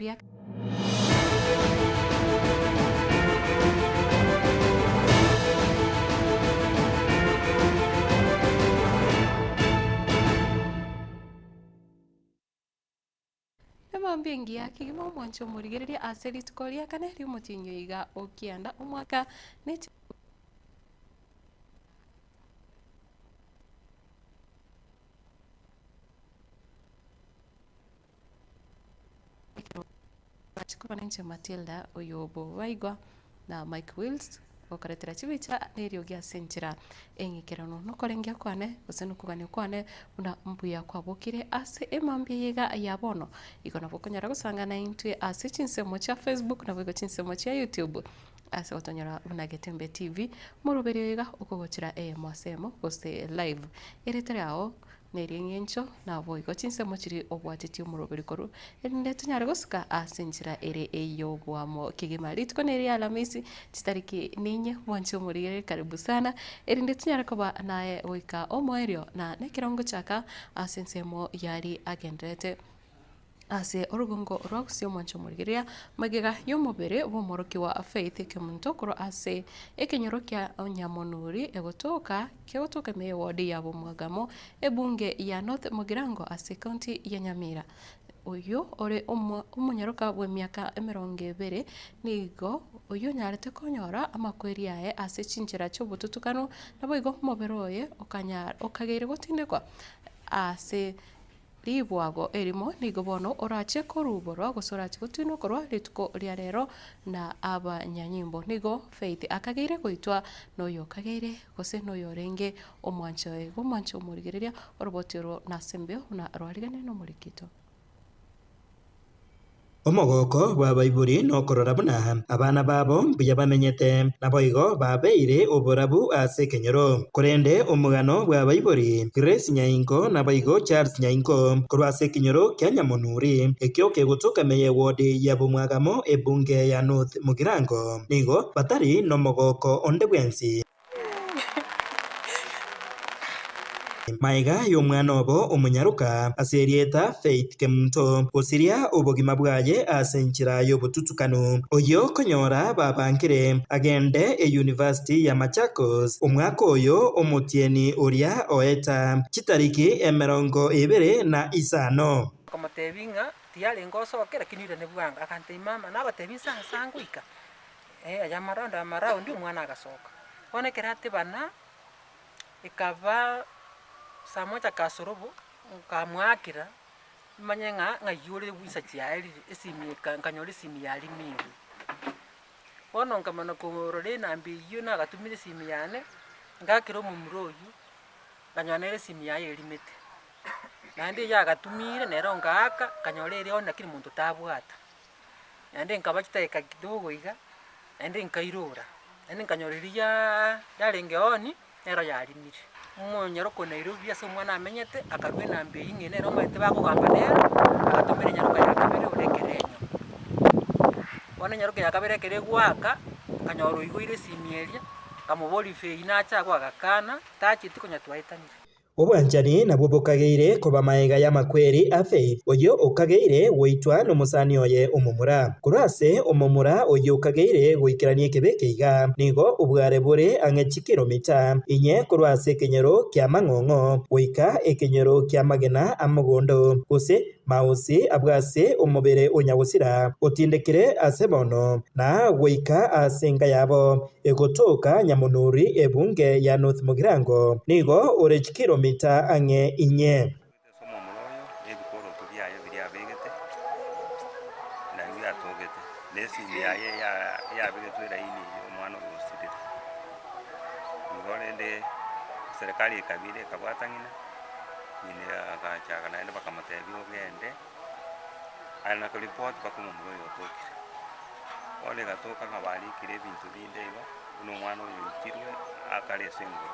ria Mambingi yake gimo mwancho murigereria aseri tukoria kane ri mutinyo iga okianda umwaka ne Chikoranche Matilda Oyobo Waigwa na Mike Wills okaretera chibicha nerio gia senchira engikerano no korengia kwane osenu kugani kwane una mbuya kwabukire ase emambia yega yabono ikona bokonyara gusangana intwe ase chinsemo cha Facebook na bwo chinsemo cha YouTube ase otonyora una Getembe TV muruberio yega ukogochira mwasemo gose live eretere ao neriengencho na boigo chinsemo chiri obwatiti omuroberi koru ende tunyara gusika asenjira ere eyo bwamo kigimari tuko neri alamisi chitariki ninye mwancho murigere karibu sana erinde tunyara koba nae oika omoerio na nekirongo chaka asensemo yari agendrete ase orugongo rwakusio mwancho murigeria magega yomubere bomoroki wa Faith kemuntokoro ase ekenyorokia onyamonuri egotoka me wodi yabo mwagamo ebunge ya North Mugirango ase county ya Nyamira oyo ore omunyaroka bwe miaka 20 nigo oyo nyarete konyora amakweri yae ase chinchera chobututukano nabo igo moberoye okageire gotindekwa ase ribwago erimo nigo bono orache koruboro gosorache gotino korwa rituko ria rero na abanyanyimbo nigo Faith akageire goitwa noyo kageire gose noyo renge omwancho murigereria orobotero na sembeo na rwarigane no murikito omogoko babaiburi no korora buna abana babo mbuya bamenyete naboigo babeire oborabu ase kenyoro korende omugano bwabaiburi Grace Nyaingo naboigo Charles Nyaingo korwa ase kenyoro kya Nyamonuri ekyo kegotoka meye wodi ya Bumwagamo ebunge ya North Mugirango nigo batari no mogoko onde bwensi maiga y'omwana obo omunyaruka aserieta Faith Kemunto gosiria obogima bwaye asenchira y'obututukano oyo konyora babangire agende university ya Machakos omwaka oyo omutieni oria oeta chitariki 25 komotebinga tiale ngosoke lakini ile nebwanga akante mama nabatebisa sanguika ayamaranda amaraundi umwana agasoka onekera atibana ikava saa moja kasorobo kamwakira manyenga ngayure wisa chiali esimi kanyore simi yali mingi bono nkamana korore nambi yuna gatumire simi yane ngakiro mu muroyu kanyonere simi yaye limite nandi ya gatumire nero ngaka kanyorere ona kiri muntu tabwata nandi nkabachita kidogo iga nandi nkairora nandi kanyoreria yarenge oni nero yalimire Nyaroko Nairobi ase omwana amenyete akarwe nambe ingene ro mate bakugamba nero agatumire nyaruka yakabere urekerenyo bona nyaruka yakabere kere gwaka kanyoro igwire simieria kamubori fe inacha kwa gakana tachi tikonya twaitanire obwanjani nabwo bokageire koba maega ya makweri a Faith oyo okageire woitwa no musani oye omumura kurase omumura oyo okageire goikiranie kebeke iga nigo ubware bure ang'echikiro mita inye kurase kenyero kya mang'ong'o goika ekenyero kya magena amugondo gose mausi abwase omubere onyagusira otindekire ase bono na goika asenga yabo egotoka Nyamonuri ebunge ya North Mugirango nigo orechikiro mita ang'e inye somo muloyo ebikoro tubyayo biria begete na ngira togete nesi yaye ya begete raini omwana gusirira ngorende serikali ikabire kabwatangina nyine agachaga na ende bakamutebi ogende ana ko report bakumu muloyo tokire ole gatoka ngabali kire bintu binde iba uno mwana uyu kirwe akale sengo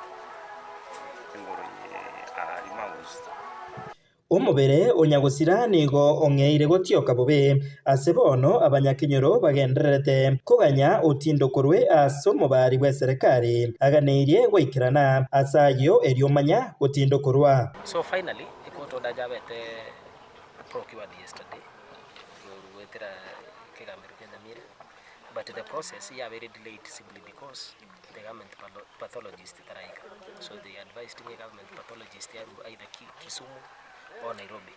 omubere onyagusira nigo ong'eire gotioka bobe ase bono abanyakenyoro bagendererete koganya otindokorwe ase omobari bwa serikali aganeirie goikirana asayo eriomanya gotindokorwa So finally, iko toda jabete procured yesterday. gwetera kegambiro kya Nyamira, but the process is very delayed simply because the government pathologist taraika. So they advised the government pathologist either Kisumu or Nairobi.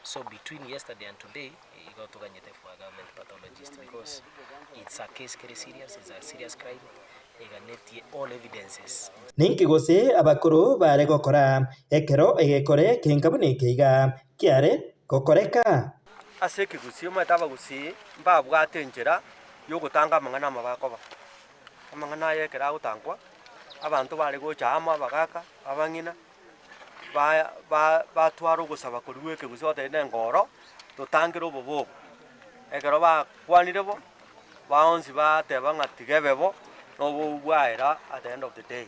So between yesterday and today, he got to get for a government pathologist because it's a case very serious, it's a serious crime. He can get all evidences. Ninki gose abakuru bare gokora ekero egekore kinkabune kiga kiare gokoreka ase kigusi omataba gusi mbabwate njera yogotanga amang'ana amabakoba amang'ana ayekera agotangwa abantu bare gocha ama bagaka abang'ina batwara ogosaba koriwa ekigusi otende ngoro totangire obobobo ekero bakwanire bo baonsi bateba ng'a tigebe bo nobo bwaera at the end of the day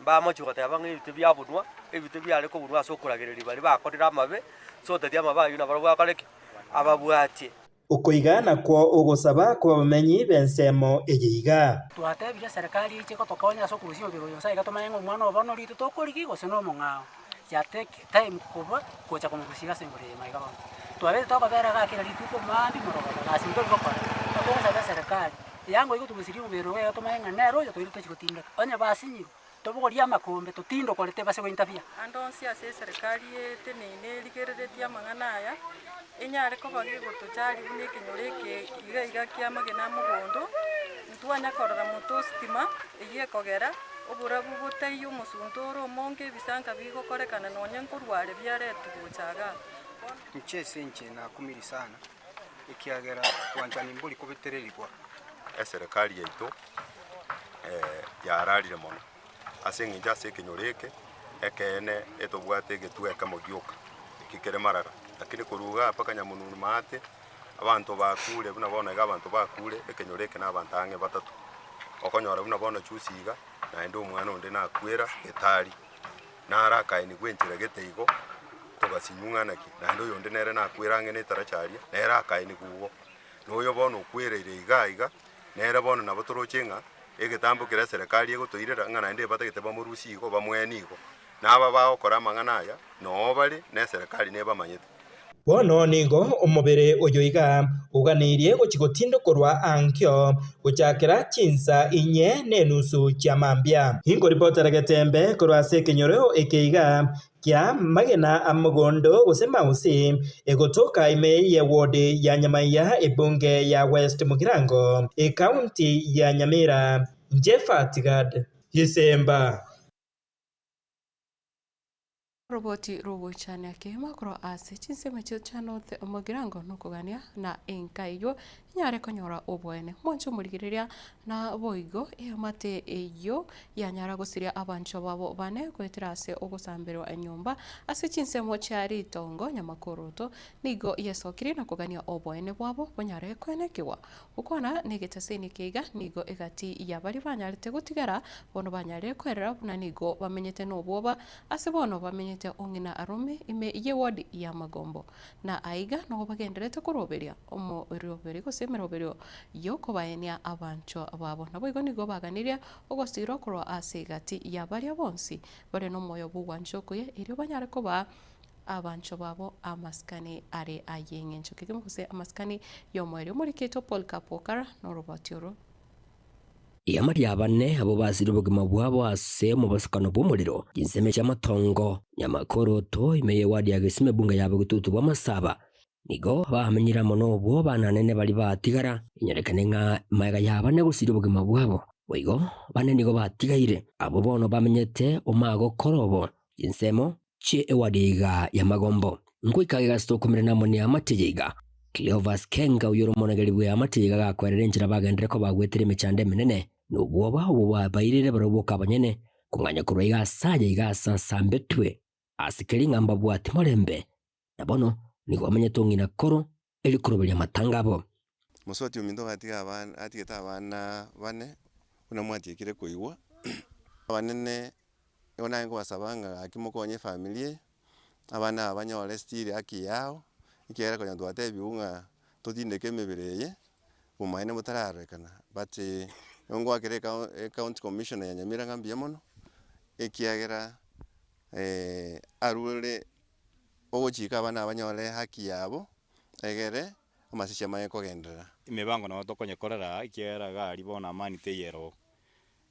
bamochi goteba ng'a ebite biabunwa ebite biare kobunwa ase okoragereria bari bakorire amabe so tati amabayu nabaro bwakoreki ababwatie ukoigana kwa ogosaba kwa bamenyi bensemo egiga twatebire serikali iche kotokonya so kurusio biro yonsa igatomanya omwana obono rito tokorigi gose no mong'ao ya take time kuba kocha kumukusiga sembure maiga bano twabete tokobera gakira rituko mandi moroga gasinto gokora tokosa serikali yango igutugusirio biro igatomanya nero yo toirite chikotinda onya basinyi tobogoria makombe totindo korete base go interview andonsi ase serikali etenene ligereretia amang'ana aya enyare koba gegotochari buna ekenyoro iga kia amagena mogondo ntwanyakorora moto stima eyekogera oburabu botaiyo omosunto ore omonge ebisanka bigokorekana nonya nkorware biaretu gochaga nchese nche nakumiri sana ikiagera kwanjani mburi kubetererigwa serikali yaitu yararire mono ase ng'incha ase ekenyoro eke ekene etobwate egetweka mogioka ekikere marara lakini koruga paka nyamununu mate abantu bakure buna bona ga abantu bakure ekenyoro eke n'abantu ange batatu okonyora buna bona chusiga naende omwana onde nakwera etari narakaini gwenchira geteigo togasinyung'anaki naende oyo onde nere nakwera ange netaracharia nere akaini gugo noyo bona okwereire iga nere bona nabo torochenga egetambo kera serikali egotoirera ng'a naende batagete bamorusigo bamwenigo naba bagokora amang'ana aya no bari ne serikali nebamanyete bono nigo omobere oyoiga uganirie gochigotindo korwa ankyo gochakera chinsa inye nenusu chiamambia hingo ripota regetembe korwa ase ekenyoro ekeiga kia magena amogondo gose mausi egotoka ime ye wodi ya Nyamaiya ebunge ya West Mugirango ekaunti ya Nyamira Jeffatigad Yisemba roboti rogochane akema koro ase chinseme chanote omogirango nokogania na enkaiyo nyare konyora obwene moncho murigireria na boigo emate eyo yanyara gosiria abancho babo bane kwetera ase ogosambirwa enyumba ase chinsemo chari tongo nyamakoroto nigo yesokiri nakogania obwene bwabo bonyare kwenekiwa ukona negetaseni keiga nigo egati yabari banyarete gutigara bono banyare kwerera buna nigo bamenyete nobwoba ase bono bamenyete ong'ina arome ime ye ward ya Magombo na aiga no bagenderete kuroberia omo roberi gosemeroberio yoko baenia abancho babo nabo igo nigo baganiria ogosiro korwa ase gati ya baria bonsi bare no moyo bugwanchoko ye irio banyare koba abancho babo amaskani are ayengencho kigimo kuse amaskani yomwerio muri keto Paul Kapokara no robotioro Iamari abane abo basiri bugima bwabo ase mu basakano bw'umuriro inseme cy'amatongo nyamakoroto imeye wadi yagesime bunga yabo gututu bw'amasaba nigo bahamenyira mono bwo bananene bari batigara inyerekane nka mayaga yabane gusiri bugima bwabo wigo bane nigo batigaire abo bono bamenyete omago korobo insemo chi ewadiga ya Magombo nkwikaga stokomere namoni amategeka Cleovas Kenga uyoro monagari bwe amategeka gakwerera njira bagendere ko bagwetire mechande menene nubwoba ubu bayirire baroboka abanyene kunganya kurwa igasaje igasasambetwe asikeri ngamba bwati morembe nabono nigo amenye tongina koro eli kurobelia matangabo musoti umindo gatiga abana atigeta abana bane una mwati kire kuigwa abanene ona ngo basabanga akimokonye family abana abanyole stili aki yao ikera konya twate biunga totindeke mebireye umaine mutararekana but ngo akire county commissioner ya Nyamira ngambia mono ekiagera arule ogochika abana abanyole haki yabo egere amasisha mae kogendera imibango na tokonye korera ikiera gari bona amani teyero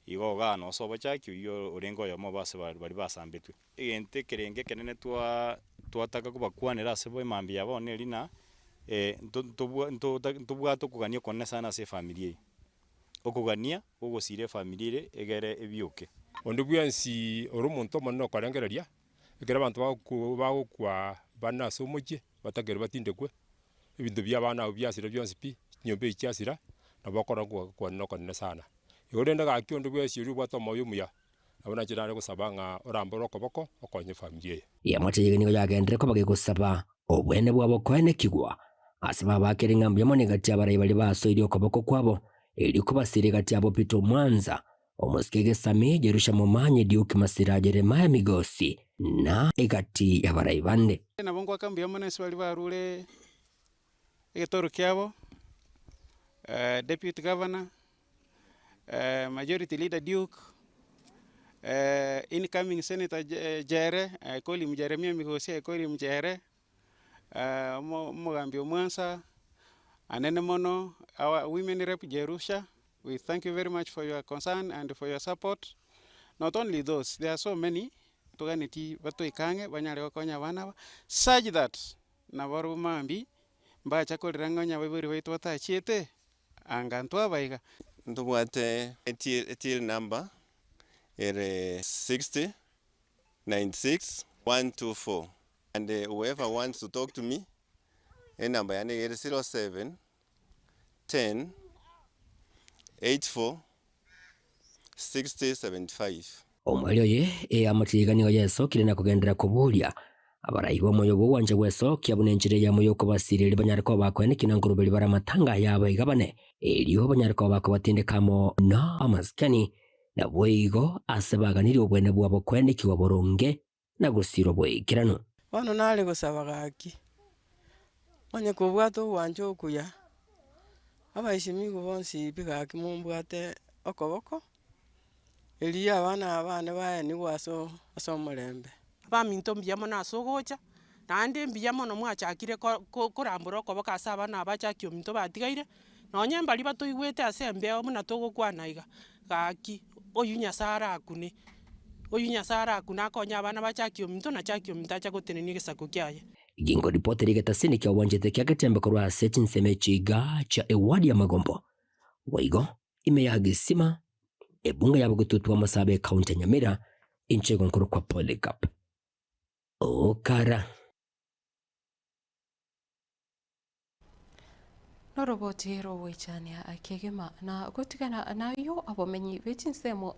igo gano osobo chaki iyo orengo yo mobase bari basambetwe egente kerenge kenene twataka kubakwanira sebo imambi yabo nerina ntobwa tokugania kone sana se familia okugania ogosire familia egere ebyuke ondu bwansi orumonto monno kwarengereria ekere abantu bagukwa bana somoche batakere batinde kwe ebintu bya bana byasire byonsi pi nyombe ikyasira nabakora kwa nokone sana igorenda gaki ondu bwesi uri bwatomo yumuya abona kirare gusabanga oramboro koboko okonye familia ya mateyegeni yagendere ko bagigusaba obwene bwabo kwene kigwa asaba bakere ngambi yamone gati abarayi bali basoire okoboko kwabo eri kubasire gati abo Pito Mwanza omusikege Sami Jerusha Momanye Diuki Masira Jeremiah Migosi na egati yabarayi bande nabongo akambi yamone swali barule egetoro kyabo deputy governor majority leader Duke incoming senator Jere Kolim Jeremiah Migosi Kolim Jere Mogambi Mwanza anene mono our women rep Jerusha. We thank you very much for your concern and for your support. Not only those, there are so many tuganiti bato ikange banyale wakonya bana such that nabaru mambi mbacha korangonya beburi wetu watachiete angantwa baiga ndubwate etil number ere 60 96 124 and whoever wants to talk to me number yani ere 07 10 84 60 75 omwelio ye amatigani yeso kirena kugendera kubulia abarayi bomoyo bwanje weso kyabune njire ya moyo ko basirire banyariko bakwene kinanguru bali baramatanga yaba igabane eliyo banyariko bako batinde kamo na amaskani na bwigo asebaganiri obwene bwabo kwene kiwa boronge na gusiro bwikirano bano nale gusaba gaki manye kubwato wanje okuya abayishimigo bonsi bigaki mumbwate okoboko eliya abana bae ni waso asomulembe baminto mbiyamo nasogocha nande mbiyamo no mwachakire korambura okoboko asa abana abachakio minto batigaire nonye mbali batoigwete asembe omuna togokwanaiga gaki oyunyasara akune akonya abana bachakio minto na chakio minto acha gotenenia gesako kyaye gingo ripoteri getasini kya wanjete kya gatembe korwa sechi nseme chiga cha ewadi ya Magombo waigo imeyagisima ebunga yabo gututwa Masabe county Nyamira inchego nkuru kwa Polycarp okara noroboti rowechania akegema na gotigana nayo abomenyi bechinsemo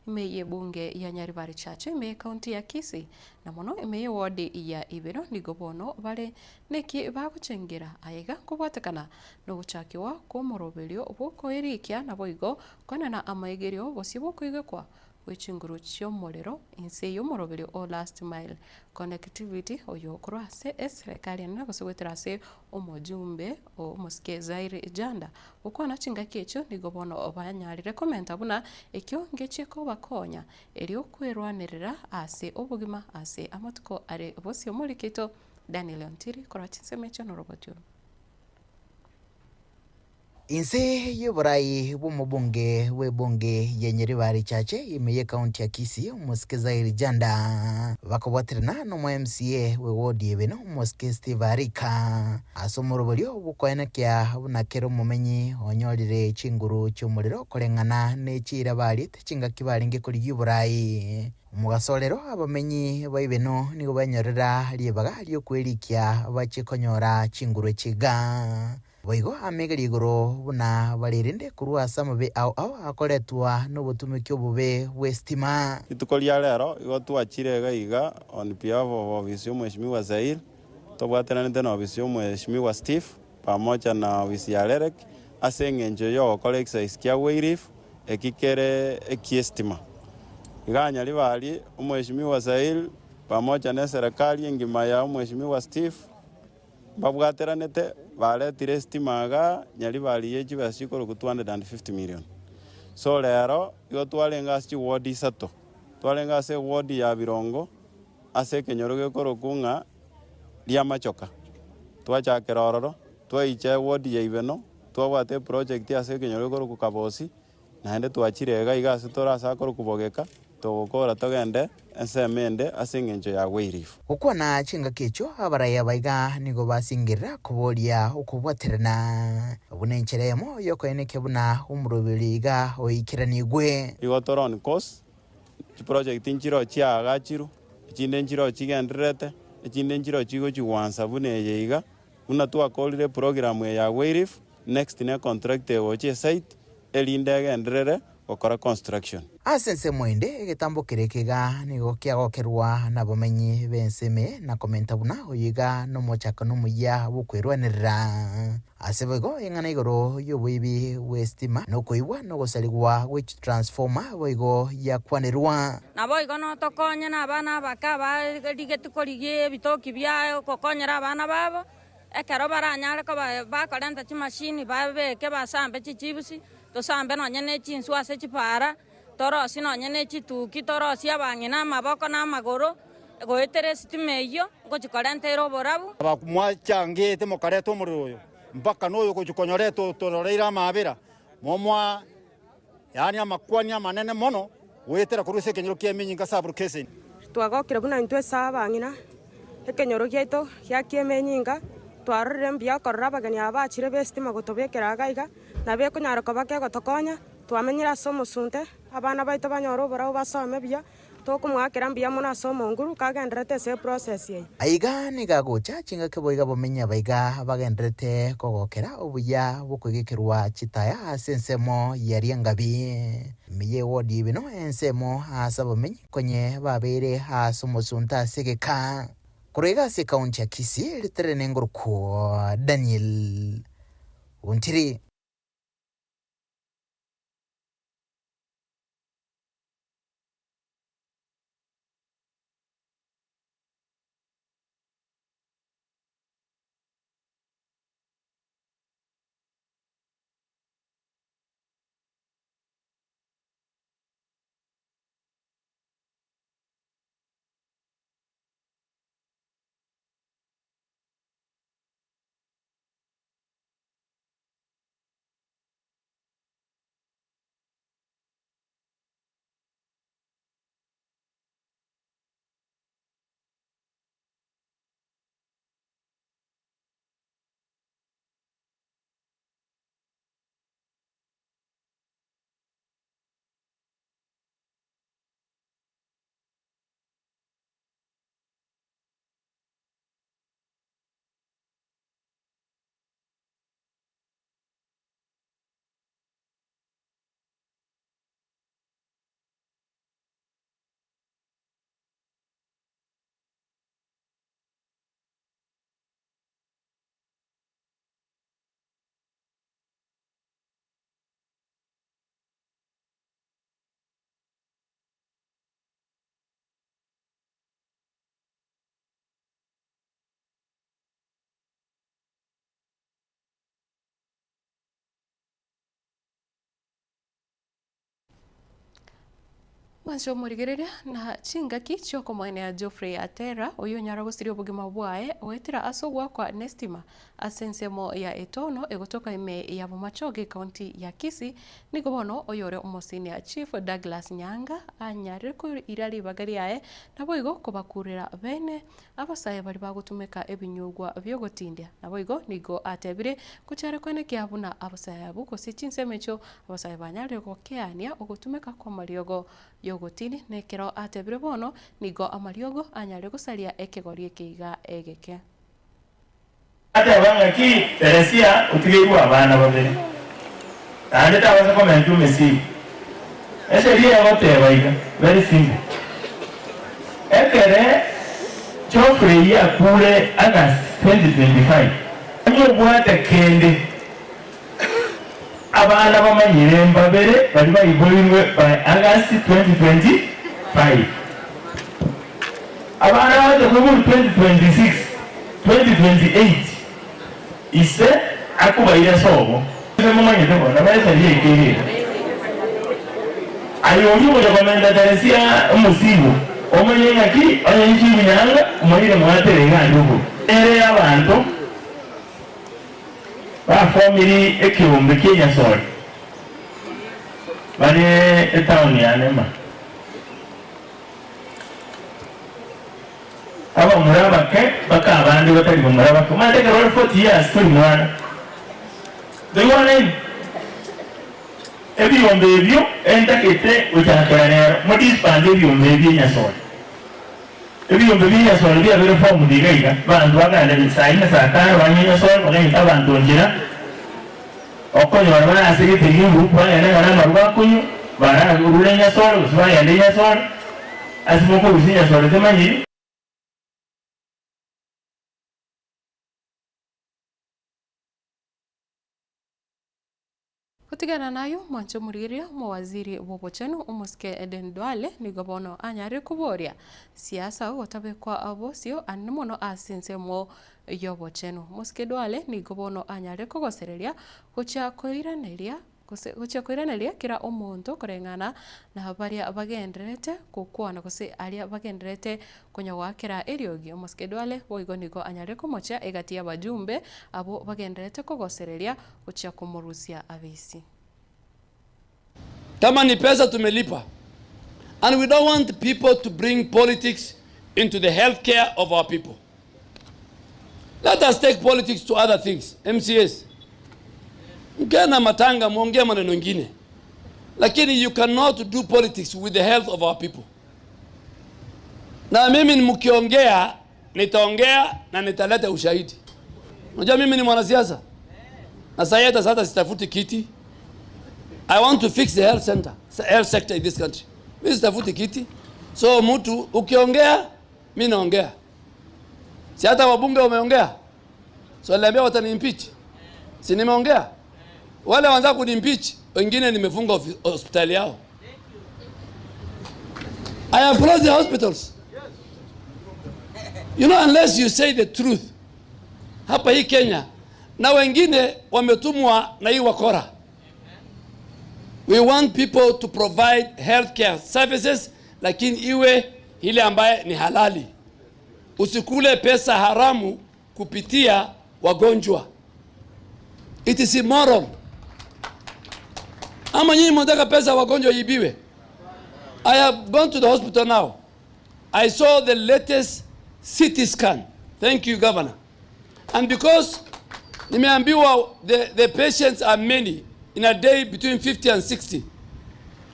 imeye bunge ya Nyaribari Chache imeye county ya Kisii na mono imeye ward ya Ibero nigobono bale neki baguchengira ayega kubwatekana no guchakiwa ko morobelio bwoko irikia na boigo kona na amaigerio bosibo kuigekwa wechinguru chyo morero inse yo morobelio o last mile connectivity oyo kurase serikali na gusogweterase omojumbe o Moske Zaire Janda ukona chinga kecho nigobono obanyari recommend abuna ekyo ngecheko bakonya elio kwerwanirira ase obugima ase amatuko are bosio molikito Daniel Ontiri korachinsemecho no robotyo inse y'uburayi bw'umubunge w'ebunge ya Nyaribari Chache imeye county ya Kisii Moske Zaire Janda bakobwatirana no MCA we ward yebeno Moske Steve Arika asomorobolyo bukwene kya bunakero mumenyi onyorire chinguru cy'umuriro korengana n'ekira bali tekinga kibalinge kuri y'uburayi umugasolero abamenyi baibeno nigo banyorera liebaga lyo kwelikia bachikonyora chinguru ekiga boigo amegeri igoro buna balirinde kurwa samabe au akoletwa no butumikyo bube westima itukolia lero igo twachire gaiga on behalf of ofisi mheshimiwa Zaire tobwatana nende na ofisi mheshimiwa Steve pamoja na ofisi ya Lerek asengenje yo colleagues iskia weirif ekikere ekiestima iganya libali mheshimiwa Zaire pamoja na serikali ngima ya mheshimiwa Steve babwateranete baletire estimaga Nyaribari yechi basikoro ku 250 million so lero igo twalenga asi ward isato twalenga ase ward ya Birongo ase kenyoro gekoro kunga lia machoka twachakera ororo twaicha ward ya Ibeno twabwate project ase ekenyoro ekoro kukabosi naende twachire iga igase torasa akoro kubogeka togokora togende ensemende ase eng'encho ya Wairifu gukwana chingaki echo abaraya baiga nigo basingirira kuboria ukubwaterana buna encheremo yokoeneke buna umurubiriga oikiranigwe igo toron course chi project nchiro chiagachiru echinde nchiro chigenderete echinde nchiro chigo chiwansa buna eyeiga buna twakorire program ya Wairifu next ne contract oche site elinde genderere okora construction asense mwende egetambo kerekega nigo kiagokerwa na bomenyi benseme na komenta buna oyiga no mochaka no muya bukwerwanirira asebego engana igoro yobuibi westima no koigwa no gosaligwa which transformer boigo yakwanirwa na boigo no tokonya na bana bakaba rigetukorigie bitoki bya kokonyera bana babo ekero baranyare ko bakorenta chimashini babeke basambe chichibusi tosambe no nyene chinsu ase chipara torosi no nyene chituki torosi abang'ina amaboko na amagoro goetere sitime iyo gochikorenta iroborabu abakumwachangite mokareto omuriro oyo mpaka noyo gochikonyoreto tororeira amabera momwa yani amakwani amanene mono goetera kuruse ekenyoro kiamenyinga saburukeseni twagokire buna intwe sabang'ina ekenyoro giaito giakiemenyinga twarorire mbia korora abageni abachire bestima gotobekera gaiga na bekonyara kobake gotokonya twamenyira somo sunte abana baito banyoro borao basome bia tokumwakira mbia muna somo nguru kagenderete se process ye aiga nigagocha chingake boiga bomenya baiga bagenderete kogokera obuya bukugikirwa chitaya asensemo yari ngabi miye wodi Ibeno ensemo asabomenyi konye babere asomo sunta segeka kurega se kaunti ya Kisii literene nguruko Daniel Untiri Wancho murigereria na chingaki choko mwene ya Geoffrey Atera oyo nyara gusiri obugima bwae oetira asogwa kwa Nestima asensemo ya etono egotoka ime ya Bomachoge county ya Kisii nigo bono oyore omosini ya Chief Douglas Nyanga anyare ko irali bagari yae nabo igo kobakurira bene abasaye bali bagutumeka ebinyugwa byogotindia nabo igo nigo atebire kuchara kwene kyabuna abasaye buko sichinsemecho abasaye banyare ko keania ogutumeka kwa mariogo yogotini nekero atebire bono nigo amariogo anyare gusaria ekegori ekiga egeke ate banga ki Teresia utigirwa abana babiri ande tabaza comment umesi eseriye gotebaiga very simple ekere Geoffrey yakure August 2025 nyo bwate kende abana bamanyire mbabere bali bayibolirwe by August 2025 abana baje mu 2026 2028 ise akubaira sobo mumanyire bona bayesariye ikirire ayonye mu komenda Teresia umusibo omenye ngaki onyenji binyanga umanyire mwatere ng'andugo ere abantu family ekiumbe Kenya sol bari town ya nema aba muraba ke baka abandi batari muraba ko mande ka 40 years turi mwana they want ebyombe ebyo entakete ukyanakolanero mudisband ebyombe ebyenyasole ebyombe byenyasole byabere fomu digaiga bantu baganda sayina satano banyenyasole baganyita abantu njira okonyo barabana asigite yingu bayana ngana marwa kunyu bara urulenyasole usibaya lenyasole asimoko usinyasole temanyi kutigana nayo mwancho muriria mawaziri bobochenu umuske Eden Duale nigobono anyari kuboria siasa otabekwa abosio animono asinse mo yobochenu muske Duale nigobono anyari kugosereria gocha koiraneria kira omonto korengana na baria bagenderete kukwana gose aria bagenderete kunyawakira eriogi muske Duale boigo nigo anyari kumocha egati abajumbe abo bagenderete kugosereria gocha kumurusia abisi. Kama ni pesa tumelipa. And we don't want people to bring politics into the healthcare of our people. Let us take politics to other things. MCS. Mkena matanga muongea maneno mengine. Lakini you cannot do politics with the health of our people. Na mimi mkiongea nitaongea na nitaleta ushahidi. Unajua mimi ni mwanasiasa. Na sasa sitafuti kiti. I want to fix the health sector in this country. Mimi sitafuti kiti. So mtu ukiongea, mimi naongea. Si hata wabunge wameongea. So aliambia watani impeach. Si nimeongea. Wale wanza kunimpeach, wengine nimefunga hospitali yao. I have closed the hospitals. You know, unless you say the truth. Hapa hii Kenya na wengine wametumwa na hii wakora. We want people to provide healthcare services, lakini iwe ile ambaye ni halali. Usikule pesa haramu kupitia wagonjwa. It is immoral. Ama nyinyi mnataka pesa wagonjwa ibiwe? I have gone to the hospital now. I saw the latest CT scan. Thank you, Governor. And because nimeambiwa the patients are many, in a day between 50 and 60.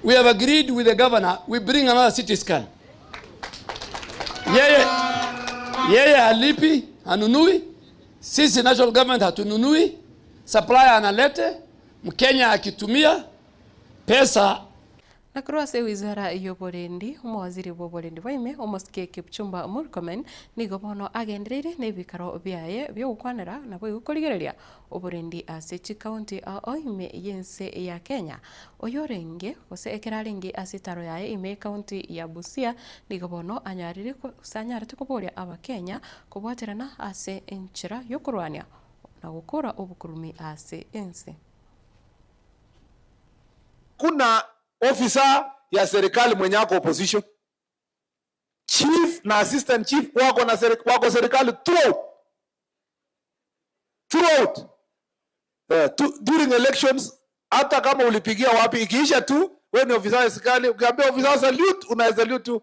We have agreed with the governor, we bring another CT scan. Yeye halipi, hanunui. Sisi national government hatununui. Supplier analete, Mkenya akitumia pesa. Na kurwase wizara yoborendi umwaziri boborendi waime umuske Kipchumba Murkomen nigobono agenderere nebikaro byaye byo gukwanira nabo gukorigereria oborendi ase county oime yense ya Kenya oyorenge gose ekeraringi asitaro yaye ime county ya Busia nigobono anyarire kusanyarite kuboria abakenya kubwaterana ase enchira yokurwania na gukora obukurumi ase ense. Kuna officer ya serikali mwenye ako opposition, chief na assistant chief wako serikali throughout. During elections, hata kama ulipigia wapi, ikiisha tu wewe ni officer ya serikali, ukiambia officer salute una salute tu.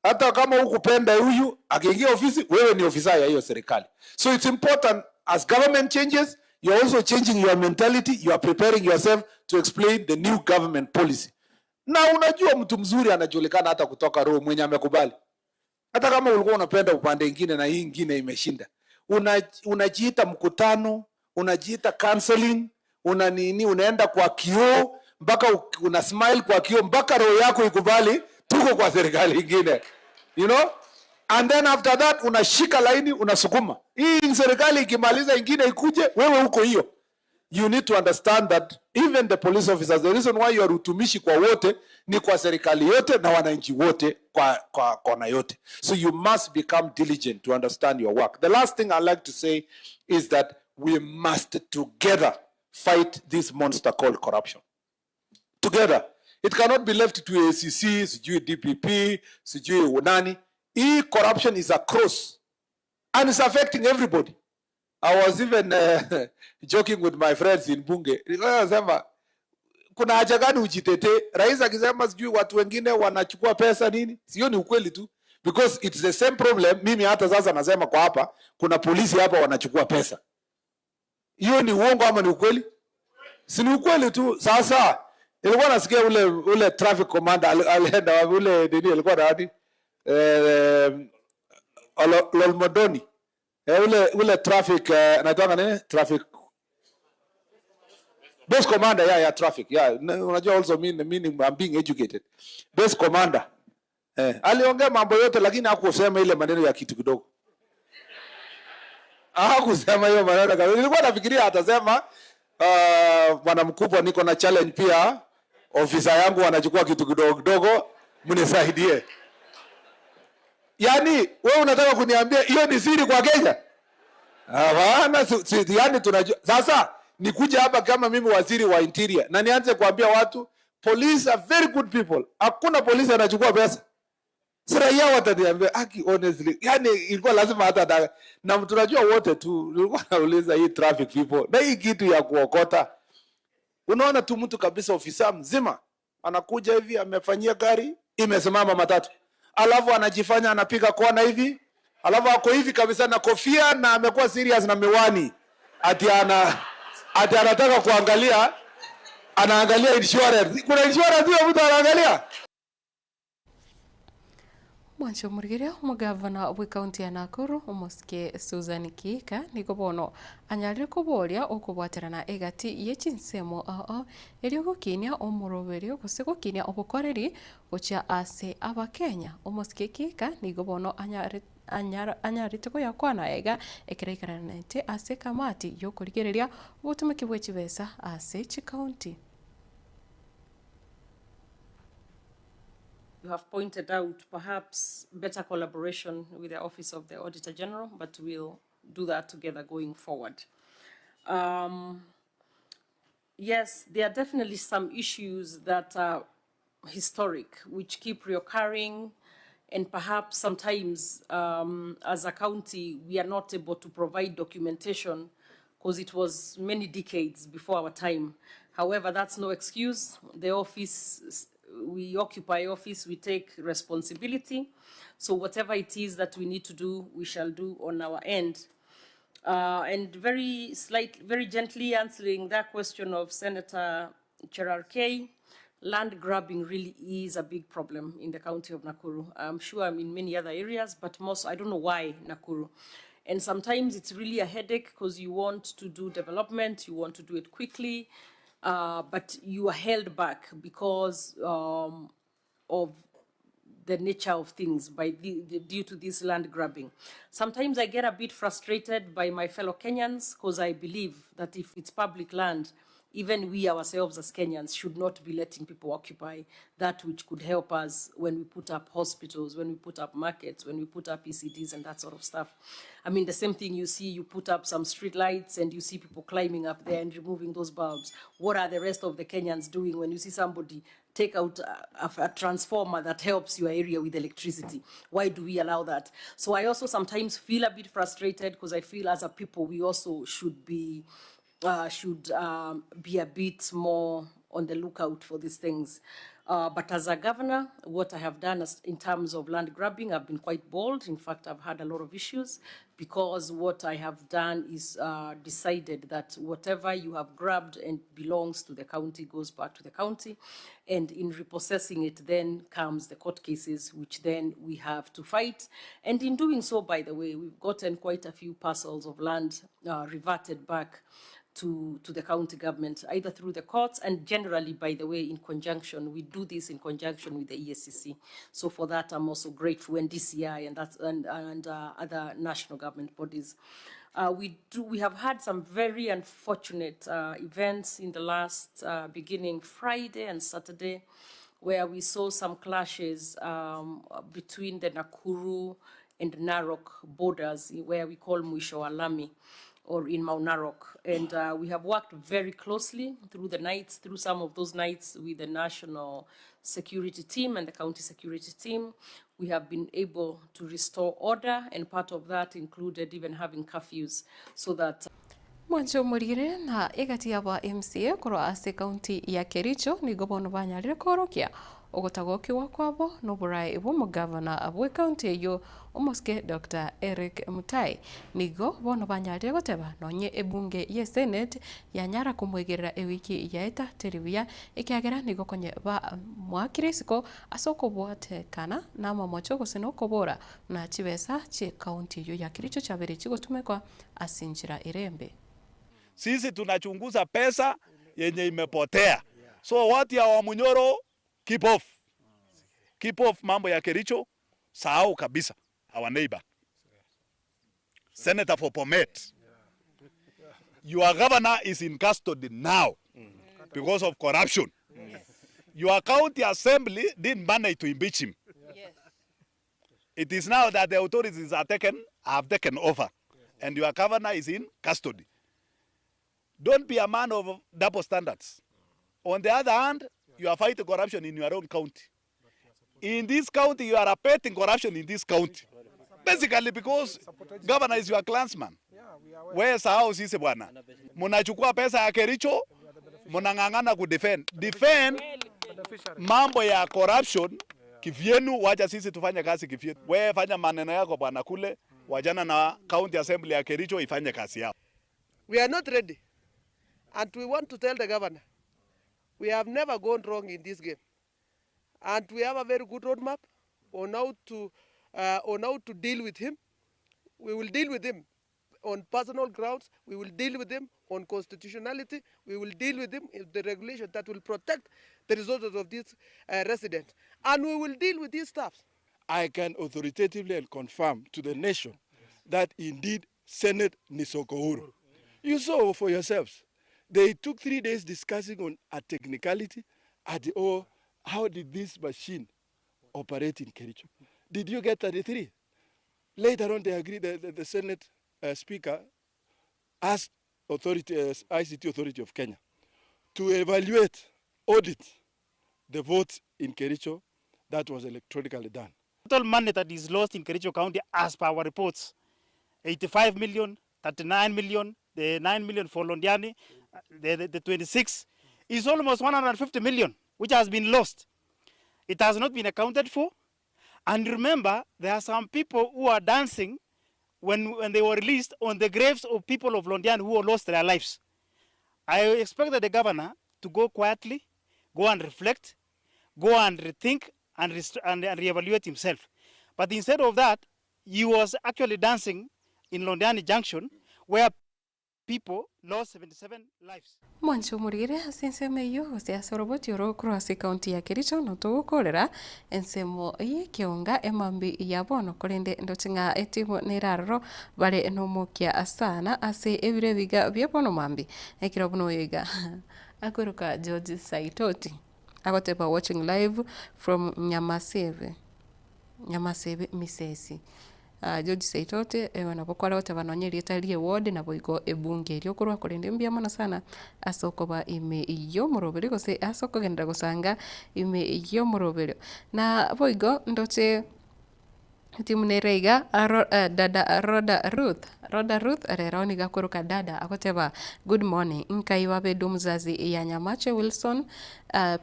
Hata kama hukupenda huyu akiingia ofisi, wewe ni officer ya hiyo serikali. So it's important as government changes, you're also changing your mentality, you are preparing yourself to explain the new government policy. Na unajua mtu mzuri anajulikana hata kutoka roho mwenye amekubali. Hata kama ulikuwa unapenda upande mwingine na hii nyingine imeshinda. Unajiita mkutano, unajiita counseling, unaenda kwa kioo mpaka una smile kwa kioo mpaka roho yako ikubali tuko kwa serikali nyingine. You know? And then after that unashika laini unasukuma. Hii serikali ikimaliza ingine ikuje wewe huko hiyo. You need to understand that even the police officers, the reason why you are utumishi kwa wote ni kwa serikali yote na wananchi wote kwa kona yote. So you must become diligent to understand your work. The last thing I like to say is that we must together fight this monster called corruption. Together. It cannot be left to ACC, sijui DPP, sijui nani. Corruption is across and it's affecting everybody. I was even joking with my friends in bunge. Nasema kuna haja gani ujitetee? Rais akisema sijui watu wengine wanachukua pesa nini? Sio, ni ukweli tu. Because it's the same problem. Mimi hata sasa nasema kwa hapa kuna polisi hapa wanachukua pesa. Hiyo ni uongo ama ni ukweli? Si ni ukweli tu. Sasa nilikuwa nasikia ule traffic commander alienda ule nini alikuwa nani? Lolmodoni. Ule traffic anaitwa nini? Traffic base commander, yeah, traffic. Yeah, unajua also meaning I'm being educated. Base commander. Aliongea mambo yote lakini hakusema ile maneno ya kitu kidogo. Hakusema hiyo maneno. Nilikuwa nafikiria atasema bwana mkubwa, niko na challenge pia, ofisa yangu wanachukua kitu kidogo kidogo, mnisaidie. Yaani wewe unataka kuniambia hiyo ni siri kwa Kenya? Hapana, yani tunajua. Sasa nikuja hapa kama mimi waziri wa interior na nianze kuambia watu police are very good people. Hakuna polisi anachukua pesa. Sasa raia wataniambia honestly, yani ilikuwa lazima hata na tunajua wote tu, nilikuwa nauliza hii traffic people na hii kitu ya kuokota. Unaona tu mtu kabisa, ofisa mzima anakuja hivi, amefanyia gari imesimama matatu, alafu anajifanya anapiga kona hivi, alafu ako hivi kabisa na kofia na amekuwa serious na miwani, ati anataka kuangalia, anaangalia insurance. Kuna insurance hiyo mtu anaangalia. Mwancho murigiria umugavana wa kaunti ya Nakuru umusikie Susan Kihika niko bono anyarire kuboria ukubwaterana egati yechinsemo eri gukinia umuroberio guse gukinia obukoreri gocha ase abakenya. Umusikie Kihika niko bono anyarite ko yakwana ega ekerekeranete ase kamati yokurigereria obutumiki bw'ekibesa ase chikaunti. You have pointed out perhaps better collaboration with the Office of the Auditor General, but we'll do that together going forward. Yes, there are definitely some issues that are historic, which keep reoccurring, and perhaps sometimes as a county, we are not able to provide documentation because it was many decades before our time. However, that's no excuse. The office, we occupy office, we take responsibility. So whatever it is that we need to do, we shall do on our end. And very gently answering that question of Senator Cherarkei, land grabbing really is a big problem in the county of Nakuru. I'm sure I'm in many other areas, but most, I don't know why Nakuru. And sometimes it's really a headache because you want to do development, you want to do it quickly, but you are held back because of the nature of things due to this land grabbing. Sometimes I get a bit frustrated by my fellow Kenyans because I believe that if it's public land, even we ourselves as Kenyans should not be letting people occupy that which could help us when we put up hospitals, when we put up markets, when we put up ECDs and that sort of stuff. I mean, the same thing you see, you put up some street lights and you see people climbing up there and removing those bulbs. What are the rest of the Kenyans doing when you see somebody take out a transformer that helps your area with electricity? Why do we allow that? So I also sometimes feel a bit frustrated because I feel as a people we also should be a bit more on the lookout for these things. But as a governor, what I have done in terms of land grabbing, I've been quite bold. In fact, I've had a lot of issues because what I have done is decided that whatever you have grabbed and belongs to the county goes back to the county. And in repossessing it, then comes the court cases, which then we have to fight. And in doing so, by the way, we've gotten quite a few parcels of land reverted back to the county government, either through the courts and generally, by the way, in conjunction. We do this in conjunction with the ESCC. So for that, I'm also grateful, and DCI and other national government bodies. We have had some very unfortunate events in the last beginning Friday and Saturday, where we saw some clashes between the Nakuru and Narok borders, where we call Mwisho wa Lami. or in Mount Narok. And we have worked very closely through the nights, through some of those nights with the national security team and the county security team. We have been able to restore order, and part of that included even having curfews so that mwanjo murire na igati ya ba MCA kuro ase county ya Kericho nigo bono banyarire korokia ogotagokiwa kwabo no burai ibo mu governor abwe county yo omoske Dr. Eric Mutai nigo bono banyarire goteba nonye ebunge ye Senate yanyara kumwegerera ewiki yaeta teribia ikiagera nigo konye ba mwakirisiko asoko bwate kana na mamocho goseno kobora na chibesa che county yo ya Kericho chabere chigotumekwa asinjira irembe. Sisi tunachunguza pesa yenye imepotea. So watu ya Wamunyoro, keep off. Keep off mambo ya Kericho, sahau kabisa. Our neighbor. Senator for Bomet. Your governor is in custody now because of corruption. Your county assembly didn't manage to impeach him. It is now that the authorities have taken over, and your governor is in custody. Don't be a man of double standards. On the other hand, you are fighting corruption in your own county. In this county, you are repeating corruption in this county. Basically because governor is your clansman. Where sahau sisi bwana? Munachukua pesa ya Kericho, munang'ang'ana kudefend. Defend mambo ya corruption kivyenu, wacha sisi tufanye kazi kivyetu. Wewe fanya maneno yako bwana kule, wajana na county assembly ya Kericho ifanye kazi yao. We are not ready. And we want to tell the governor, we have never gone wrong in this game. And we have a very good roadmap on how to deal with him. We will deal with him on personal grounds. We will deal with him on constitutionality. We will deal with him in the regulation that will protect the resources of this resident. And we will deal with these staffs. I can authoritatively and confirm to the nation that indeed Senate Nisoko Uhuru. You saw for yourselves. They took 3 days discussing on a technicality how did this machine operate in Kericho. Did you get 33? Later on, they agreed that the Senate Speaker asked ICT Authority of Kenya to evaluate, audit the votes in Kericho that was electronically done. Total money that is lost in Kericho County as per our reports, 85 million, 39 million, the 9 million for Londiani, the 26 is almost 150 million, which has been lost. It has not been accounted for. And remember, there are some people who are dancing when they were released on the graves of people of Londiani who lost their lives. I expected the governor to go quietly, go and reflect, go and rethink and reevaluate himself. But instead of that, he was actually dancing in Londiani Junction, where people lost 77 lives. Mwancho murire asinseme yo siasa roboti oro cross county ya Kericho no to kolera ensemo ye kionga emambi ya bono kolende ndotinga etimu neraro bale no mokia asana ase ebire biga bya bono mambi ekira bono yiga akoroka George Saitoti agotepa watching live from Nyamasebe Misesi. George Saitote wanapokora wote wanonyeri etalie ward na boigo ebunge ryo kurwa kurende mbia mana sana asoko ba ime iyo murobere gose asoko genda gusanga ime iyo murobere na boigo ndote timu nereiga dada Roda Ruth areroni gakuruka dada akoteba good morning nkaiwa bedu mzazi ya Nyamache Wilson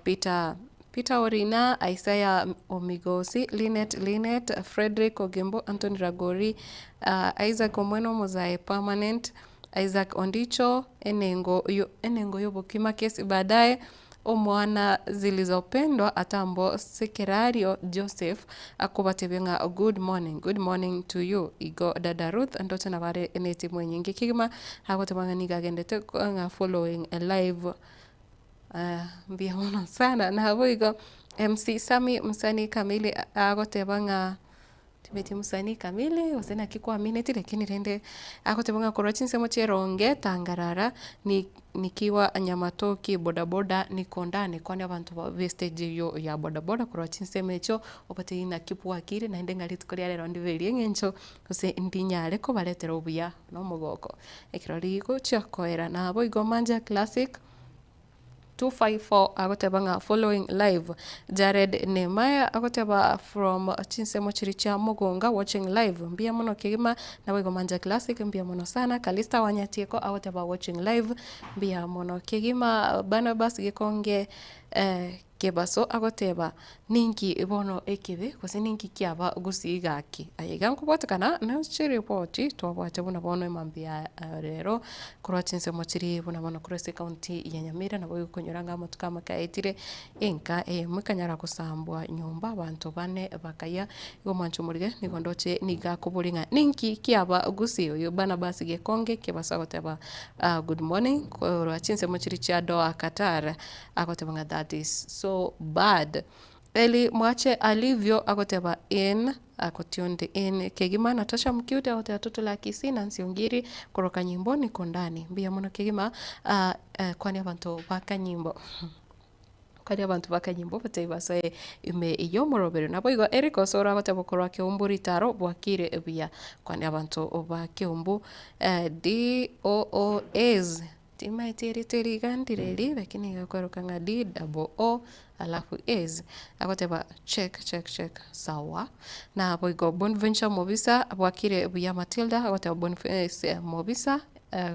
Peter Orina, Isaiah Omigosi, Linet, Frederick Ogembo, Anthony Ragori, Isaac Omweno Mozae Permanent, Isaac Ondicho, Enengo Yobo Kima kesi baadaye omwana zilizopendwa atambo Sekerario Joseph akubatebenga good morning to you igo dada Ruth andote na bare eneti mwenyingi kigima hakotabanga nigagendete nga following a live mbia mwana sana na haboigo MC Sami Msani Kamili agotebanga tibeti musani kamili usena kikwa minute lakini rende ako tebonga korochin semo cheronge tangarara nikiwa Nyamatoki bodaboda nikondane kwani abantu vestage yo ya bodaboda korochin semecho opate ina kipwa kire na inde ngali tukori rero ndiveli ngencho use ndinyare ko baletera obuya no mugoko ekirori ko chakoera na boigo manja classic 254 agotebanga following live. Jared Nehemiah agoteba from chinsemo chiricha Mugunga watching live. Mbia muno kigima na wego manja classic mbia muno sana. Kalista Wanyatieko agoteba watching live. Mbia muno kigima Barnabas Gikonge kebaso agoteba ninki ibono ekibe kwase ninki kiaba gusigaki ayiga nkubotakana na chiri poti twabwate buna bono emambia rero kurwachinse mochiri buna bono kurese county ya Nyamira na boyo kunyuranga motuka makaitire enka mukanyara kusambwa nyumba abantu bane bakaya go mancho murige nigondoche niga kubulinga ninki kiaba gusi uyo bana basi Gekonge kebaso agoteba good morning kurwachinse mochiri cha doa Qatar agoteba that is so bad. Eli mwache alivyo agoteba in akotionde in kegima Natasha Mkiute agote atoto la Kisii na Nsiongiri kuroka nyimbo niko ndani mbia muno kegima kwani abantu baka nyimbo kwani abantu baka nyimbo bataibaso ime iyo morobero nabo igo Eric Osoro agoteba kurwa Kiumburi taro bwakire ebia kwani abantu baka umbu DOOS tima tiri gandireli lakini gakoroka nga DOO alafu is agoteba check sawa na boigo Bonventure Mobisa bwakire buya Matilda agoteba Bonventure Mobisa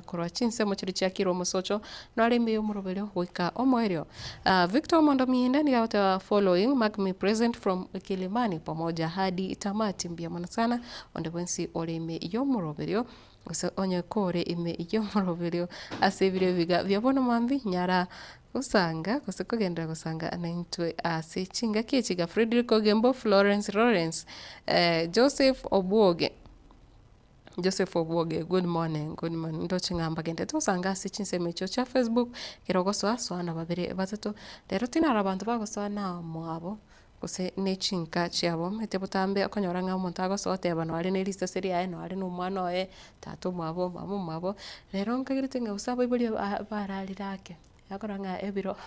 kurwachinse mochiri cha kiro musocho nalimi yomurobelyo wika omoerio Victor Mondo Mienda ni agoteba following mark me present from Kilimani pamoja hadi tamati mbia mana sana onde wensi olime yomurobelyo ose onye kore ime iyo morobelyo asebire biga byabona mambi nyara usanga kugenda gusanga anaitwe asichinga kichiga Frederick Ogembo Florence Lawrence Joseph Obwoge good morning ndo chingamba gende tosanga asichinse mecho cha Facebook kirogoso swana babere batatu rero tinara abantu bagoso na mwabo use nechinka chiabo metebutambe akonyoranga umuntu agosote bano ari ne lista seria eno ari no mwana oe tatu mwabo mamu mwabo rero nkagirite ngusaba ibuli baralirake yakoranga ebiro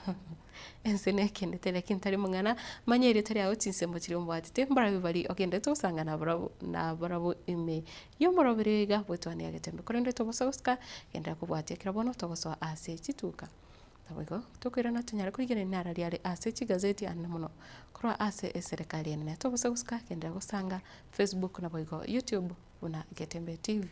ensene kende telekin tari mungana manyeri tari aho tinsembo kiri mbati tembara bibali ogende tosanga na bravo ime yomorobirega bwetwani yagetembe korende tobososka enda kubwati kirabono toboso ase chituka tawigo tukwirana tunyara kurigene nara riare ase chigazeti anna muno kora ase serikali ene tobososka kenda gusanga Facebook na boigo YouTube una Getembe TV.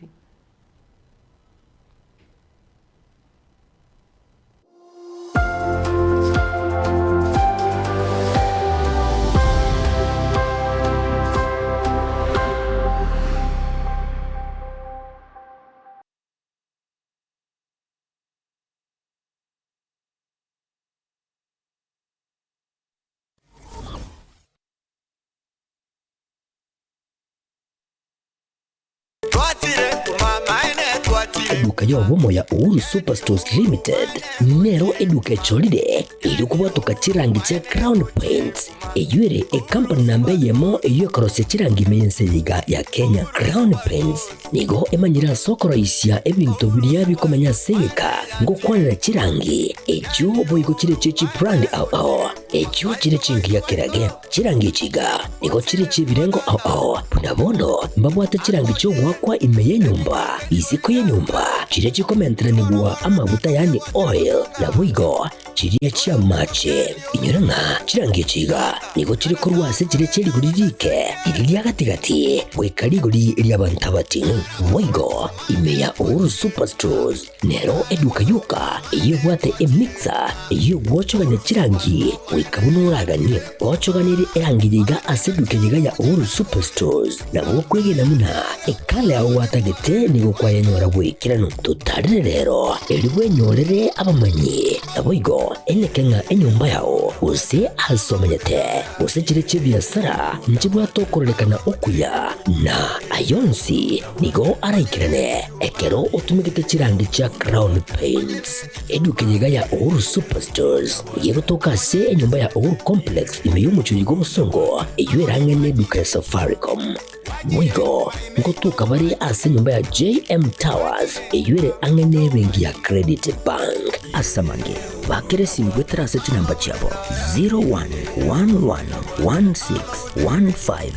Eduka yobomo ya Uhuru Superstores Limited nero eduka echolide iri kubwatuka chirangi cha Crown Paints eyuere company nambe yemo eyo korose chirangi meyense yiga ya Kenya. Crown Paints nigo emanyira sokoro isya ebintu biriya bikomanya seyeka ngo kwanira chirangi echo boigo chire chechi brand ao echo chire chingi ya kirage chirangi chiga nigo chire chibirengo ao punabono mbabwata chirangi cyo wakwa imeye nyumba iziko ye nyumba chire chikomentra nibwa amavuta yani oil na boigo chiriya chia mache inyoranga chirangi chiga nigo chire korwase chire chiri guririke iriya gatigati wekarigori iriya bantabati boigo imeya Uhuru Superstores nero eduka yuka iyo bwate emixer iyo wochoganya chirangi wikabunuragani wochoganire erangi yiga aseduke yiga ya Uhuru Superstores na bokwege namuna ekale aho watagete nigo kwa yanyora bwikirano tutarire rero eribwe nyorere abamanyi aboigo enekenga enyumba yao use asomanyete use chire chibiasara nchibwa tokorekana okuya na ayonsi nigo araikirane ekero utumikite chirangi cha Crown Paints eduke yiga ya Uhuru Superstores yego tokase enyumba ya Uhuru Complex imeyumucho yigo musongo eyuerangene duka ya Safaricom Mwigo ngotuka bari ase nyumba ya JM Towers eyure angene bengi ya Credit Bank asamange bakere simbwetera ase chinamba chabo 0111161500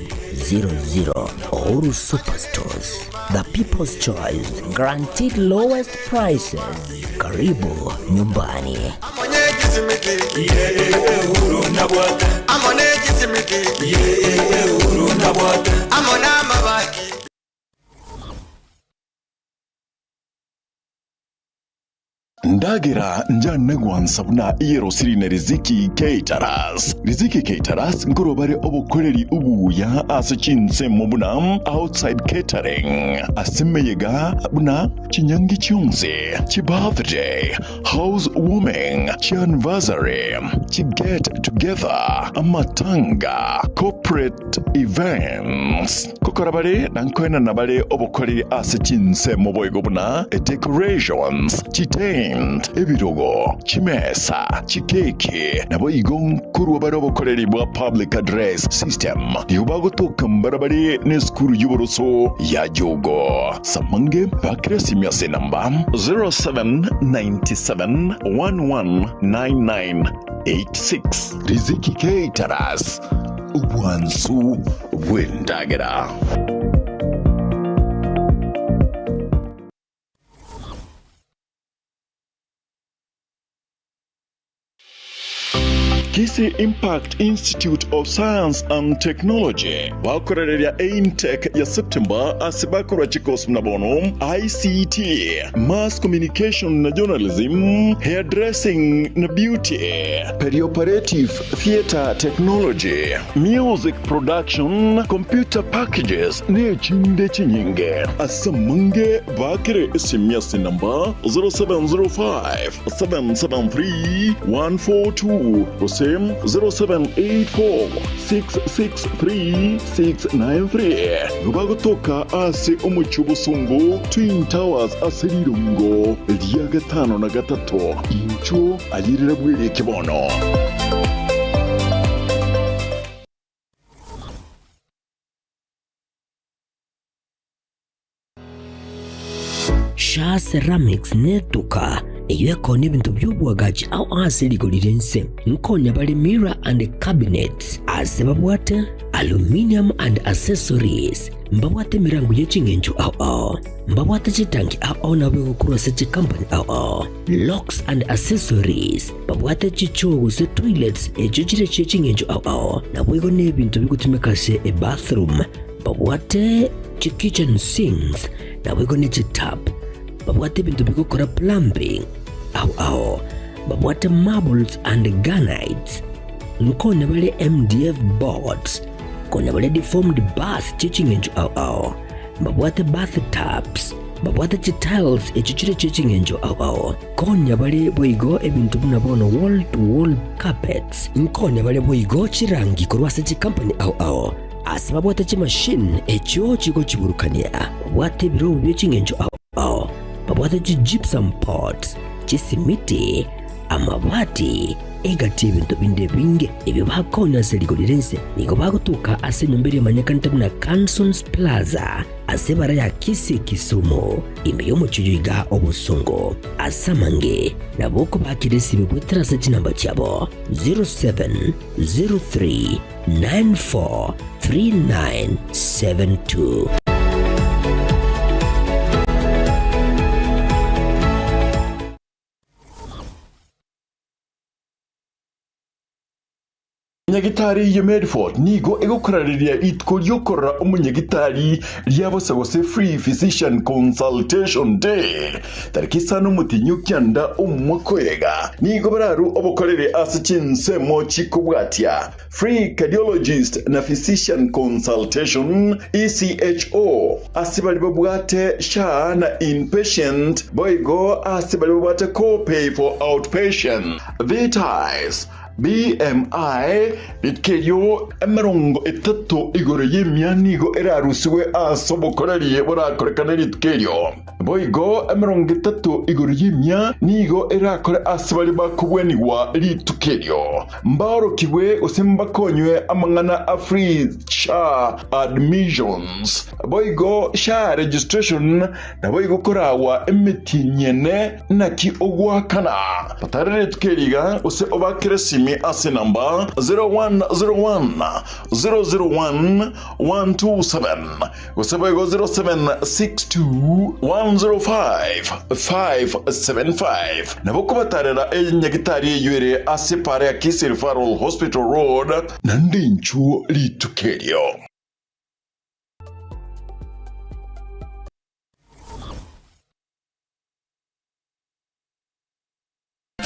Oru Superstores, the people's choice, guaranteed lowest prices. Karibu nyumbani. Ndagira njane gwansabuna iyero sirine Riziki Caterers. Riziki Caterers ngorobare obukoreri ubuya asachinse mubuna outside catering. Asemeyega buna chinyangi chionze, chi birthday, housewarming, chi anniversary, chi get together, amatanga, corporate events. Kokorabare nankwena nabare obukoreri asachinse muboyego buna decorations, chi ebirogo, chimesa, chikeke, nabo igon kuru barobo koreri bwa public address system. Diubago to kambarabari ne skuru yuboroso ya jogo. Samange bakresi miase namba 0797119986. Riziki Caterers. Ubuansu Windagera. Kisi Impact Institute of Science and Technology bakorereria AIMTech ya September asibakora chikos mnabono ICT, Mass Communication na Journalism, Hairdressing na Beauty, Perioperative Theatre Technology, Music Production, Computer Packages ne chinde chinyinge. Asamange bakire simyasi number 0705 773 142 0784-663-693. Nubagotoka ase umuchubusungu Twin Towers aserirungo Elia gatano na gatato incho ayirira bwere kibono. Sha Ceramics netuka eyeko n'ebintu by'obwagaji au asirigolirense nkonya bali mirror and cabinets asebabwate aluminium and accessories mbabwate mirango y'echingenjo au mbabwate chitanki au nabweko kurose company au locks and accessories mbabwate chichogo se toilets echochire c'echingenjo au nabweko n'ebintu bikutumikase e bathroom mbabwate kitchen sinks nabweko n'echitap babwate bintu bikokora plumbing au babwate marbles and granites nkone bale MDF boards kone bale deformed bath chichingenjo au babwate bathtubs babwate tiles echichire chichingenjo au konya bale boigo ebintu bunabono wall to wall carpets nkone bale boigo chirangi kurwase chi company au asibabwate chi machine echo chiko chiburukania babwate biro byechingenjo au babwate gypsum pots, chisimiti, amabati, egati ebintu binde binge ebyo bakonya serigolirense nigo bagutuka ase nyombere manyakantabu na Cansons Plaza ase bara ya Kisi Kisumu imbe yomuchijuiga obusungu asamange naboko bakiresi bibwetera se chinamba cyabo 0703943972. Nyagitari ya Medford nigo egokorariria itkoryokora umunyagitari lyabosagose free physician consultation day tariki 5 mutinyu kyanda umwakwega nigo bararu obokorere asichinse mochi kubwatia free cardiologist na physician consultation ECHO asibali babwate sha na inpatient boigo asibali babwate copay for outpatient. Vitais BMI litkeyo emerongo etatu igoro yemia nigo erarusiwe asobokorerie borakorekana litkeyo boigo emerongo etatu igoro yemia nigo erakore asibali bakubwenigwa litukerio mbaro kiwe osemba konywe amangana free SHA admissions boigo SHA registration na boigo korawa emitinyene naki ogwakana patarere tukeriga ose obakeresimi ase namba 0101 001 127 ose boigo 0762 105 575 na boko batarera enyagitari yure ase pare ya Kisii Referral Hospital Road na ndinchu litukerio.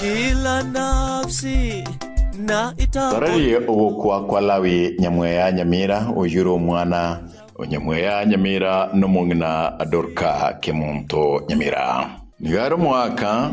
Kila nafsi na Tarari ogukwa kwa lawi Nyamweya Nyamira oyuro mwana Nyamweya Nyamira nomongina Adorka Kemunto Nyamira nigaro mwaka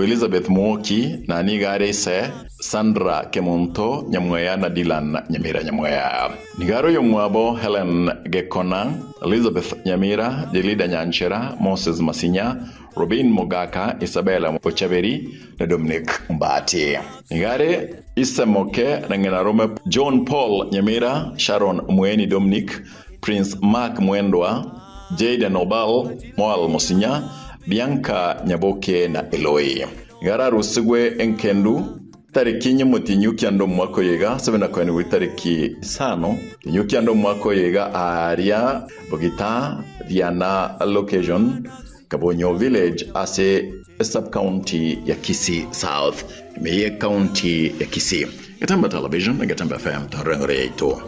Elizabeth Mwoki na nigare se Sandra Kemunto Nyamweya na Dylan Nyamira Nyamweya nigaro yomwabo Helen Gekona Elizabeth Nyamira Jelida Nyanchera Moses Masinya Robin Mogaka Isabella Ochaberi na Dominic Mbati nigare Isamoke na Ngenarome John Paul Nyamira Sharon Mweni Dominic Prince Mark Mwendwa Jade Nobal Moal Mosinya Bianca Nyaboke na Eloi ngara rusigwe enkendu tariki nyimuti nyukiando mwako yega 7 kwa ni tariki 5 nyukiando mwako yega aria bogita Diana location Kabonyo village ase sub county ya Kisii South meye county ya Kisii Gatamba television na Gatamba FM tarengore ito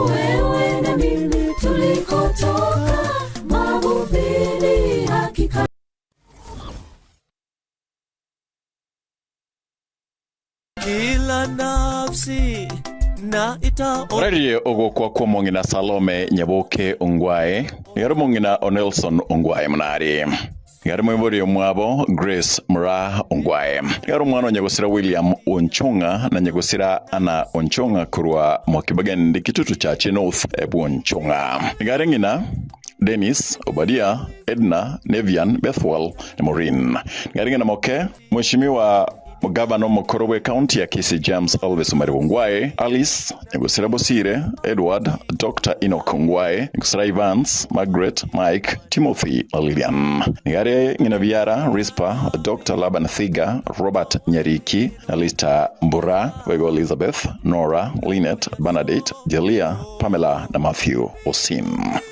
wewe na mimi tulikotoka mavumbini hakika kila nafsi na ita Rari ogokwa kwa mongina Salome Nyaboke Ongwae yaro mongina Onelson Ongwae mnari yaro mwibori mwabo Grace Mra Ongwae yaro mwana nyagosira William Onchonga na nyagosira Ana Onchonga kurwa mwakibagende kitutu cha North Ebu Onchonga ngina Dennis Obadia Edna Nevian Bethwell na Maureen ngina moke mheshimiwa Mugabano Mokorowe County ya Kisii James Alves Maribongwae Alice Nyagusira Bosire Edward Dr. Enoch Ongwae Nyagusira Evans Margaret Mike Timothy Lilian Ngare Nginaviara Rispa Dr. Laban Thiga Robert Nyariki Alista Mbura Wego Elizabeth Nora Lynette Bernadette Jelia Pamela na Matthew Osin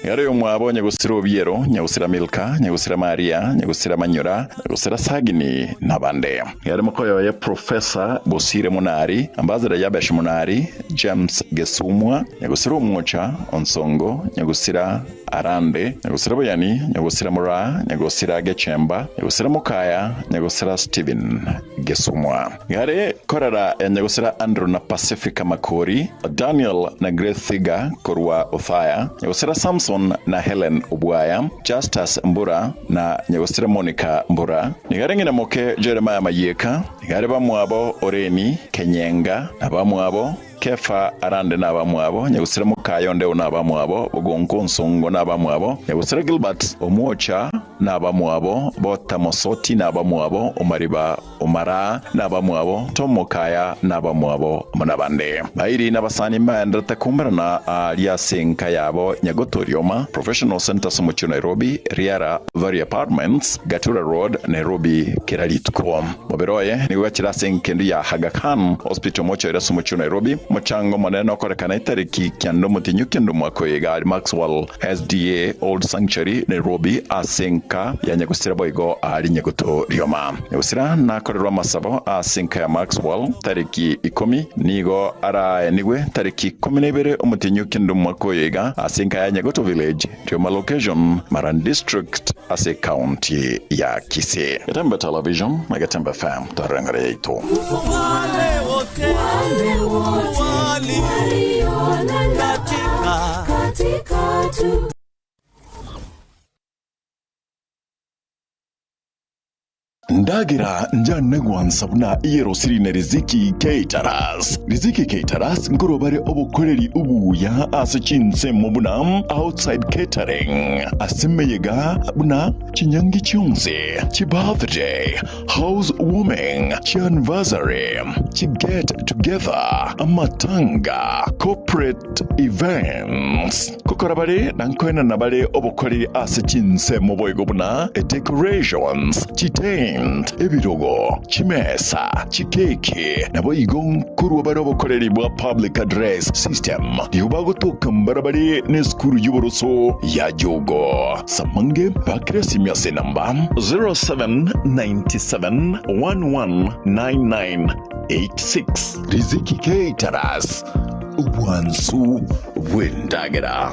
Ngare Yomwabo Nyagusira Obiero Nyagusira Milka Nyagusira Maria Nyagusira Manyora Nyagusira Sagini Nabande Ngare Mokoyo ya Professor Bosire Munari Ambassador Yabesh Munari James Gesumwa Nyagusira Mwocha Onsongo Nyagusira Arande Nyagusira Boyani Nyagusira Mura Nyagusira Gechemba Nyagusira Mukaya Nyagusira Steven Gesumwa Ngare korara Nyagusira Andrew na Pacifica Makori Daniel na Grace Thiga Korwa Othaya Nyagusira Samson na Helen Obwaya Justus Mbura na Nyagusira Monica Mbura Ngare ngina moke Jeremiah Mayeka Ngare bamwabo Oreni Kenyenga abamwabo Kefa Arande na bamwabo Nyagusira Mukayonde na bamwabo Ogonko Nsongo na bamwabo Nyagusira Gilbert Omwocha na bamwabo Bota Mosoti na bamwabo Omariba Omara na bamwabo Tomokaya na bamwabo Manabande Bairi na basani maendra takumbara na alia senka yabo Nyagotorioma Professional Center Somochu Nairobi Riara Vari Apartments Gatura Road Nairobi Kiralit.com Moberoye ni wachira senkendu ya Aga Khan Hospital Mocho ira Somochu Nairobi Mochango maneno korekana itariki kiando mutinyukendo mwako yega Maxwell SDA Old Sanctuary Nairobi asenka ya Nyagusira boigo ali Nyagotorioma Nyagusira na korerwa masabo asenka ya Maxwell tariki 10 nigo ara niwe tariki 12 omutinyukendo mwako yega asenka ya Nyagoto Village Rioma location Maran District ase county ya Kisii Gatamba Television Gatamba FM tarangare ito wale wote waliona katika tu Ndagira njana gwansabuna iyero sirine Riziki Caterers. Riziki Caterers ngorobare obukoreri ubuya asachinse mubuna outside catering. Asemeyega buna chinyangi chionse, chi birthday, housewarming, chi anniversary, chi get together, amatanga, corporate events. Kokorabare nankoena nabare obukoreri asachinse muboyego buna decorations, chi tent, ebirogo, chi mesa, chi keke, nabo igon kuru baro obukoreri bwa public address system. Yubago tokambarabare ne skuru yuboroso ya jogo. Samange bakresi miase namba 0797119986. Riziki Caterers, ubwansu bw'endagera.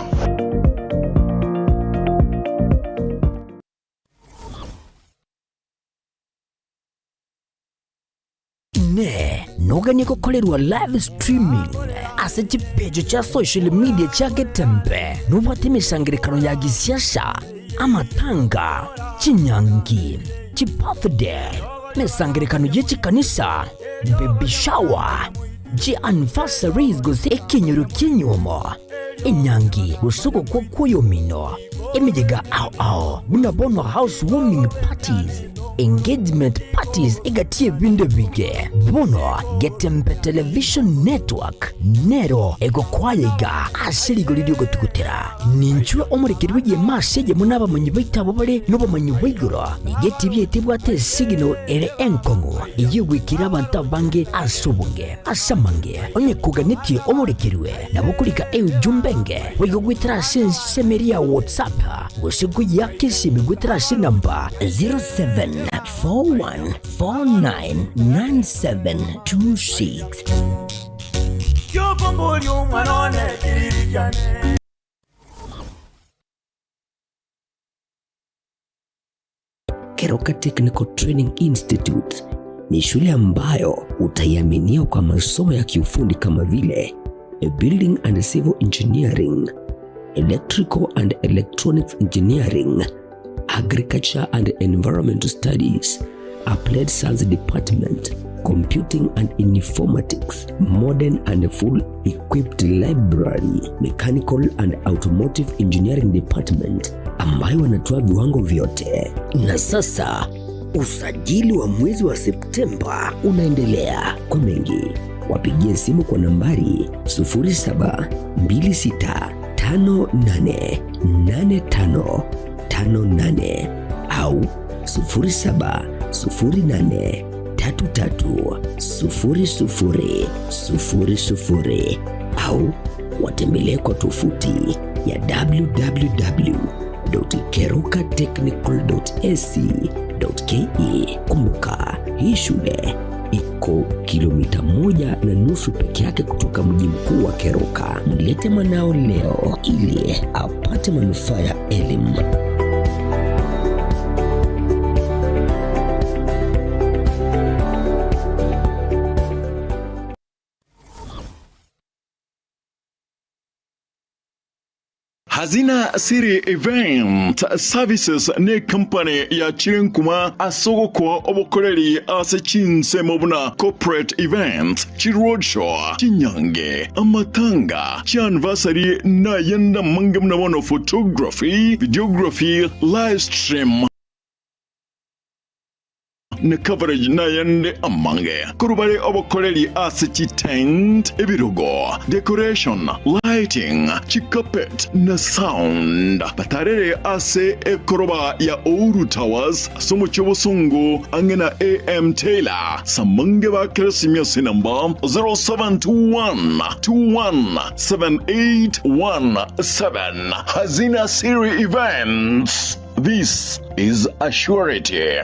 Ne noganye gukorerwa live streaming ase chipejo cha social media chake tempe nubate misangirikano ya gisiasha amatanga chinyangi chibirthday misangirikano yechi kanisa baby shower ji anniversaries gose ekinyoro kinyoma inyangi usuko kwa kuyomino emijega ao bunabono housewarming parties, engagement parties egatie vinde vige bono Getembe Television Network nero ego kwayega asiri golidio gotukutera ninchwe omurikiri wiye masege munaba manyibaita babale nobo manyibiguro nigeti byetibwate signal ere enkongo iyigwikira abantu bange asubunge asamange onye kuganiti omurikiriwe nabukulika jumbenge wigo gwitira semeria WhatsApp wosigu yakisi migwitira namba 0741499726. Keroka Technical Training Institute ni shule ambayo utaiaminia kwa masomo ya kiufundi kama vile Building and Civil Engineering, Electrical and Electronics Engineering, Agriculture and Environmental Studies, Applied Science Department, Computing and Informatics, Modern and Full Equipped Library, Mechanical and Automotive Engineering Department, ambayo wanatoa viwango vyote. Na sasa usajili wa mwezi wa Septemba unaendelea. Kwa mengi wapigie simu kwa nambari 0726588558 au 0708330000 au watembelee kwa tovuti ya www.kerokatechnical.ac.ke. Kumbuka, hii shule iko kilomita 1.5 peke yake kutoka mji mkuu wa Keroka. Mlete mwanao leo ili apate manufaa ya elimu. Hazina Siri Event Services ne company ya Chirinkuma asogo kwa obokoreri ase chinse mobuna corporate event, chi roadshow, chinyange, amatanga, chi anniversary na yenda mangamna mono photography, videography, live stream na coverage na yende amange kurubare obokoreri ase chi tent, ebirogo, decoration, lighting, chi carpet na sound. Batarere ase ekoroba ya Ouru Towers somo chobosungu angena AM Taylor samange ba kresimia sinamba 0721217817. Hazina Siri Events. This is a surety.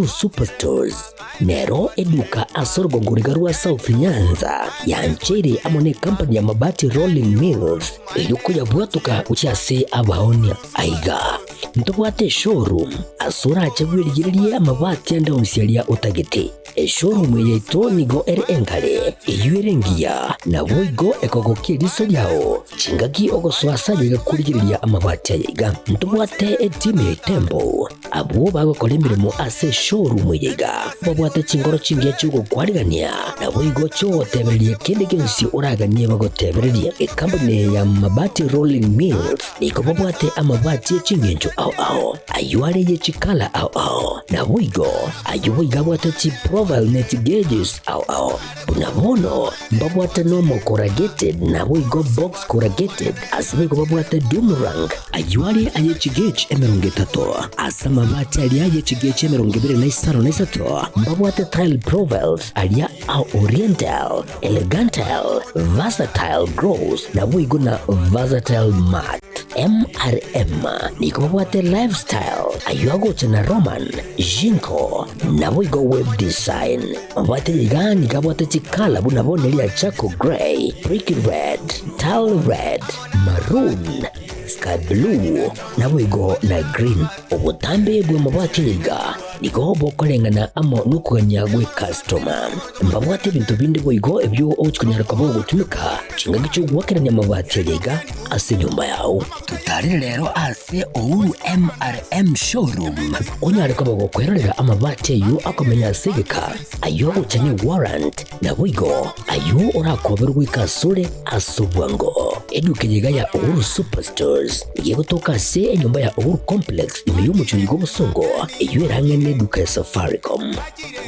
Superstores Nero eduka asorgo ngurigarua South Nyanza yanchere amone company ya mabati Rolling Mills elukuya bwatuka uchase abaonia aiga ntobwate showroom asura achabwirigirie amabati anda usialia utagete showroom yetu nigo engale eyuerengia na boigo ekogokia riso lyao chingaki ogoswasa yiga kurigiriria amabati yiga ntubwate team Tembo abo bagokora imirimo ase showroom yiga babwate chingoro chingia chugo kwarigania na boigo cyo tebererie kende gensi uraganie bagotebererie company ya mabati rolling mills niko babwate amabati chingenjo ao ayuare ye chikala ao na boigo ayuiga bwate chi profile net gauges ao unabono babwate normal corrugated na boigo box corrugated asibigo babwate boomerang ayuare aye chigage emerongetato asa mabati alia ye chigage emerongibire na isato babwate tile profiles alia au oriental elegantal versatile gross na boigo na versatile mat MRM niko babwate lifestyle ayuago chana roman jinko na boigo web design babwate ligani kabwate chikala bunabone lia chaco gray brick red tile red maroon sky blue na boigo na green obutambe bwe mabwate liga niko bokolengana amo nukuganya gwe customer mbabwate bintu bindi boigo ebyo ochikunyara kabo gutumika chinga gicho gwakeranya mabwate liga ase nyumba yao tutari rero ase Ouru MRM showroom onyare kabo gukwerera amabwate yu akomenya segeka ayo uchanye warrant na boigo ayo urakoberwa ikasure asubwango eduke yiga ya Ouru Superstores igiye gutoka se enyumba ya Ouru Complex imiyumucho yigo busongo iyo irangene duka ya Safaricom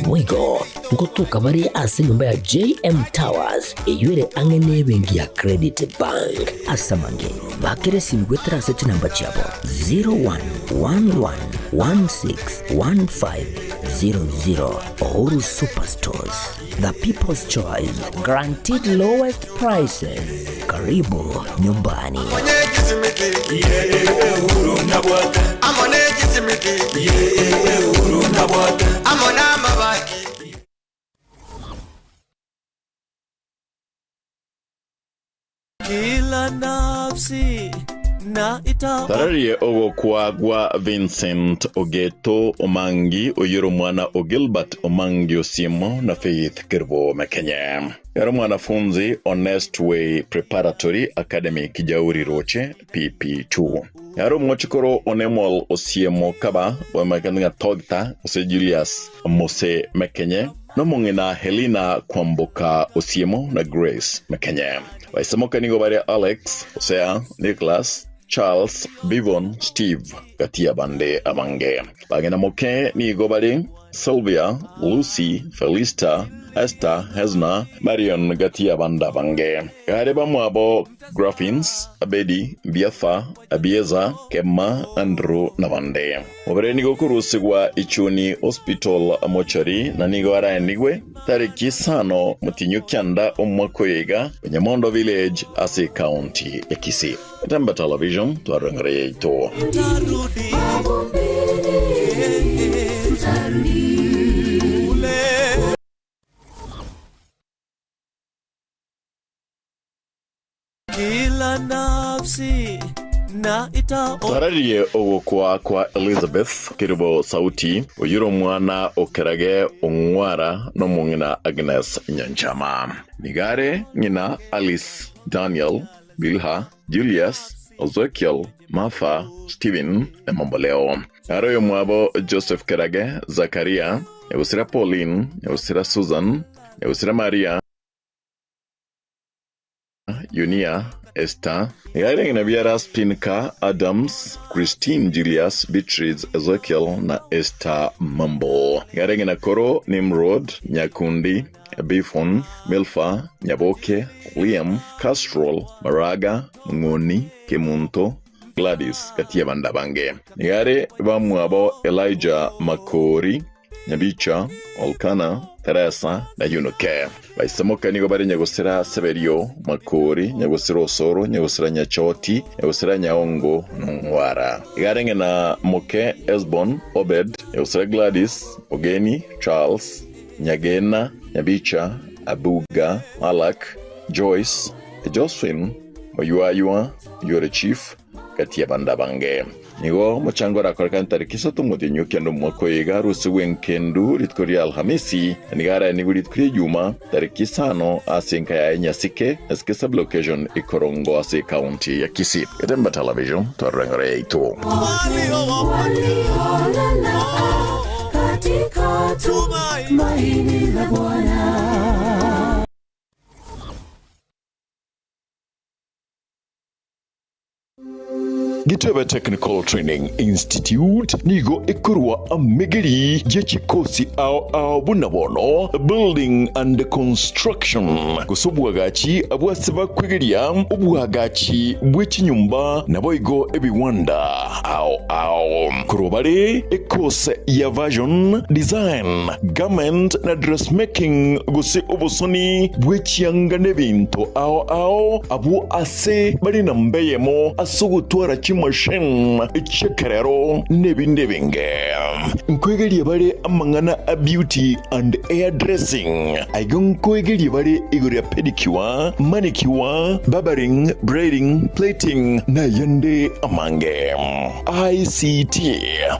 boigo ngotuka bari ase nyumba ya JM Towers iyo ire angene bengi ya Credit Bank asamange bakere simgwetera se namba chabo 0111161500 Ouru Superstores, the people's choice, guaranteed lowest prices. Karibu nyumbani. Kila nafsi na ita Tararie ogo kwa Vincent Ogeto Omangi oyero mwana o Gilbert Omangi Osimo na Faith Kirbo Mekenya. Yaro mwanafunzi Honest Way Preparatory Academy Kijauri Roche PP2. Yaro mwochikoro Onemol Osiemo Kaba wamekanga Togta Ose Julius Mose Mekenya no mungina Helena Kwamboka Osiemo na Grace Mekenya. Waisamoka nigo bari Alex, Osea, Nicholas, Charles, Bivon, Steve, Gatia Bande Abange. Bagena moke nigo bari Sylvia, Lucy, Felista, Esther, Hesna, Marion Gatia Banda Bange. Gareba mwabo Graffins, Abedi, Biafa, Abieza, Kemma, Andrew Navande. Obere nigo kurusigwa Ichuni Hospital Mochari na nigo araenigwe tariki sano mutinyu kyanda omwakoyega Nyamondo Village Ase County ya Kisii. Tamba Television twarangare ito. kila nafsi na ita Tararie ogo kwa Elizabeth Kiribo Sauti oyiro mwana okerage ongwara no mungina Agnes Nyanchama. Nigare ngina Alice Daniel Bilha Julius Ezekiel Martha Steven Emomboleo. Aroyo mwabo Joseph Kerage Zakaria Eusira Pauline Eusira Susan Eusira Maria Yunia Esther, Yare na biara Spinka Adams, Christine Julius, Beatrice Ezekiel na Esther Mambo. Yare na Koro Nimrod, Nyakundi, Bifon, Milfa, Nyaboke, Liam, Castrol, Maraga, Ngoni, Kemunto, Gladys, Katia Bandabange. Yare Bamuabo Elijah Makori, Nyabicha, Olkana, Teresa na Yunoke. Baisamoka nigo bari nyagosera Severio Makori, nyagosera Osoro, nyagosera Nyachoti, nyagosera Nyaongo Nungwara. Igarenge na Moke Esbon, Obed, nyagosera Gladys, Ogeni, Charles, Nyagena, Nyabicha, Abuga, Malak, Joyce, Josephine, Moyuayua, Yore Chief, Katia Bandabange. nigo muchangora korkan tariki soto mutinyo kendo mwako igaru suwen kendu ritkori alhamisi nigara nigurit kuri juma tariki sano asinka ya nyasike eskesa location ikorongo ase county ya Kisii. Katemba television twarengare ito katika tumaini la Bwana. Gitebe Technical Training Institute nigo ikurwa amegeri jechikosi au bunabono building and construction kusubwagachi abwasaba kwegeria ubwagachi bw'ikinyumba naboigo ebiwanda au kurobare ekose ya version design garment na dressmaking gusi obusoni bw'ekiyanga n'ebintu au abu ase bari nambeyemo asugutwara machine chekerero nebindebinge nkwegeli bare amangana a beauty and hairdressing aigon kwegeli bare igori pedicure manicure barbering braiding plating na yande amange ICT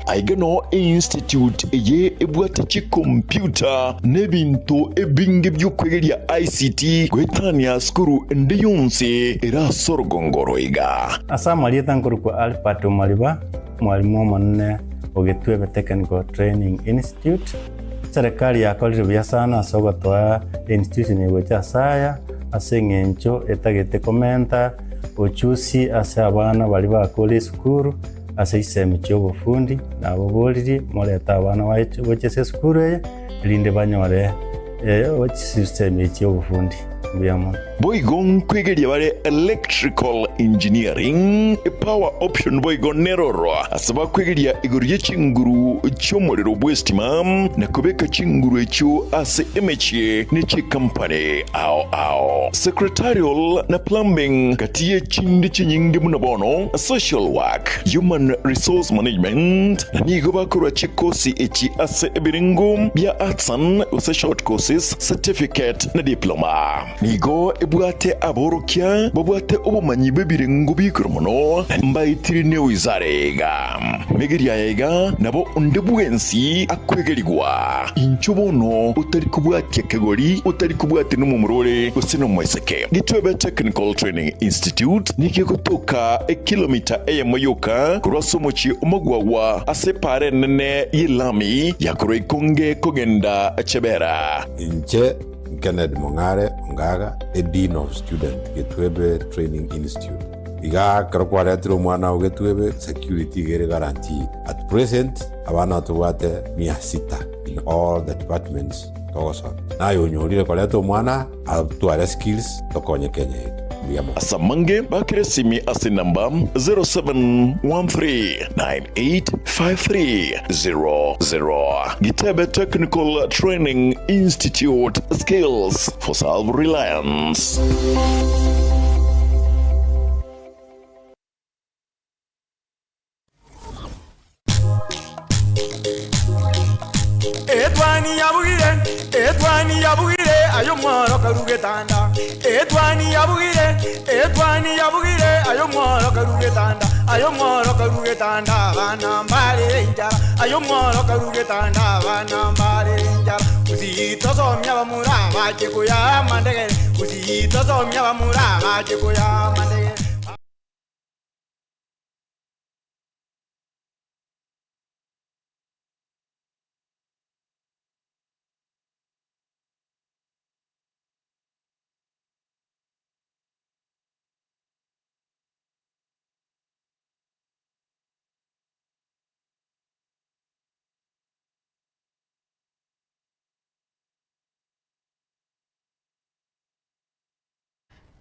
aigano institute ye ebwata computer nebinto ebinge by'ukwegeli ICT gwetania skuru ndiyunse era sorgongoro iga asamali tankuru kwa Alpato Maliba mwalimu manne Ogitwebe Technical Training Institute serikali yakolire bya sana sogotoa institution yegocha saya asengencho etagete komenta ochusi ase abana bali bakole skuru ase iseme cyobufundi nabo boliri moleta abana bochese skuru ye linde banyore system cyobufundi boigon kwegeria bare electrical engineering power option boigon neroro asaba kwegeria igoriye chinguru cyomorero bwestima na kubeka chinguru echo ase emeche nechi company au secretarial na plumbing katiye chindi chinyingi munabono social work human resource management na nigo bakora chikosi echi ase ebiringo bya arts and short courses certificate na diploma nigo ebwate aborokia babwate obumanyi bebirengo bikromono mbayitirine wizarega megeria yega nabo ondebwensi akwegerigwa inchobono utari kubwate kegori utari kubwate numumurore usino mweseke Gitwebe Technical Training Institute nikikotoka kilomita eyemoyoka kurasomochi omogwawa asepare nene yilami yakoroikonge kogenda chebera inche Kenneth Mongare Ngaga, a Dean of Student, Gitwebe Training Institute. Iga karokwaretiro mwana wa Gitwebe security gere guaranteed. At present, abana tuwate 600 in all the departments togosa. Na yonyolire kwareto mwana atuare skills tokonye Kenya. Asamange bakiresimi ase namba 0713985300. Gitwebe Technical Training Institute, skills for self-reliance. Edwani yabugire ayo mwaro karugetanda Edwani yabugire ayo mwaro karugetanda bana mbale njara ayo mwaro karugetanda bana mbale njara uzito somya bamura baje kuya mandege uzito somya bamura baje kuya mandege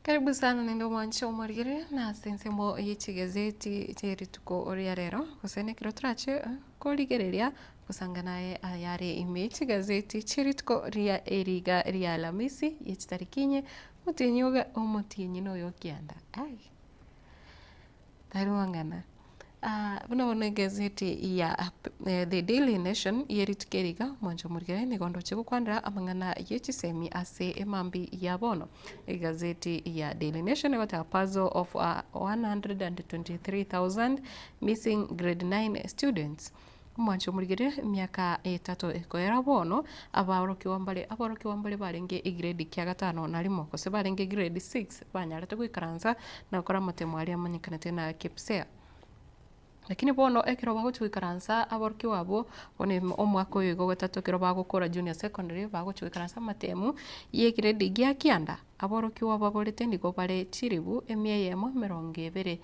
Karibu sana nendo mwancho umurigire na sensemo yichi gazeti cherituko oria rero kusene kirotrache koligereria kusanganaye ayare image gazeti cherituko ria eriga ria Alhamisi yichitarikinye mutinyoga omutinyi no yokianda ai taruangana Buna gazeti ya The Daily Nation yeritukeriga mwanjo murigere ni gondo chigukwandira amangana yechisemi ase emambi ya bono. Gazeti ya Daily Nation got a puzzle of 123,000 missing grade 9 students. Mwancho murigere miaka 3 ekoera bono abaroki wambale barenge grade kya gatano na limo kose barenge grade 6 banyarete gwikaranza na gukora matemo ari amanyikanete na KPSEA. Lakini bono ekero bagochwikaransa aborki wabo bone omwaka uyu gogotatu ekero bagokora junior secondary bagochwikaransa matemu ye grade gya kianda aborki wabo borete ndigo bare chiribu emiyemo 23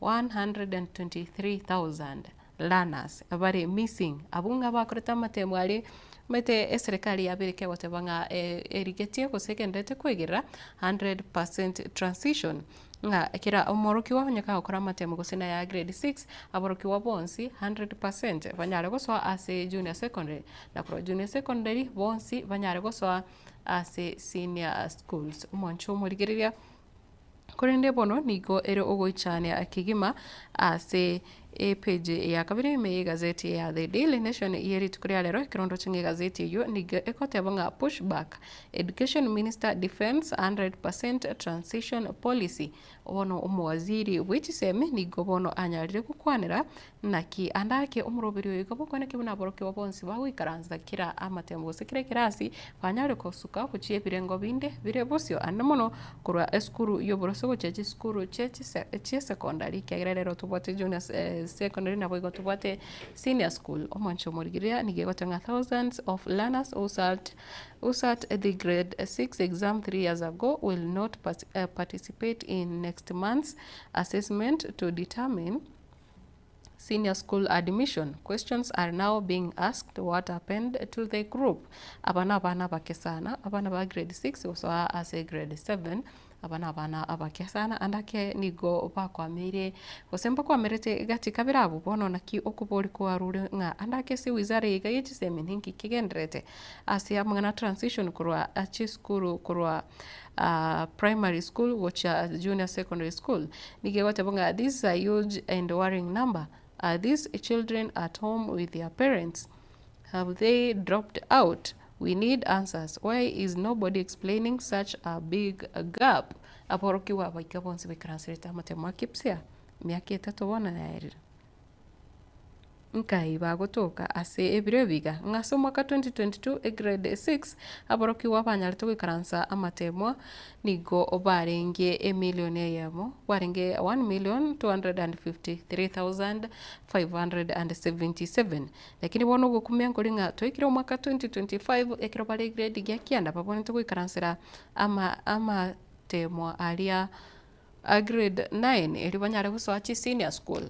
123,000 learners bari missing abunga bakoreta matemu ari mete serikali yabirike gotebanga erigetie gosekendete kwegira 100% transition nga kira omoroki wa nyaka okora matemu gosena ya grade 6 aboroki wa bonsi 100% banyare goswa ase junior secondary na pro junior secondary bonsi banyare goswa ase senior schools umoncho murigereria korende bono nigo ere ogoichane akigima ase page ya kabiri me gazeti ya The Daily Nation yeri tukuria lero kirondo chinge gazeti yo nigo ekotebanga pushback education minister defense 100% transition policy ono umwaziri wichisemi nigo bono anyarire kukwanira naki andake umurobiri yo bokone kibuna boroke wabonsi bagwikaranza kira amatembo sekire kirasi banyare kosuka kuchie birengo binde birebosyo andamono kurwa eskuru yo boroso gochechi skuru chechi secondary kyagerero tubote junior secondary na boigo tubate senior school omancho morigiria nigegotenga thousands of learners who sat the grade 6 exam 3 years ago will not participate in next month's assessment to determine senior school admission. Questions are now being asked what happened to the group. Abana bakesana, abana ba grade 6 also as a grade 7. Abana abakesana andake nigo bakwamire gosemba kwamerete gati kabirabu bono naki okubori kwa rure nga andake si wizara iga yichisemi ninki kigendrete asia mwana transition kurwa achi school kurwa primary school wacha junior secondary school nige watebonga this is a huge and worrying number. Are these children at home with their parents? Have they dropped out? We need answers. Why is nobody explaining such a big gap? Aboroki wa baikabonsi bikaransirita matema KPSEA miaka 3 bona nairira nkai bagotoka ase ebirebiga ngaso mwaka 2022 grade 6 aboroki wa banyarito gwikaransa amatemwa nigo obarenge emilione yamo barenge 1,253,577 lakini bono gokumya ngoringa toikiro mwaka 2025 ekiro bare grade gya kianda babonete gwikaransira ama temwa aria a grade 9 eri banyare guswachi senior school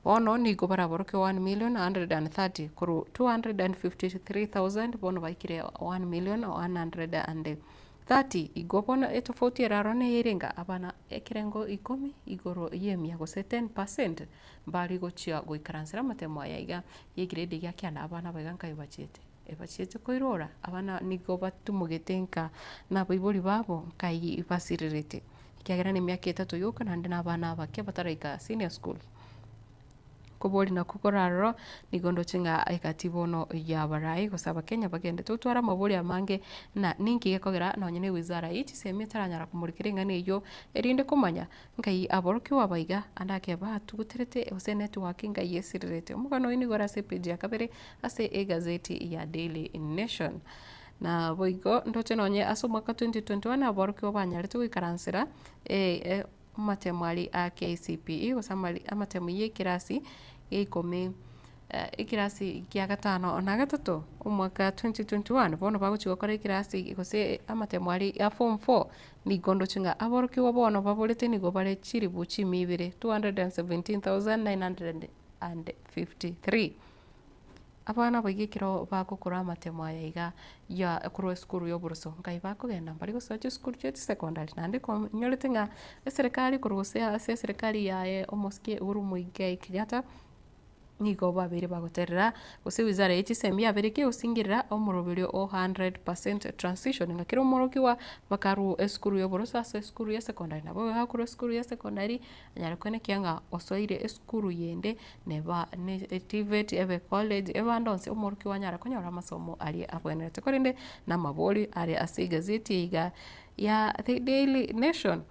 bono nigo baraboroke 1,130,000 kuru 253,000 bono baikire 1,130,000 igo bono etofauti erarone irenga abana ekirengo 10 igoro yemia gose 10% bari gochia goikaransira matemo yaiga yegrade gya kyana abana baganka ibachete ebachete koirora abana nigo batumugetenka na baiboli babo kai basirirete kyagera ni myaka 3 yoka nande na abana bake bataraika senior school kobori na kukoraro nigondo chinga aikatibono ya barai gosaba Kenya bagende tutwara mabori amange na ninki gekogera na nyene wizara ichi semitaranyara kumurikirenga niyo erinde kumanya ngai aboroki wabaiga andake ba tuguterete ose networking yesirete mugano ini gora page ya kabere ase gazeti ya Daily Nation na boigo ndoche nonye aso mwaka 2021 aboroki wabanyarite gwikaransira matemwali a KCPE gosamali amatemu ye kirasi ikome ikirasi kya gatano na gatatu umwaka 2021 bono baguchiga kora ikirasi gose amatemwali ya form 4 ni gondo chinga aboroki wabono babolete ni gobare chiri buchi mibire 217,953 abana bagikiro bagukura amatemo yaiga ya kuro skuru yo buruso ngai bakugenda bari gosoje skuru cyo secondary nande ko nyorete nga serikali kurusea ase serikali ya omoske uru muige Kenyatta nigo babiri bagoterera gose wizara y'ekisemi abireke osingirira omurobiri o 100% transition nga kiro morokiwa bakaru eskuru y'oborosa so eskuru ya secondary nabo hakuru eskuru ya secondary anyara kwene kyanga osoire eskuru yende neba ne TVET ebe college eba ndonse omorokiwa nyara konyora amasomo ali abwenerete korinde na maboli ari ase gazeti iga ya The Daily Nation.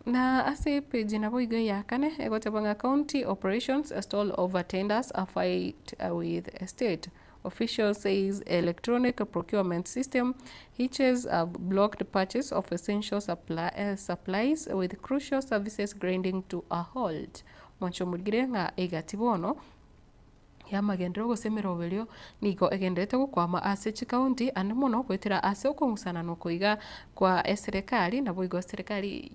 Na ase page nabo igo yakane egotebanga county operations stall over tenders a fight with state. Official says electronic procurement system hitches a blocked purchase of essential supplies with crucial services grinding to a halt. Mwancho mugire nga egatibono ya magendero gosemera obelio nigo egendete gukwama ase chikaunti ande muno kwetera ase okungusana no kuiga kwa serikali nabo igo serikali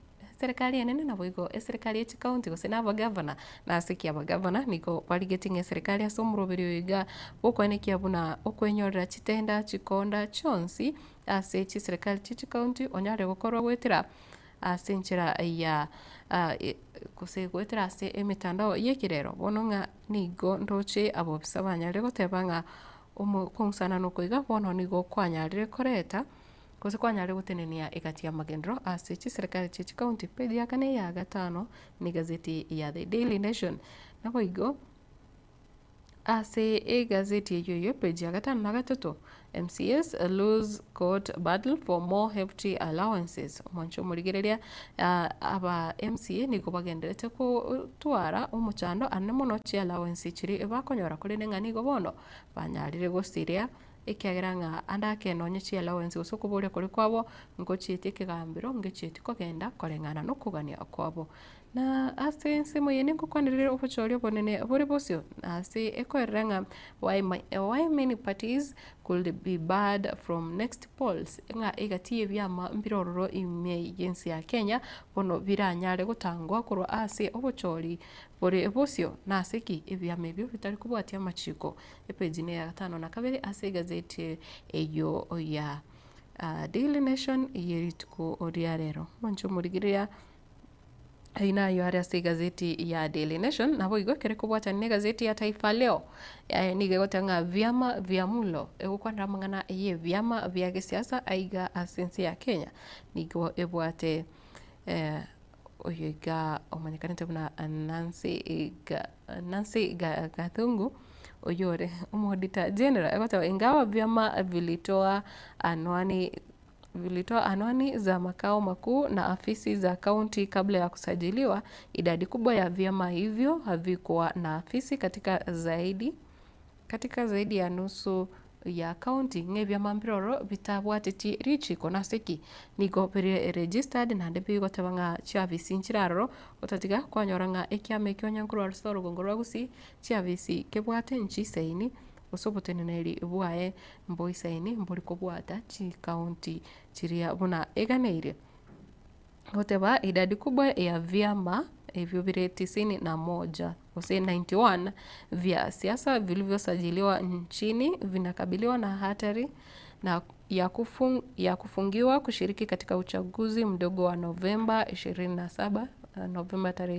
enene nabo igo serikali y'ekikaunti gose n'abagavana nasikia abagavana nigo bari getting serikali ase omuroberi iga okwenekia buna okwenyorera chitenda chikonda chonsi ase serikali y'ekikaunti onyare gukorwa gwetera ase nchera ya kose gwetera ase emitandao y'ekirero bono nga nigo ndoche abo bisabanyare gotebanga omukungsana no kuiga bono nigo kwanyarire koreta kose kwanyare gutenenia egati ya magendro ase serikali y'ekikaunti page ya kane ya gatano ni gazeti ya The Daily Nation nabo igo ase gazeti yoyo page ya gatano na gatatu MCS lose court battle for more hefty allowances mwancho murigereria aba MCA nigo bagenderete ko twara omuchando ane muno chi allowance chiri bakonyora kuri nenga nigo bono banyarire gosiria ekiagera nga andake nonye chi allowance gusoko bore kuri kwabo ngo chiti kigambiro ngechiti kogenda korengana no kugania kwabo na ase nsemo yene ngokwanirire obuchorio bonene buri bosio ase ekorenga why many parties could be barred from next polls nga egati ebyama mbirororo ime yensi ya Kenya bono biranyare gutangwa kurwa ase obuchori buri bosio na aseki ebyama ebyo bitari kubwatia amachiko epejine ya 5 na kabiri ase gazeti eyo ya Daily Nation yerituko oriarero mancho murigiria aina yo ari ase gazeti ya Daily Nation nabo igo kere kubwata ne gazeti ya Taifa Leo nige gotanga vyama vya mulo egukwanda mangana ye vyama vya kisiasa aiga asensi ya Kenya nigo ebwate oyiga omanikana tabuna Nancy Gathungu oyore umodita general egota ingawa vyama vilitoa anwani za makao makuu na afisi za kaunti kabla ya kusajiliwa. Idadi kubwa ya vyama hivyo havikuwa na afisi katika zaidi ya nusu ya kaunti. Nge vyama mbiroro bitabwatiti richi kona seki nigo registered na ndebi gotebanga chiavisi nchiraro otatiga kwanyoranga ekiame kyonyankuru arsoro gongorwa gusi chiavisi kebwate nchi saini usoboteneneri bwae mboisaini mburi kubwata chi county chiria buna eganeire goteba idadi kubwa ya vyama hivyo vile 91 ose 91 vya siasa vilivyosajiliwa nchini vinakabiliwa na hatari na ya kufungiwa kushiriki katika uchaguzi mdogo wa Novemba tarehe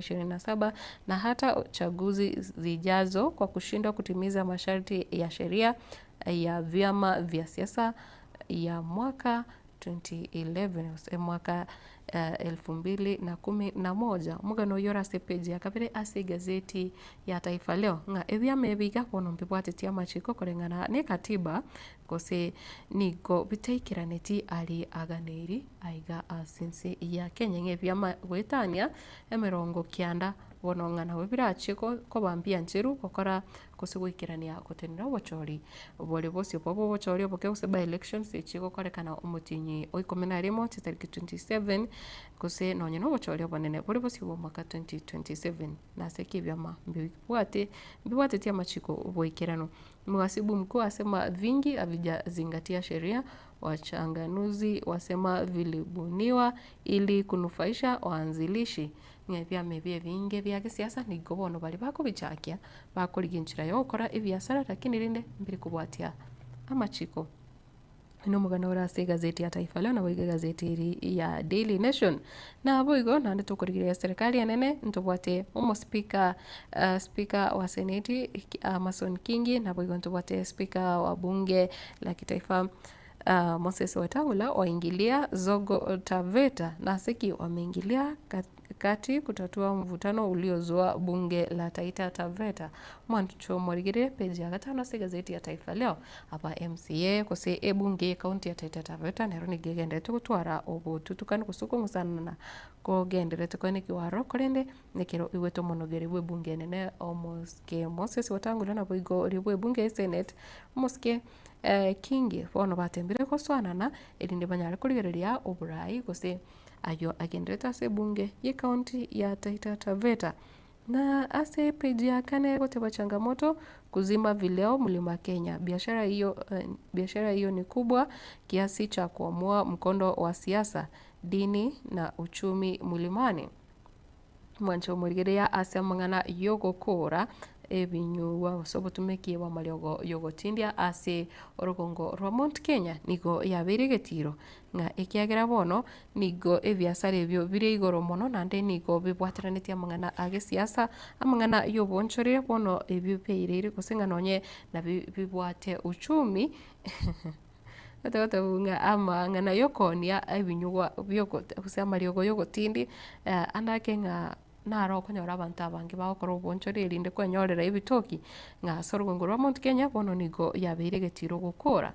27 na hata chaguzi zijazo kwa kushindwa kutimiza masharti ya sheria ya vyama vya siasa ya mwaka 2011 mwaka 2011 mugano yora sepeji ya kabere ase gazeti ya Taifa Leo nga ebyama ebiga bono mbibwatetia machiko korengana ne katiba kose nigo biteikiraneti ali aganeri aiga asense ya Kenya ngebyama gwetania emerongo kianda bono ngana webirachiko ko bambia ncheru kokora kose gwikirania gotenera obochori bole bosio bobo bochori oboke useba elections echiko korekana omutinyi oikomena rimo tariki 27 kose nonye no bochori obonene bole bosio bo mwaka 2027 na seki byama mbibwate tia machiko oboikirano mwasibu mkuu asema vingi havijazingatia sheria wachanganuzi wasema vilibuniwa ili kunufaisha waanzilishi vyama vingi vya kisiasa nigo bono bali bakubichakia bakuriginchira yo gukora ibiasara lakini rinde mbiri kubwatia amachiko ino mugano urase gazeti ya Taifa Leo na boiga gazeti ya Daily Nation na boigo na nitukurigire serikali nene ntubwate speaker speaker wa seneti Amason Kingi na boigo ntubwate speaker wa bunge la kitaifa Moses Wetangula waingilia zogo Taveta na seki wameingilia kati kutatua mvutano uliozua bunge la Taita Taveta. Mwancho morigire page ya gatano se gazeti ya Taifa Leo hapa MCA kose bunge kaunti ya Taita Taveta nero nigegende tukutwara obututukana kusuko musana ko gendere tukone kiwaro korende nekero iweto monogere bwe bunge nene omoske Moses Wetangula na boigo ribwe bunge Senate moske Kingi bono batembire koswanana elinde banyare kurigereria oburai kose ayo agendeta se bunge ye kaunti ya Taita Taveta na ase page ya kane kote changamoto kuzima vileo Mlima Kenya. Biashara hiyo ni kubwa kiasi cha kuamua mkondo wa siasa, dini na uchumi mlimani. Mwancho murigerea ase mangana yogo kora ebinyuwa sobotumekie wa maliogo yogotindia ase orogongo rwa Mount Kenya nigo yabirigetiro nga ekiagera bono nigo ebiasare byo bire igoro mono nande nigo bibwatiranite amangana age siasa amangana yobonchorire bono ebyo peirire kusenga nonye na bibwate uchumi Atawata bunga ama ngana yokonia ebinyuwa byoko kusema liogo yogotindi andake nga naro konyora abantu abange bakora obonchori erinde kwenyorera ebitoki nga sorgongo rwa Mount Kenya bono nigo yabeire getiro gukora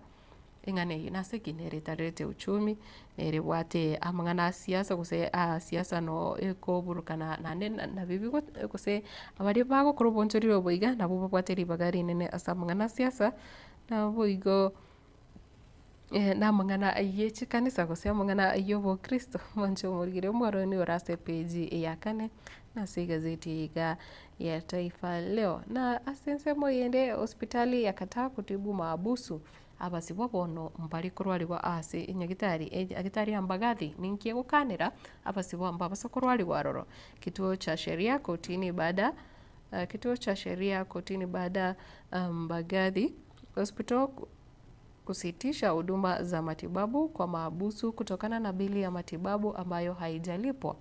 engane nase kineretarete uchumi nere bwate amangana siasa kuse siasa no ekoburukana na bibigo kuse abari bago koro bonchori roboiga nabo bwate ribagari nene asamangana siasa na boigo na mangana yechi kanisa kose mangana yobo Kristo mancho murigire mwaro ni orase page ya kane na si gazeti ya Taifa Leo na asense moyende hospitali yakataa kutibu maabusu abasibo bono mbali kurwalirwa ase inyagitari agitari ambagathi ninkie gukanira abasibo ambabasa kurwalirwa roro kituo cha sheria kotini baada Mbagathi hospital kusitisha huduma za matibabu kwa maabusu kutokana na bili ya matibabu ambayo haijalipwa.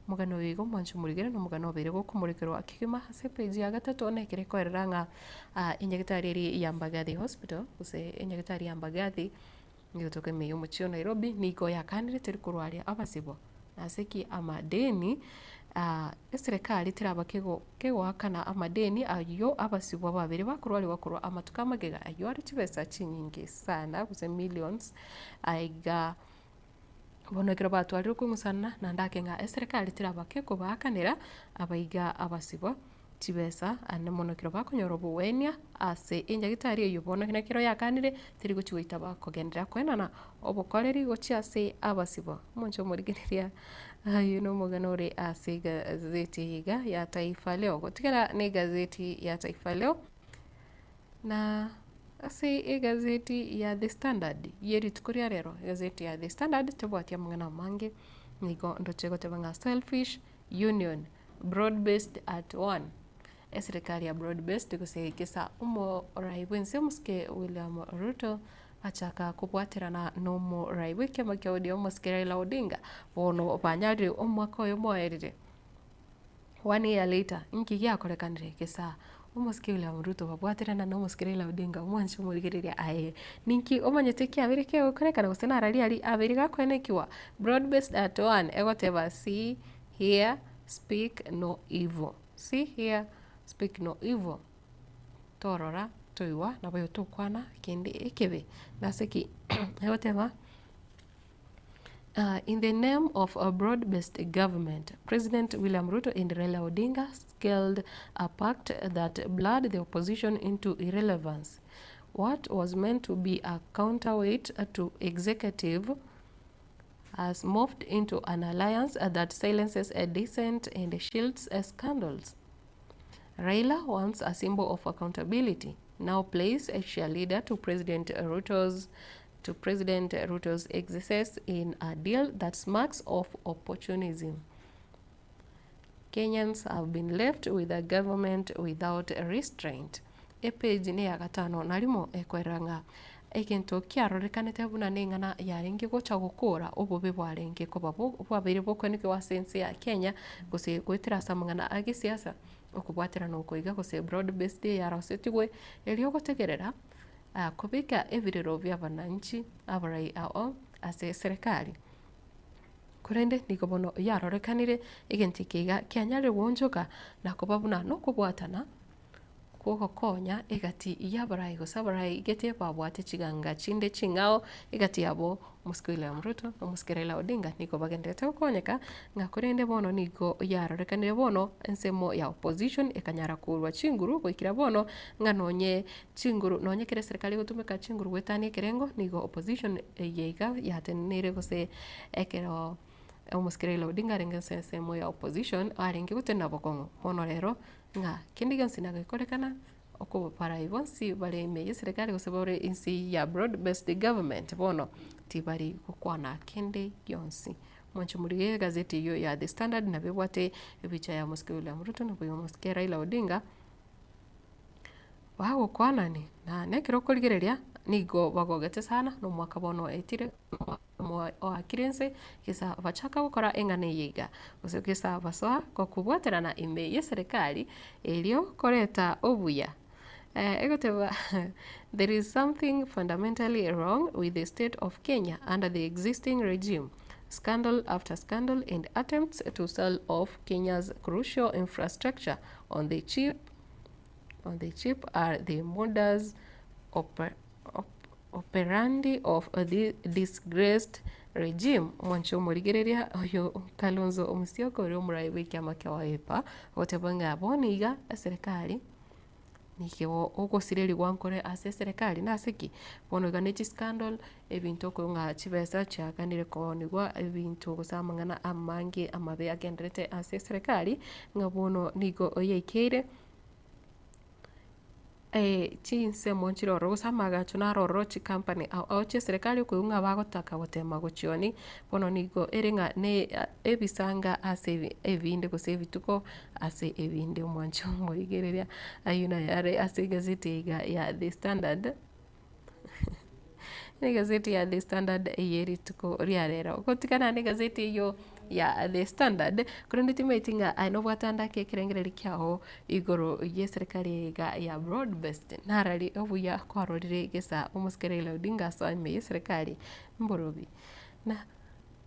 Mugano wigo mwancho murigere no mugano bere go kumurikirwa kigima hase page ya gatatu onekere ko eranga inyagitari ya Mbagathi Hospital use inyagitari ya Mbagathi ngiyotoke meyo muchio Nairobi niko yakanire teri kurwaria abasibo naseki amadeni serikali tiraba kegwakana amadeni ayo abasibo babiri bakurwari bakuru amatuka magega ayo ari kibesa kinyingi sana kuse millions aiga bonekero batwari kumusana nandake nga serikali tiraba kegobakanira abaiga abasibo kibesa ane monokero bakonyoro buwenia ase injagitari eyo bonekero kiro yakanire tiri guchiwita bakogendera kwenana obukoreri gochiase abasibo moncho murigereria ayo no muganore ase gazeti ya Taifa Leo gotikera ne gazeti ya Taifa Leo na ase gazeti ya The Standard yeri tukuria rero gazeti ya The Standard tebwatia mungana mange nigo ndochego tebanga selfish union broad-based at one serikali ya broad-based kusekesa raibwense muske William Ruto achaka kubwatirana no raiwe kema kyodio muske Raila Odinga bono banyari omwaka oyo moerire 1 year later inki gyakorekanire kesa umuske William Ruto babwatirana no muske Raila Odinga mwancho murigereria aye ninki omanyete kyabire kyo korekana gusena rali abiri gakwenekiwa broad-based at one egoteba see here speak no evil see here speak no evil torora toiwa na bayo tukwana kindi ekebe naseki whatever in the name of a broad-based government, President William Ruto and Raila Odinga scaled a pact that blurred the opposition into irrelevance. What was meant to be a counterweight to executive has morphed into an alliance that silences a dissent and shields scandals. Raila, once a symbol of accountability, now plays a cheerleader to President Ruto's excesses in a deal that smacks of opportunism. Kenyans have been left with a government without restraint. Page ne ya gatano nalimo ekweranga egento kiarorekanete buna neng'ana yarenge gocha gukura obobe bwarenge koba bwabere bokwenike wa sense ya Kenya gose gwetera samang'ana agisiasa okubwatera nokoiga gose broad based yarosetigwe elio gotegerera kubika ebirero by'abananchi abarai ao ase serikali kurende niko bono yarorekanire egenti kiga kianyare wonjoka na koba buna nokubwatana konya egati yabarai gosabarai gete babwate chiganga chinde chingao egati yabo muskile Ruto muskire Raila Odinga niko bagendete okonyeka ngakurende bono niko yarorekanire bono ensemo ya opposition ekanyara kurwa chinguru goikira bono nganonye chinguru nonye kere serikali gutumika chinguru wetani kerengo niko opposition yeiga yatenere gose ekero muskire Raila Odinga renga ensemo ya opposition arenge gutena bokongo bono rero nga kindi gansi nagakorekana okubo para ibonsi bale imeye serikali gusebore insi ya broad based government bono tibari kukwana kende yonsi mwancho muri gazeti yo ya The Standard na bebwate ebicha ya muskile William Ruto na boyo muskire Raila Odinga wago kwanani na nekero koligereria nigo bagogete sana no mwaka bono etire o akirense kisa bachaka gukora engane yiga gose kisa basoa ko kubwaterana ime ya serikali elio koreta obuya egoteba there is something fundamentally wrong with the state of Kenya under the existing regime. Scandal after scandal and attempts to sell off Kenya's crucial infrastructure on the cheap are the modus operandi of the disgraced regime. Mwancho murigereria oyo Kalonzo Musyoka uri omurayi kiama kya Wiper gotebanga aboniga serikali nikiwo ogosireri gwankore ase serikali nasiki bono ganechi scandal ebintu ko nga chibesa chakanire ko nigwa ebintu gosamangana amangi amabe agendrete ase serikali nga bono nigo oyekere chinse monchiroro gusamaga chunaroro chi company au che serikali ko unga bagotaka gotema gochioni bono nigo erenga ne ebisanga ase ebinde gose ebituko ase ebinde mwancho moigereria ayuna yare ase gazeti ya The Standard ni gazeti ya The Standard yeri tuko riarera gotikana ni gazeti yo ya The Standard kurindi timetinga ainobwatanda ke kirengereri kyao igoro ye serikali ya broad based narali obuya kwarorire gesa umuskere Raila Odinga so ime serikali mborobi na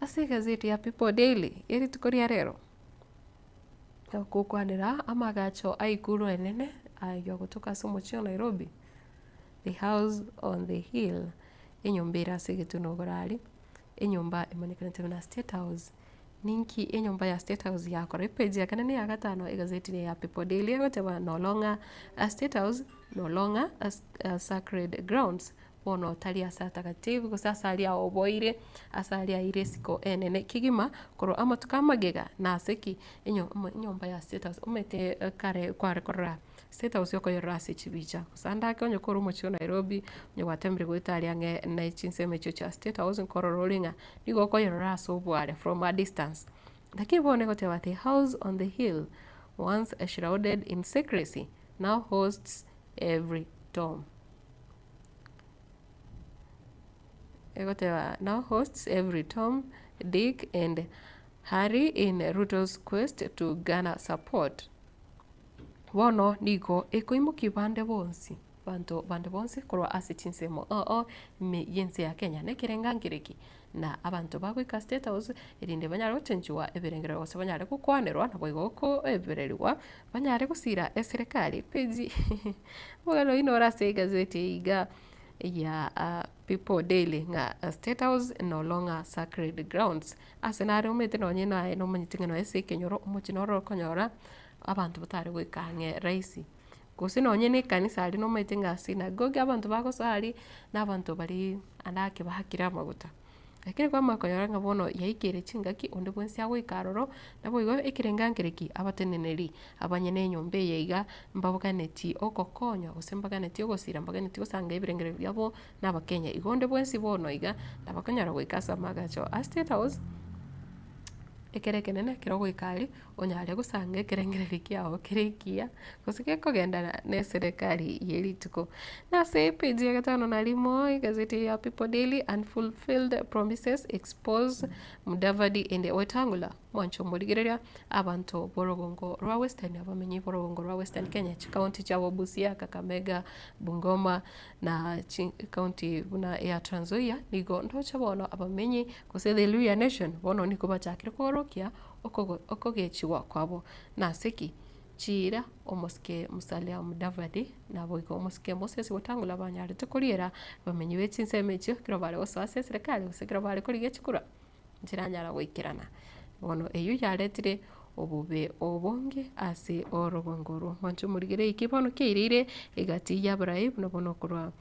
ase gazeti ya People Daily yeri tuko riarero kukwanira amagacho aikuru enene ayo kutoka Somochio Nairobi. The house on the hill enyombera segetunogorali enyomba emanekana na State House ninki enyomba ya State House yako repeji yakana ni agatano egazeti ya People Daily whatever no longer a State House no longer a sacred grounds bono tali asa takatifu kusasa alia oboire asalia iresiko enene kigima koro amatukama na seki enyomba ya State House umete kare kware korra State House yoko yorasi chibicha kusanda ke onyo koro mochio Nairobi onyo watembre gwetalia nge na chinseme cha State House nkoro rollinga nigo ko yorasi obware from a distance lakini bone gote the house on the hill once shrouded in secrecy now hosts every tomb. Now hosts every Tom, Dick and Harry in Ruto's quest to garner support. Wono nigo ekoimuki bande bonsi bande bonsi korwa ase chinsemo me yense ya Kenya nekirenga ngireki na abantu bagwika State House erinde banyaro chenjwa eberengero gose banyare kukwanerwa na boigoko ebereriwa banyare gusira eserikali peji bogalo inora se gazeti iga ya People Daily nga State House no longer sacred grounds asenare umete nonye na no manyitingano ese kenyoro umuchinoro konyora abantu batari gwikange raisi gose nonye ne kanisa ali no metinga sinagoge abantu bagosari n'abantu bari andake bahakira amaguta lakini kwa makonyora ngabono yaikere chingaki onde bwensi ago ikaroro nabo igo ikirengangereki abateneneri abanyene nyombe yeiga mbabukaneti okokonyo osembakaneti ogosira mbakaneti osanga ibirengere byabo n'abakenya igonde bwensi bono iga nabakonyora gwikasa magacho a State House ekere kenene kero goikari onyare gusanga ekerengereri kiao kirikia gose gekogenda na serikali yerituko nase page ya gatano na rimo gazeti ya People Daily. Unfulfilled promises expose Mudavadi and Wetangula mwancho murigereria abantu borogongo rwa Western abamenyi borogongo rwa Western Kenya county cha Busia, Kakamega, Bungoma na county buna ya Trans Nzoia nigo ndocha bono abamenyi gose the Luhya Nation bono niko bachakire korokia okogechiwa kwabo naseki chira omoske Musalia Mudavadi na boigo omoske Moses Wetangula banyarete kuriera bamenyi betsinsemecho kiro bare osase serikali usekiro bare kuriga chikura njiranyara goikirana bono eyu yaretire obube obonge ase orogongoro mancho murigire ikibono keirire igati ya Bribe no bono kurwa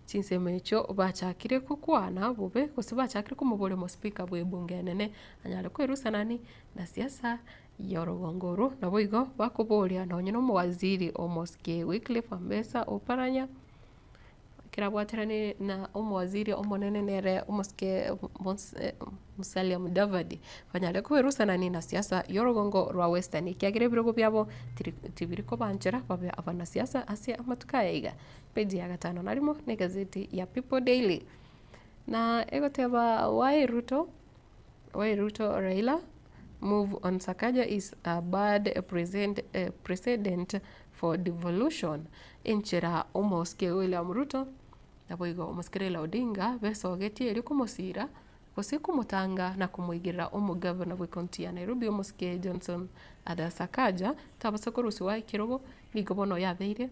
chinsemecho bachakire kukwana bube gose bachakire kumubore mo speaker bwe bunge nene anyare kwerusanani na siasa yorogongoro na boigo bakoboria na onye no waziri omoske Wycliffe Ambesa Oparanya kirabwaterane na omwaziri omonene nere omoske Musalia Mudavadi banyare kwerusanani na siasa yorogongo rwa Western kiagire birogo byabo tibiriko banjera babe abana siasa ase amatukaiga page ya gatano narimo ne gazeti ya People Daily na egoteba Ruto Raila move on Sakaja is a bad precedent for devolution inchira omoske William Ruto na boigo omoske Raila Odinga besogetie eri kumosira gose kumutanga na kumuigirira omugavana bw'ekaunti ya Nairobi omoske Johnson Ada Sakaja tabasokorusi wa kirogo nigo bono yabeire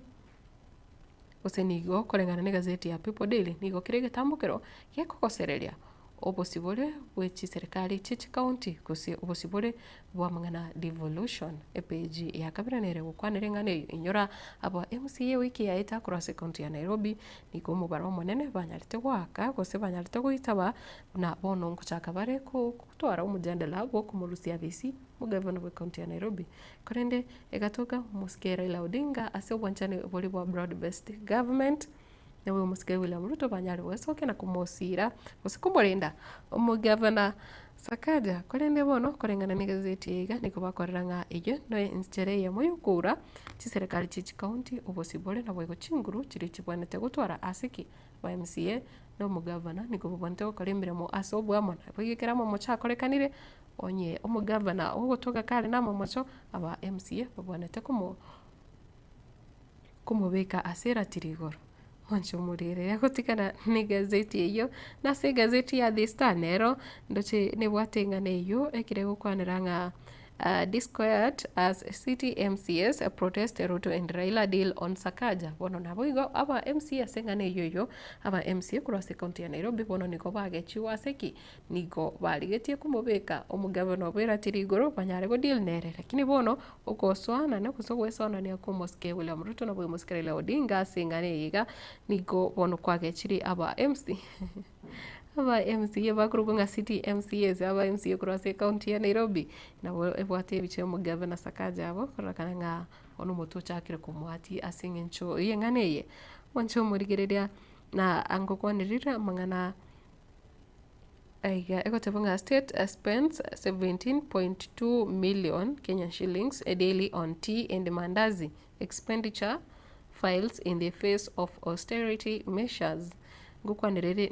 gose nigo korengana ne gazeti ya People Daily nigo kirege tambukero gekogosereria obosibore bwechi serikali chichi county gose obosibore bwamangana devolution page ya kabiranere gukwanire ngane inyora abo MCA wiki ya eta cross county ya Nairobi nigo mubaro monene banyarite gwaka gose banyarite guitaba na bono nkuchaka bare ko kutwara umujandala bwo kumurusia bisi mugavana wa county ya Nairobi korende egatoka muske Raila Odinga ase obwanchane boli bwa broad based government nawe umusigaye William Ruto banyari wesoke na kumosira usikumurenda umugavana Sakaja korende bono korengana ni gazeti yiga niko bakoreranga iyo no instere ya muyukura ci serikali ci county ubosibole na bwego chinguru kiri kibwanete gutwara asiki wa MCA no mugavana niko bubonte okorembere mu asobwa mona bwigekera mu muchakorekanire onye umugavana ugotoka kale na momocho aba MCA babwanete kumubeka asera tirigoro mancho murire yakotikana ni gazeti iyo na se gazeti ya The Star nero ndoche ne bwatengane iyo ekire gukwaniranga disquiet as city MCS protest Ruto and Raila deal on Sakaja bono nabo igo aba MCS ngane iyo aba MCA cross county ya Nairobi bono niko bagechiwa seki niko baligetie kumubeka omugavana obera tirigoro banyare go deal nere lakini bono ukoswana na kusogwesona ni akomoske William Ruto na bwe moske Raila Odinga singane yiga niko bono kwagechiri aba MC aba MCA bakurugunga city MCAs aba MCA cross county ya Nairobi na ebwate biche mu governor Sakaja abo korakana nga ono moto chakire kumwati asingencho yenganeye wancho murigereria na angokwanirira mangana aiga ekotebonga state spends 17.2 million Kenyan shillings a daily on tea and mandazi expenditure files in the face of austerity measures ngukwanirire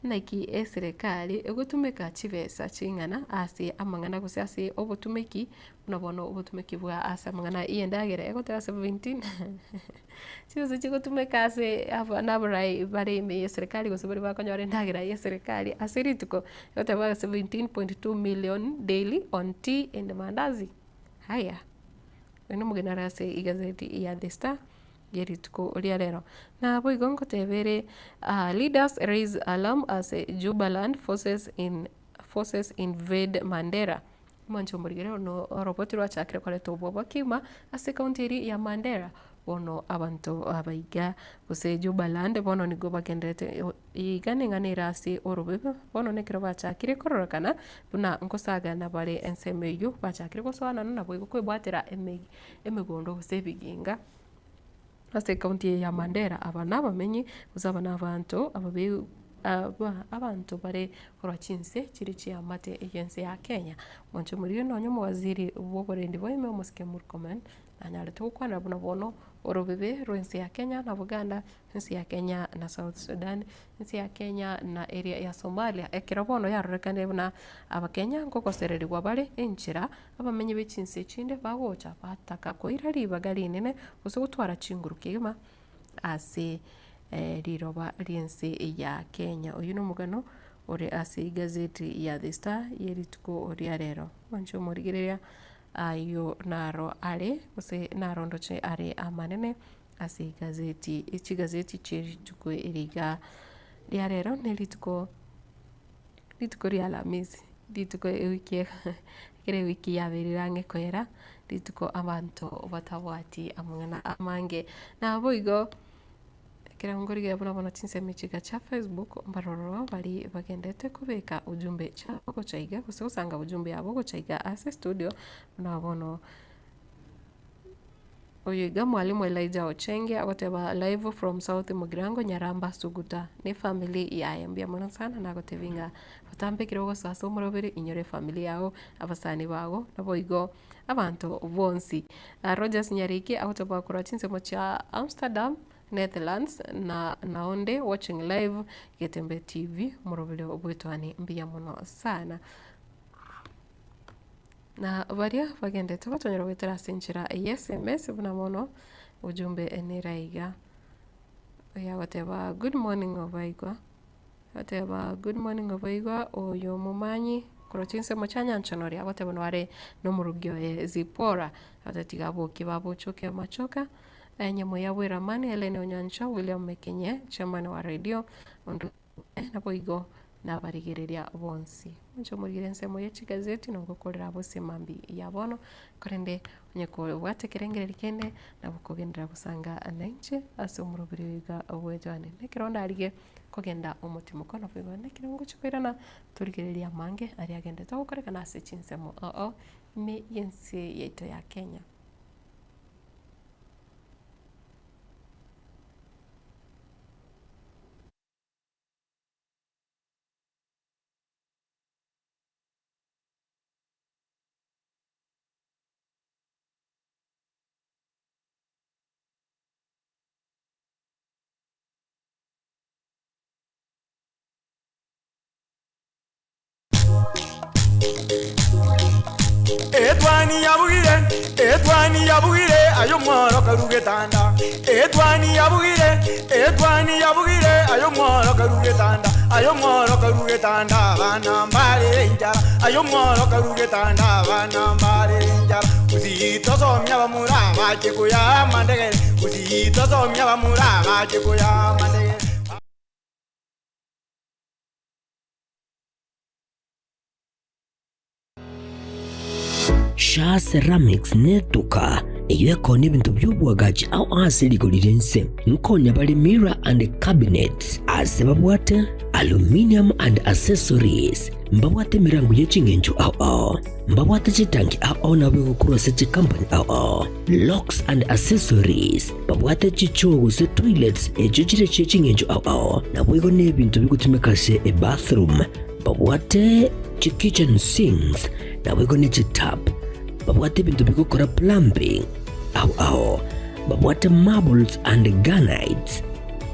naki serikali egotumeka chibesa chingana ase amangana gose ase obotumeki unabono obotumeki bwa ase amangana iendagere egotera 17 chizo chigotumeka ase abana bare me serikali gose bari bakonyore ndagera ya serikali ase rituko egotera 17.2 million daily on tea and mandazi haya eno mugenara ase igazeti ya The Star yerituko rero na boigo nkotebere leaders raise alarm as Jubaland forces invade Mandera mancho murigere no roboti rwa chakire kole tobo bakima ase county ya Mandera bono abantu abaiga gose Jubaland bono nigo bagendete igane nganira ase orobebe bono nekiro bachakire kororokana buna nkosaga na bare ensemeyo bachakire goswana na boigo kwebwatera emegondo gose biginga ase county ya Mandera abana bamenyi uzabana abantu ababe abantu bare korochinse chiri chiamate yense ya Kenya mwancho muri no nyomo waziri woborendi boime omusike Murkomen anyale tukwana buno bono orobebe rwense ya Kenya na Buganda nsi ya Kenya na South Sudan nsi ya Kenya na area ya Somalia ekirabono yarorekane buna abakenya ngokosereri gwabare enchira abamenye bechinse chinde bagocha bataka koira ribaga rinene uso gutwara chinguru kigima ase riroba riense ya Kenya uyu no mugano ore ase gazeti ya The Star yerituko ori rero mancho morigereria ayo naro ale ose naro ndoche are amanene ase gazeti ichi gazeti cherituko eriga ria rero nelituko ria Alhamisi lituko wiki kire wiki ya berirange kwera lituko abantu batawati amwana amange na boigo kira ngori ya buna tinse michiga cha Facebook mbaroro bari bagendete kubeka ujumbe cha boko chaiga usanga ujumbe ya boko chaiga ase studio unabono oyiga mwalimu Elijah Ochenge agoteba live from South Mugirango Nyaramba Suguta ni family ya yambia mwana sana nagotevinga batambe kirogo sasa umurobere inyore family yao abasani bago naboigo abantu bonsi Rogers Nyariki agoteba kurachinse mocha Amsterdam Netherlands na naonde watching live Getembe TV murobele obwetwani mbia muno sana na baria bagendete batonyera wetera senchira SMS buna mono ujumbe eniraiga ya whatever good morning obaigwa whatever good morning obaigwa oyo mumanyi kurochinse mochanya nchanori whatever nware no murugyo Zipora atatiga boki babuchoke machoka nyamo ya Wiramani Helene Onyancha William Mekenye chairman wa radio ondo na boigo na barigereria bonsi njo murirense moye chigazeti no gukorera bose mambi yabono korende nyeko watekerengere kende na bukogendera gusanga anenche ase umurubiri wiga obwejane nekironda arige kogenda umutima kono bwigo nekirongo chikwirana turigereria mange ari agende to gukoreka na ase chinsemo me yense yeto ya Kenya Etwani yabugire ayo mworo karugetanda Etwani yabugire ayo mworo karugetanda bana mbale njara ayo mworo karugetanda bana mbale njara uzito somya bamuraba chikuya mandegere uzito somya bamuraba chikuya mandegere Sha Ceramics netuka eyeko n'ebintu by'obwagaji au asilikolire nkonya bali mirror and cabinets asebabwate aluminium and accessories mbabwate mirango y'echingenjo au mbabwate chitangi au na bwe kurose chi company au locks and accessories babwate chichogo se toilets echichire chechingenjo au na bwe n'ebintu bikutumika se e bathroom babwate chi kitchen sinks na bwe ne chi tap babwate bintu bikokora plumbing au babwate marbles and granites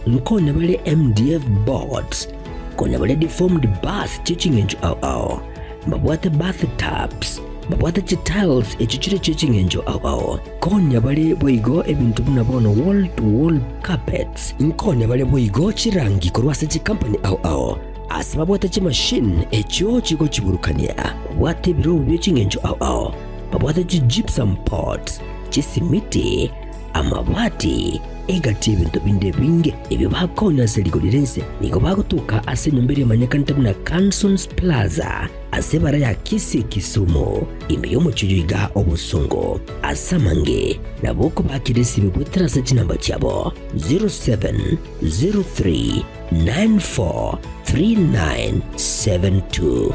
nkonya bale MDF boards konya bale deformed bath chichingenjo au babwate bathtubs babwate tiles echichire chichingenjo au konya bale boigo ebintu bunabono wall to wall carpets nkonya bale boigo chirangi korwase chi company au asibabwate chi machine echo chiko chiburukania babwate biro byechingenjo au babwate chi gypsum pots chisimiti amabati egati ebintu binde binge ebyo bakonya selikolire niko bagutuka ase nyombere manyakanta na Cansons Plaza ase bara ya Kisumu imbeyo muchijuiga obusungo asamange naboko bakiresi bibwetera se chinamba cyabo 0703943972.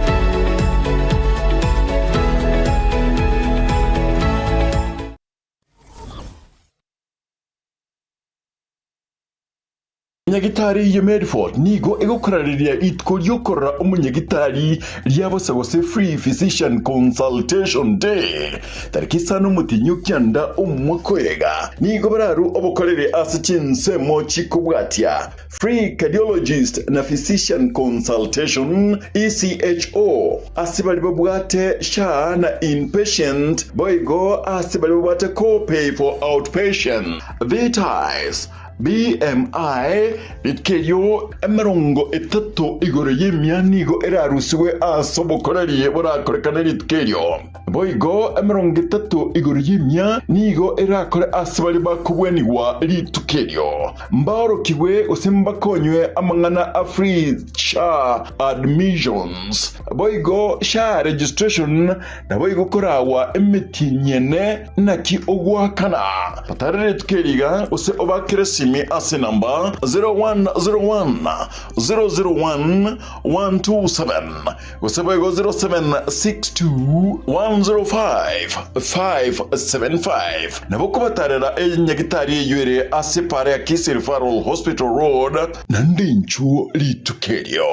nyagitari ya Medford nigo egokorariria itkoryokora umunyagitari ryabosagose free physician consultation day tariki sano mutinyu kyanda umwakoyega nigo bararu obokorere asichinse mochi kubwatia free cardiologist na physician consultation ECHO asibali babwate sha na inpatient boygo asibali babwate co-pay for outpatient VTIs BMI litkeyo emerongo etatu igore yemyanigo erarusiwe asobokorariye borakorekana litkeyo boigo emerongo etatu igore yemya nigo erakore asibali bakubweniwa litukeyo mbarokiwe usimbakonywe amangana afri sha admissions boigo sha registration na boigo korawa emetinyene naki ogwakana patarere litkeriga use obakresi me as a number 0101 001 127 Usabego 0762 105 575 Nabokubatarera nyagitari yure asepare Kisi Referral Hospital Road Nandinchu Litukerio.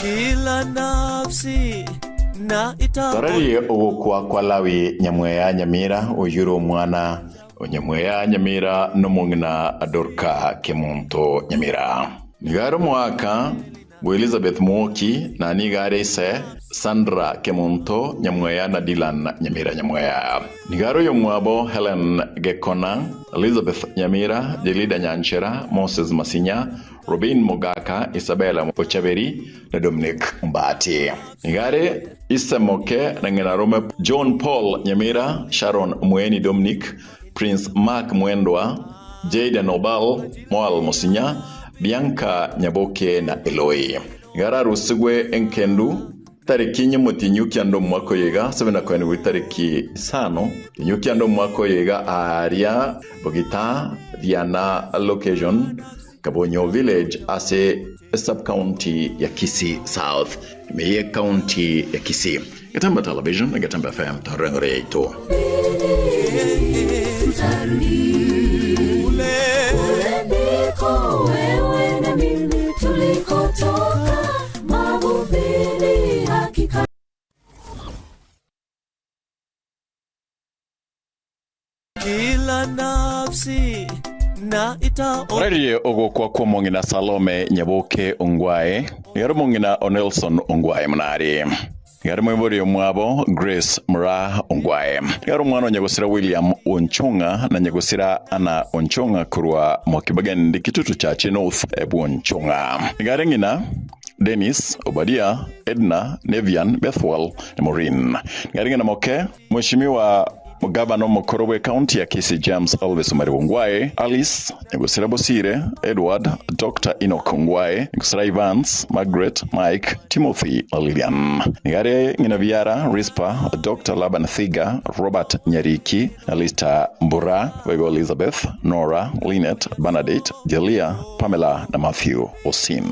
Kila nafsi na ita Torari ogukwa kwa lawi nyamweya nyamira oyuro mwana onyamweya nyamira nomungina adorka kemunto nyamira nigaro mwaka Elizabeth Mwoki na nigare ise Sandra Kemunto nyamweya na Dylan nyamira nyamweya nigaro yomwabo Helen Gekona Elizabeth Nyamira Jelida Nyanchera Moses Masinya Robin Mogaka Isabella Ochaberi na Dominic Mbati nigare Isamoke na ngenarome John Paul Nyamira Sharon Mweni Dominic Prince Mark Mwendwa Jada Nobal Moal Mosinya Bianca Nyaboke na Eloi Gara rusigwe enkendu tariki nyemutinyu kyando mwako yega 7 kwani tariki sano tinyu kyando mwako yega area Bogita Diana location Kabonyo village ase sub county ya Kisii South meye county ya Kisii Gatamba television na Gatamba FM tarengore ito wewe na mimi tulikotoka mavubini hakika kila nafsi na ita Orari ogokwa kwa mongina Salome Nyaboke Ongwae Yaro mongina Onelson Ongwae mnari Yaro mwembori mwabo Grace Mra Ongwae Yaro mwano nyagosira William Onchonga na nyagosira Ana Onchonga kurwa mwakibagani kitutu cha North Ebu Onchonga Yaro ngina Dennis, Obadia, Edna, Nevian, Bethwell na Maureen Yaro ngina moke Mheshimiwa Gavana Mokorowe County ya Kisii James Alves Ongwae, Alice Nyagosira Bosire, Edward, Dr. Enoch Ongwae, Nyagosira Evans, Margaret, Mike, Timothy, Lilian. Ngare ngina Viara, Rispa, Dr. Laban Thiga, Robert Nyariki, Alista Mbura, Wego Elizabeth, Nora, Lynette, Bernadette, Delia, Pamela na Matthew Osim.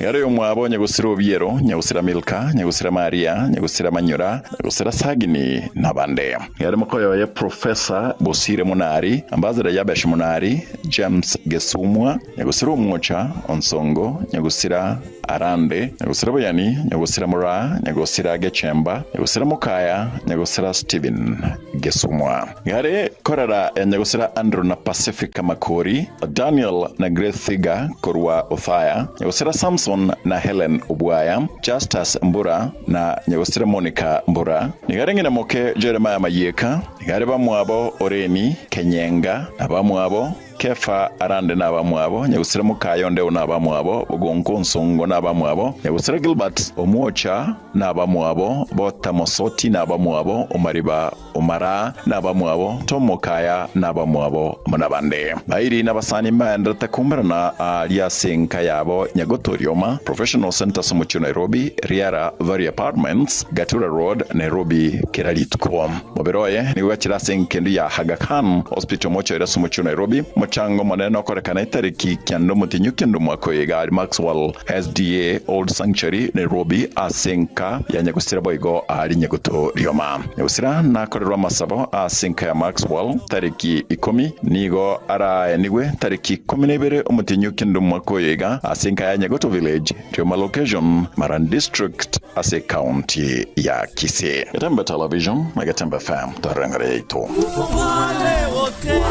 Ngare yomwabo Nyagosira Obiero, Nyagosira Milka, Nyagosira Maria, Nyagosira Manyura, Nyagosira Sagini na Bande. Ngare mokoyo ya Professor Bosire Munari, Ambassador Yabesh Munari, James Gesumwa, Nyagosira Mmocha, Onsongo, Nyagosira Arande, Nyagosira Boyani, Nyagosira Mura, Nyagosira Gechemba, Nyagosira Mukaya, Nyagosira Steven Gesumwa. Ngare korara Nyagosira Andrew na Pacifica Makori, Daniel na Grace Thiga Korwa Othaya, Nyagosira Samson na Helen Obwaya, Justus Mbura na Nyagosira Monica Mbura. Ngare ngina moke Jeremiah Mayeka, ngare bamwabo Oreni Kenyenga, abamwabo Kefa Arande n'abamwabo Nyagosira Mukayonde n'abamwabo Bugonko Nsongo n'abamwabo Nyagosira Gilbert Omwocha n'abamwabo Bota Mosoti n'abamwabo Omariba Omara n'abamwabo Tomokaya n'abamwabo Munabande Bairi n'abasani mbanda takumbrana alia senka yabo Nyagotorioma Professional Center Sumuchu Nairobi Riara Valley Apartments Gatura Road Nairobi Kiralit Kom Moberoye niwachira senkendu ya Aga Khan Hospital Mocho ira Sumuchu Nairobi mochango maneno korekana tariki kendo mutinyu kendo mwakoiga Maxwell SDA Old Sanctuary Nairobi asenka ya nyagusira boigo ari nyaguto rioma nyagusira nakorerwa masabo asenka ya Maxwell tariki 10 nigo ara niwe tariki 12 umutinyu kendo mwakoiga asenka ya nyaguto village rioma location Maran district ase county ya Kisii. Gatembe television Gatembe FM tarangare ito wale wote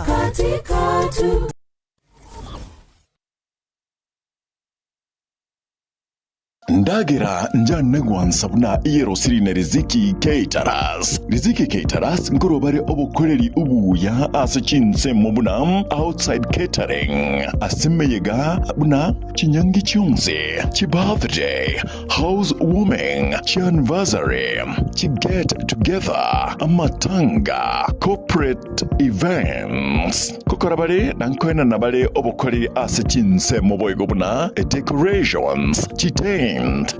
katika tu Ndagira njanegwan sabuna iyero sirine Riziki Caterers. Riziki Caterers ngorobare obukoreri ubuya asachinse mubuna outside catering. Asimeyega buna chinyangi chionze, chi birthday, housewarming, chi anniversary, chi get together, amatanga, corporate events. Kokorabare nankoena nabare obukoreri asachinse muboygo buna decorations, chi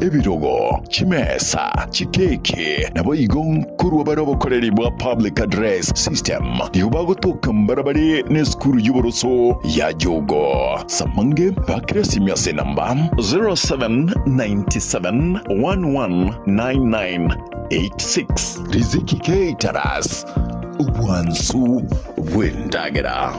ebirogo chimesa chikeke nabo igon kurwa baro bokoreri bwa public address system yubago tokambarabari ne skuru yuboroso ya jogo samange bakresi miase namba 0797119986 Riziki Caterers ubwansu bwendagera.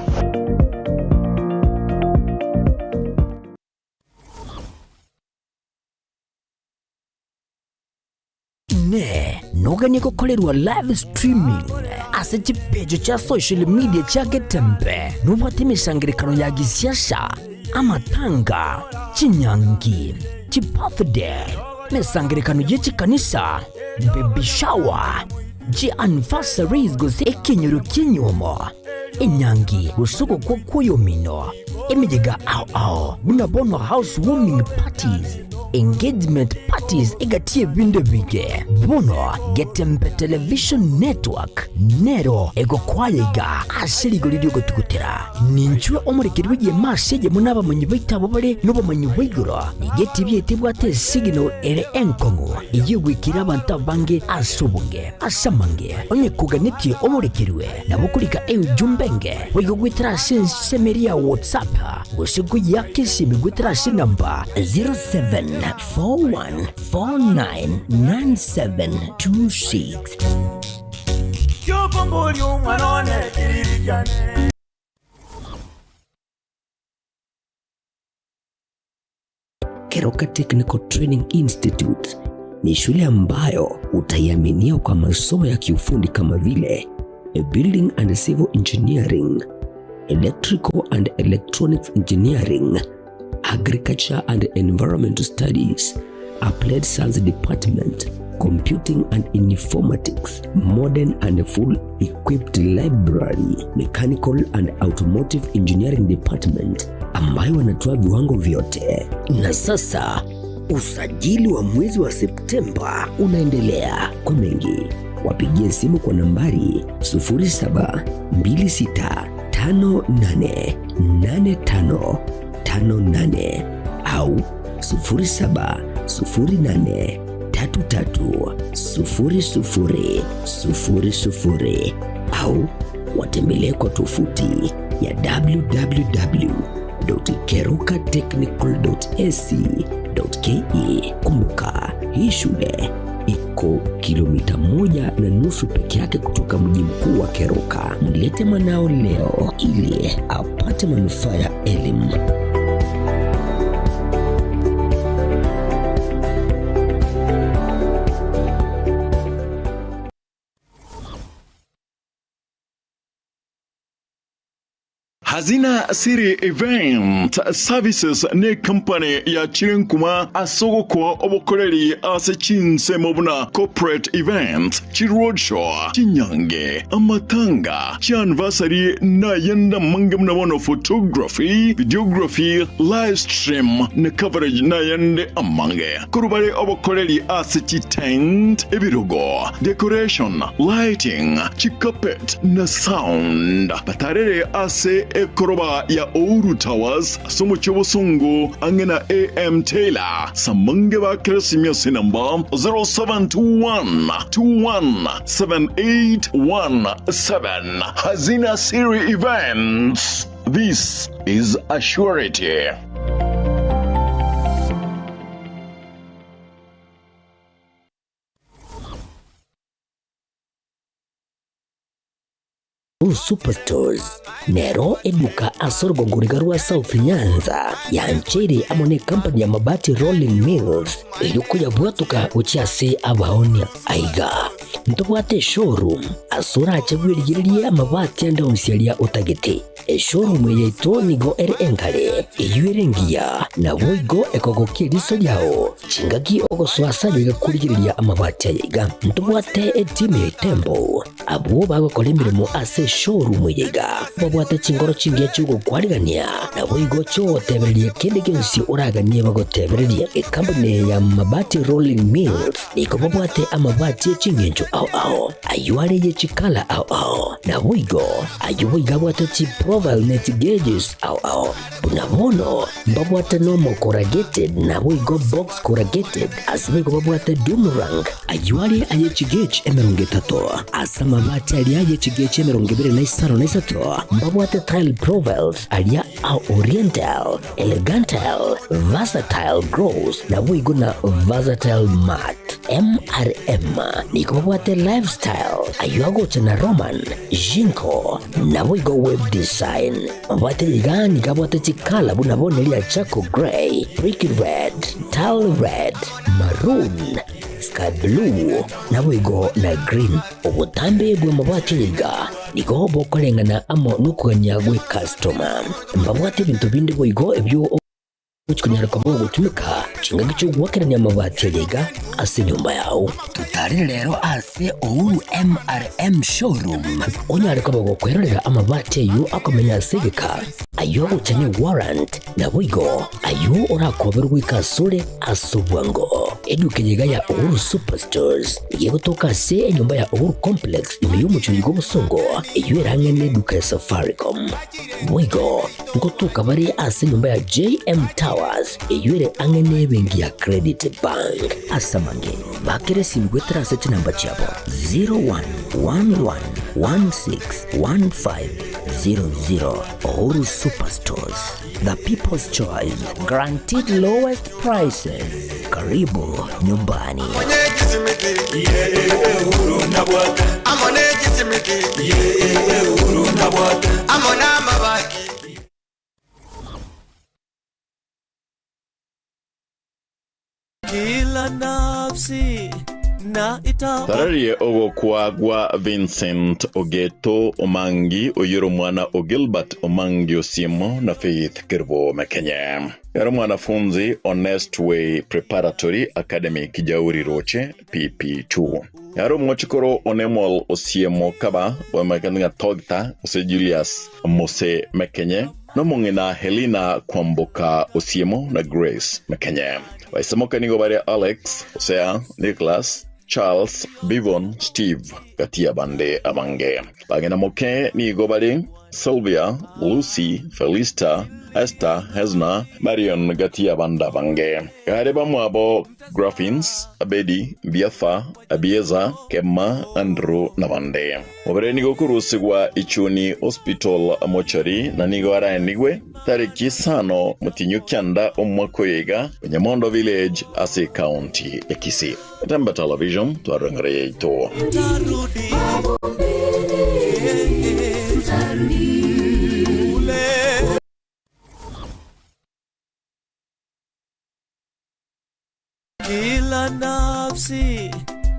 Noganye gukorerwa live streaming ase chipejo cha social media cha Gatembe nubate misangirikano ya gisiasha amatanga chinyangi chibirthday misangirikano yechikanisa baby shower anniversaries gose ekinyoro kinyomo enyangi usuko kwa kuyomino emijega ao bunabono housewarming parties engagement parties egatie binde bige bono Gatembe television network nero ego kwayega ashirigo lidio gotugutera ninchwe omurikirwe ye masege munaba manyi baitabo bare nobo manyi wiguro igeti byete bwate signal ere enkongo igwikira abantu bange asubunge asamange onye kuganitie omurikirwe nabukurika jumbenge wego gwitira semeria WhatsApp gosigo yakisi migwitira namba 0741499726 Yobongolyo mwanone kiririjane Keroka Technical Training Institute ni shule ambayo utaiaminia kwa masomo ya kiufundi kama vile Building and Civil Engineering, Electrical and Electronics Engineering, Agriculture and Environmental Studies, Applied Science Department, Computing and Informatics, Modern and Full Equipped Library, Mechanical and Automotive Engineering Department, ambayo wanatoa viwango vyote. Na sasa usajili wa mwezi wa Septemba unaendelea. Kwa mengi wapigie simu kwa nambari 0726588558 au 0708330000 au watembelee kwa tovuti ya www.kerokatechnical.ac.ke. Kumbuka, hii shule iko kilomita 1.5 peke yake kutoka mji mkuu wa Keroka. Mlete mwanao leo ili apate manufaa ya elimu. Hazina Siri Event Services ne company ya Chirinkuma asogo kwa obokoreri ase chinse mobuna corporate event chi roadshow chinyange amatanga chi anniversary na yenda mangamna wono photography videography live stream ne coverage na yende amange kurubare obokoreri ase chi tent ebirogo decoration lighting chi carpet na sound batarere ase ekoroba ya Ouru Towers somucho busungu angena AM Taylor samange ba Kresimiosi number 0721-217817. Hazina Siri Events. This is a surety. Superstores Nero eduka asorgo ngurigarua South Nyanza ya nchiri amone company ya mabati Rolling Mills eyukuya bwatuka uchiase abaonia aiga ntobwate showroom asura achagwirigirie amabati anda onsialia utagete showroom yeito nigo ere engale eyuerengia na boigo ekogokie riso yao chingaki ogoswasa yiga kurigiriria amabati aiga ntobwate team tembo abo bagokolemiremo ase showroom yiga babwate chingoro chingia chugo kwarigania na boigo cho tebererie kende gensi uraganie bagotebererie company ya mabati Rolling Mills niko babwate amabati chingenjo au ayuare ye chikala au na boigo ayuiga bwate chi profile net gauges au bunamono babwate normal corrugated na boigo box corrugated asibe babwate Dumarang ayuare aye chigage emerongetato asama mabati aliaye chigage emerongebe na isaro na isato babwate tile profiles alia au oriental elegantal versatile grows na boigo na versatile mat MRM niko babwate lifestyle ayuago chana Roman Jinko na boigo web design babwate ligani kabwate chikala bunabone lia chako gray brick red tile red maroon sky blue na boigo na green obutambe bwe mabwate liga niko bokolengana amo nukuganya gwe customer mbabwate bintu bindi boigo ebyo uchikunyara kwa gutumika chinga gicho gwakiranya amabati yega ase nyumba yao tutari rero ase Ouru MRM showroom onyare kwa gukwerera amabati yu akomenya segeka ayo uchanye warrant na boigo ayo orakoberwa ikasure asubwango eduke yega ya Ouru Superstores yegotoka se nyumba ya Ouru Complex imeyumucho yigo busongo iyo erangene eduka ya Safaricom boigo ngotoka bari ase nyumba ya JM Towers eyure angene bengi ya Credit Bank asamange bakere simgwetra seti namba chabo 0111161500 Ouru Superstores, the people's choice, guaranteed lowest prices. Karibu nyumbani. Kila nafsi na ita Tararie ogo kwa Vincent Ogeto Omangi oyero mwana Ogilbert Omangi Osimo na Faith Kirbo Mekenya. Yaro mwanafunzi Honest Way Preparatory Academy Kijauri Roche PP2. Yaro mwochikoro Onemol Osiemo Kaba Wamakananga Togta Ose Julius Mose Mekenya no mungina Helena Kwamboka Osiemo na Grace Mekenya. Waisamoka nigo bare Alex, Osea, Nicholas, Charles, Bivon, Steve, Katia Bande Abange. Bagena moke nigo bare Sylvia, Lucy, Felista, Esther, Hezna, Marion Gatia Banda Bange. Gareba mwabo Graffins, Abedi, Biafa, Abieza, Kemma, Andrew Nabande. Obere nigo kurusigwa Ichuni Hospital Mochari na nigo ara enigwe. Tariki sano mutinyu kyanda omwakoyega Nyamondo Village Ase County Ekisi. Tamba Television twarangare yeito. Kila nafsi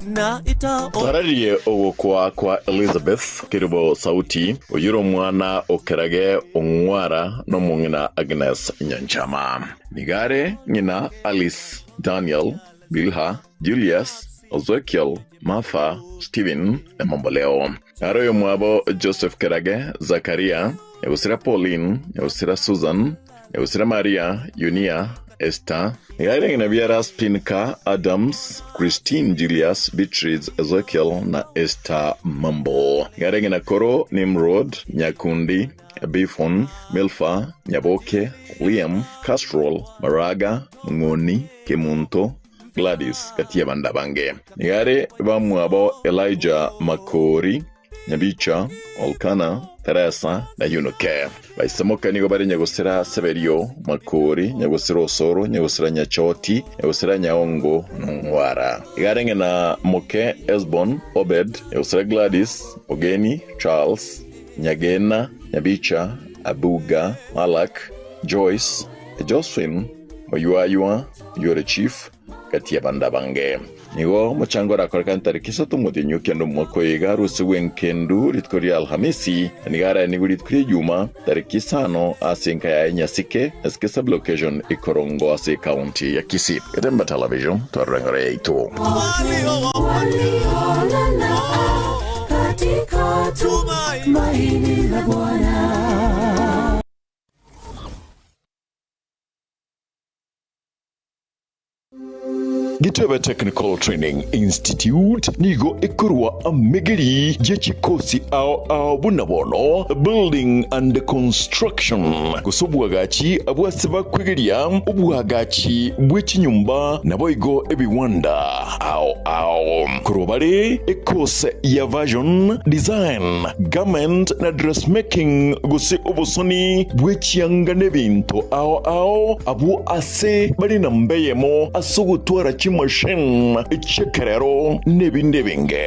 na ita Tararie ogo kwa Elizabeth Kiribo Sauti oyiro mwana okerage ongwara no mungina Agnes Nyanchama. Nigare ngina Alice, Daniel, Bilha, Julius, Ezekiel, Martha, Steven, Emomboleo. Aroyo mwabo Joseph Kerage, Zakaria, Eusira Pauline, Eusira Susan, Eusira Maria, Yunia, Esther igare na biara Spinka Adams, Christine Julius, Beatrice Ezekiel na Esther Mambo. Igare na Koro Nimrod, Nyakundi, Bifon, Milfa, Nyaboke, Liam, Castrol, Maraga, Ngoni, Kemunto, Gladys Katiabanda Bange. Igare bamuabo Elijah Makori, Nyabicha, Olkana, Teresa na Yunuke. Baisamoka nigo bari nyagosera Severio Makori, nyagosera Osoro, nyagosera Nyachoti, nyagosera Nyaongo Nwara. Igare na Moke Esbon, Obed, nyagosera Gladys, Ogeni, Charles, Nyagena, Nyabicha, Abuga, Malak, Joyce, Josephine, Moyuayua, Yore Chief, Katiabanda Bange. Nigo mchango rakorkan tarikisa tumutinyu kendo mwakoiga rusuwen kendu ritkoria Alhamisi nigara nigu ritkoria Juma tarikisa no asinka ya Nyasike eskesa location ikorongo ase county ya Kisii. Katemba television twarengore ito. Katika tumaini la Bwana. Gitebe Technical Training Institute nigo ikurwa amegeri jechikosi ao bunabono building and construction kusubwagachi abwasiba kwegeria ubwagachi bw'ikinyumba naboigo ebiwanda ao kurobare ekose ya version design garment na dressmaking gusi obusoni bw'ekiyanga n'ebintu ao abu ase bari nambeyemo asugutwara machine chekerero nebindebinge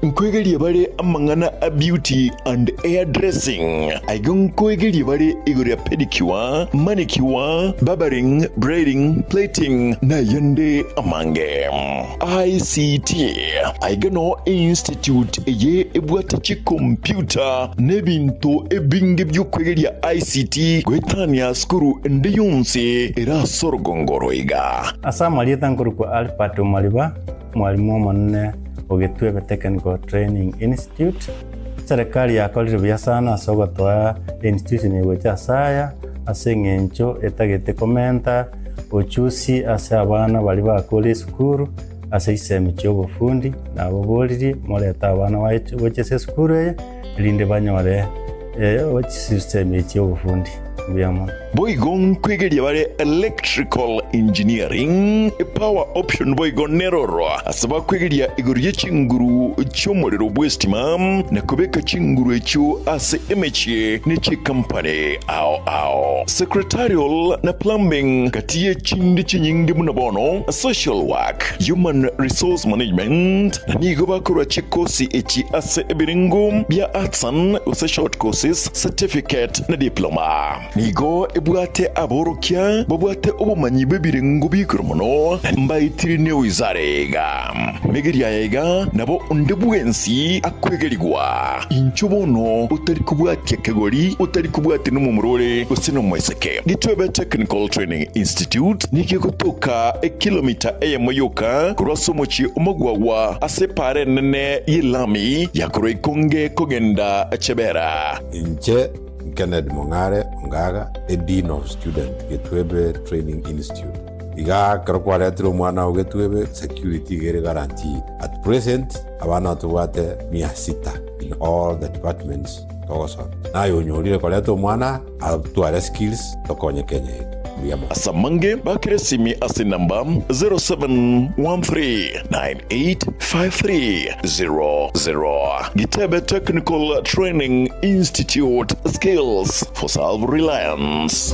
nkwegeli bare amangana a beauty and hair dressing aigon kwegeli bare igori pedicure manicure barbering braiding plating na yande amange ICT aigano institute ye ebwatachi computer nebinto ebinge byukwegeli ICT gwetania skuru ndeyunse era sorgongoro iga asama lieta kwa Alpato Maliba, mwalimu munene Ogitwebe Technical Training Institute. Serikali yakolire sana sogotoa institution yegocha saya asengencho etagete komenta ochusi ase abana bali bakole skuru ase isemi cyobufundi nabo boliri moleta abana wache skuru linde banyore wache system cyobufundi biyamo boigon kwegeria bare electrical engineering power option boigon neroro asaba kwegeria igoriye chinguru cyomorero bwestima na kubeka chinguru echo ase emeche nechi company ao secretarial na plumbing katiye chindi chinyingi munabono social work human resource management na nigo bakora chikosi echi ase ebiringo bia artsan use short courses certificate na diploma nigo ebwate aborokia babwate obumanyi bebirengo bikromono mbayitirine wizarega megeria yega nabo ondebwensi akwegerigwa inchubono utari kubwate kegori utari kubwate numumurore usino mweseke Gitwebe Technical Training Institute nikikotoka kilomita eyemoyoka kurasomochi umugwawa asepare nene yilami yakoroikonge kogenda chebera inche Kennedy Mongare Ongaga, a Dean of Student, Gitwebe Training Institute. Iga karokwaretiro mwana wa Gitwebe security gere guaranteed. At present, abana tuwate 600 in all the departments togoson. Na yonyolire kwaretiro mwana atuare skills tokonye Kenya. Asamange bakiresimi ase namba 0713985300. Gitwebe Technical Training Institute, skills for self-reliance.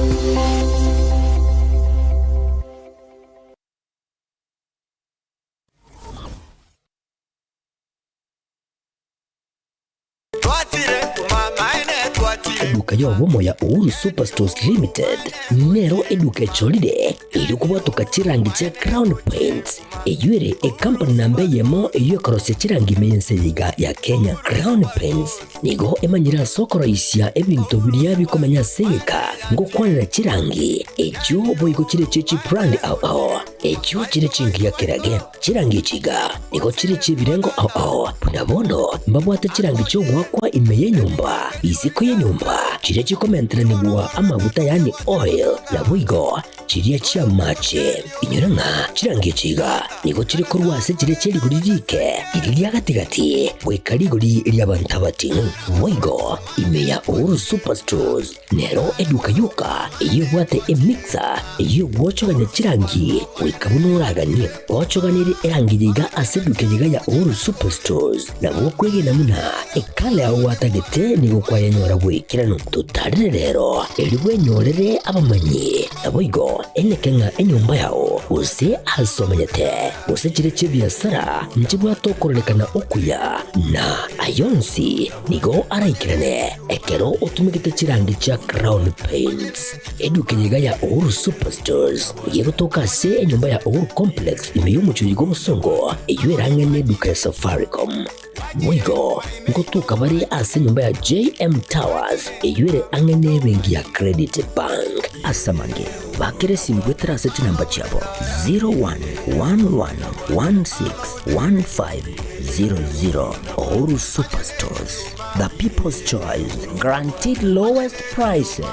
Eduka yobomo ya Uhuru Superstores Limited nero eduka echolide iri kubatuka chirangi cha Crown Paints eyuere company nambe yemo eyo korose chirangi meyense yiga ya Kenya. Crown Paints nigo emanyira sokoro isya ebintu biriya bikomanya seka ngo kwanira chirangi ejo boyiko chire chechi brand ao ekyo kiri chingia kirage chirangi chiga niko chiri chibirengo ao punabono mbabwate chirangi chogwakwa ime ye nyumba isiko ye nyumba chiri chikomentere nigwa amavuta yani oil na bwigo chiri chia mache inyoranga chirangi chiga niko chiri korwase chiri chiri guririke iriya gatigati bwekarigori lyabantabati bwigo ime ya Uhuru Superstores nero eduka yuka iyo bwate emixer iyo gwochoganya chirangi wikabunuragani gwochoganiri erangiyiga aseduke yiga ya Uhuru Superstores na bwokwege namuna ekale aho watagete nigo kwayanyora gwikirano tutarire rero eliwe nyorere abamanyi naboigo enekenga enyumba yao use asomanyete use chire chibiasara njibwa tokorelekana okuya na ayonsi nigo araikirane ekero utumikite chirangi cha Crown Paints eduke yiga ya Uhuru Superstores yego toka se enyumba ya Uhuru Complex imeyumucho yigo musongo eywerangene duka ya Safaricom mwigo ngotuka bari ase nyumba ya JM Towers eywere angene bengi ya Credit Bank asamange bakere simbwetera seti namba chabo 0111161500 Uhuru Superstores, the people's choice, guaranteed lowest prices.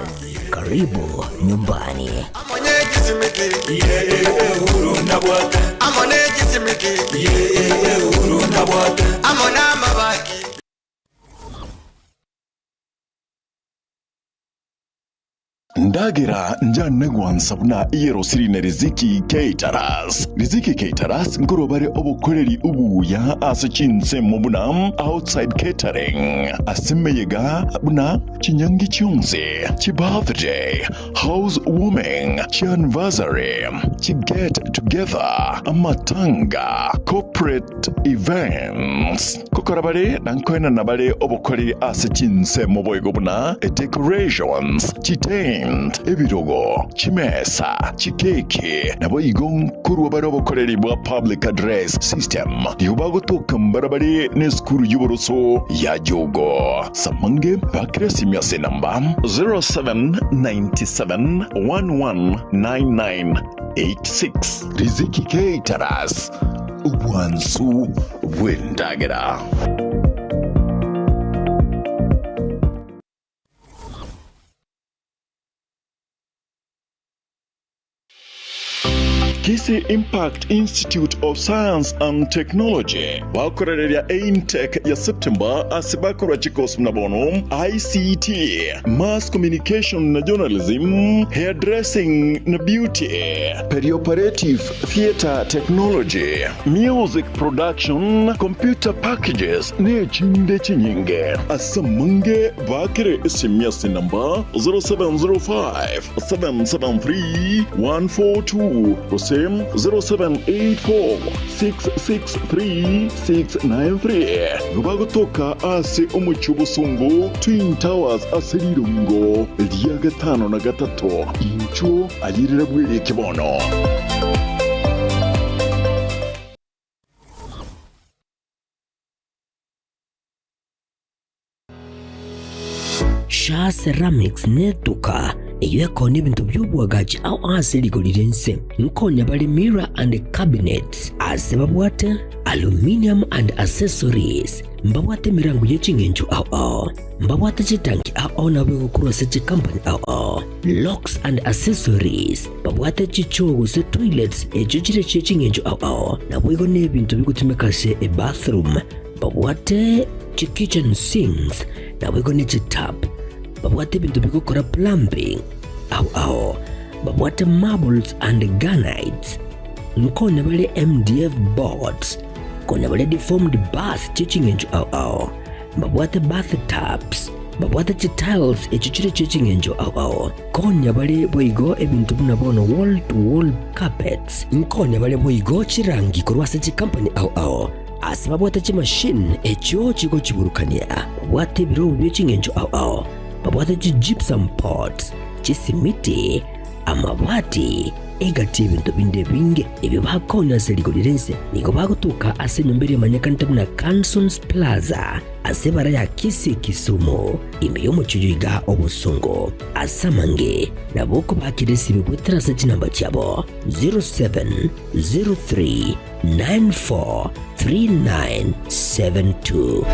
Karibu nyumbani. Ndagira njane gwansabuna iyero sirine Riziki Caterers. Riziki Caterers ngorobare obukoreri ubuya asachinse mubuna outside catering. Asemeyega buna chinyangi chionse, chi birthday, housewarming, chi anniversary, chi get together, amatanga, corporate events. Kokorabare nankoena nabare obukoreri asachinse muboyego buna decorations, chi ebirogo chimesa chikeke nabo igonkuru barobo koreri bwa public address system yubagotoka mbarabare ne skuru yuboroso ya jogo samange bakresimya senamba 0797119986 Riziki Caterers ubwansu bwendagera. Kisii Impact Institute of Science and Technology bakorera Aimtech ya September asibakora chikos mnabono ICT, Mass Communication na Journalism, Hairdressing na Beauty, Perioperative Theatre Technology, Music Production, Computer Packages ne chinde chinyinge asamange bakere isimyasi namba 0705 773 142 0784663693 Rubagotoka ase umuchubusungu Twin Towers aserirungo liya gatano na gatato incho ayirira bwere kibono. Sha Ceramics netuka eyeko n'ebintu by'obwagaji aho asirigolirense nkonya bali mirror and cabinets asebabwate aluminium and accessories mbabwate mirango y'echingenjo aho mbabwate chitanki aho nabwe kurose chi company aho locks and accessories mbabwate chichogo se toilets echichire chechingenjo aho nabwe go n'ebintu bigutumika se e bathroom mbabwate chi kitchen sinks nabwe go ne chi tap babwate bintu bikokora plumbing aho babwate marbles and granites nkona bale MDF boards kona bale deformed bath chichingenjo aho babwate bathtubs babwate tiles echichire chichingenjo aho konya bale boigo ebintu bunabono wall to wall carpets nkona bale boigo chirangi korwase chi company aho asibabwate chi machine echo chiko chiburukania babwate biro byechingenjo aho babwate chi gypsum pots, chi simiti, amabati, egatie bintu binde binge ebyo bakonya serikolirense nigo bagutuka ase nyombere manyakanta na Cansons Plaza ase bara ya Kisii Kisumu imbeyo mucyuyiga obusungo asamange naboko bakiresi bigwetera se kinamba cyabo 0703943972.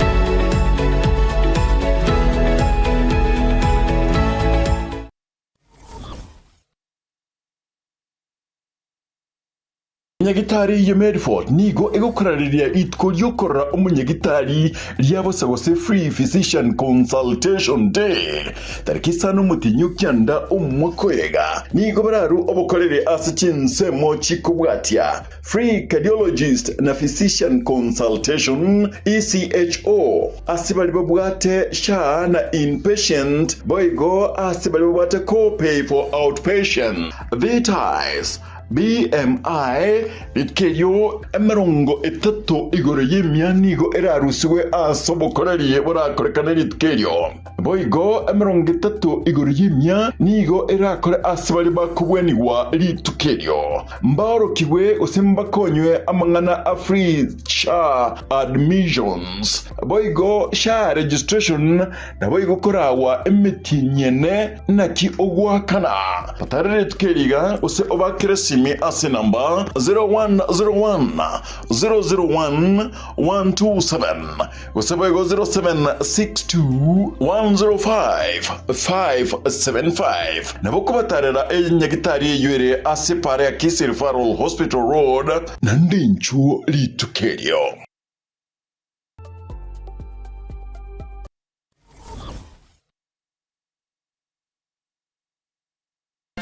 Munyagitari ya Medford nigo egokorariria itko lyokora umunyagitari lyabose bose free physician consultation day tariki sano mutinyu kyanda umwakoyega nigo bararu obokorere asichinse mochi kubwatia free cardiologist na physician consultation ECHO asibali babwate sha na inpatient boygo asibali babwate co-pay for outpatient VTIs BMI bitkeyo emerongo etatu igoro yimyanigo erarusiwe asobokorariye borakorekana litkeyo boigo emerongo etatu igoro yimya nigo erakore asibali bakubweniwa litukeyo mbarokiwe osembakonywe amangana afri sha admissions boigo sha registration na boigo korawa emitinyene naki ogwakana patarere tukeriga ose obakiresi me as number 0101 001 127 Gosebego 0762 105 575 Naboko batarera nyagitari yure asepare ya Kisii Referral Hospital Road nandinchu litukerio.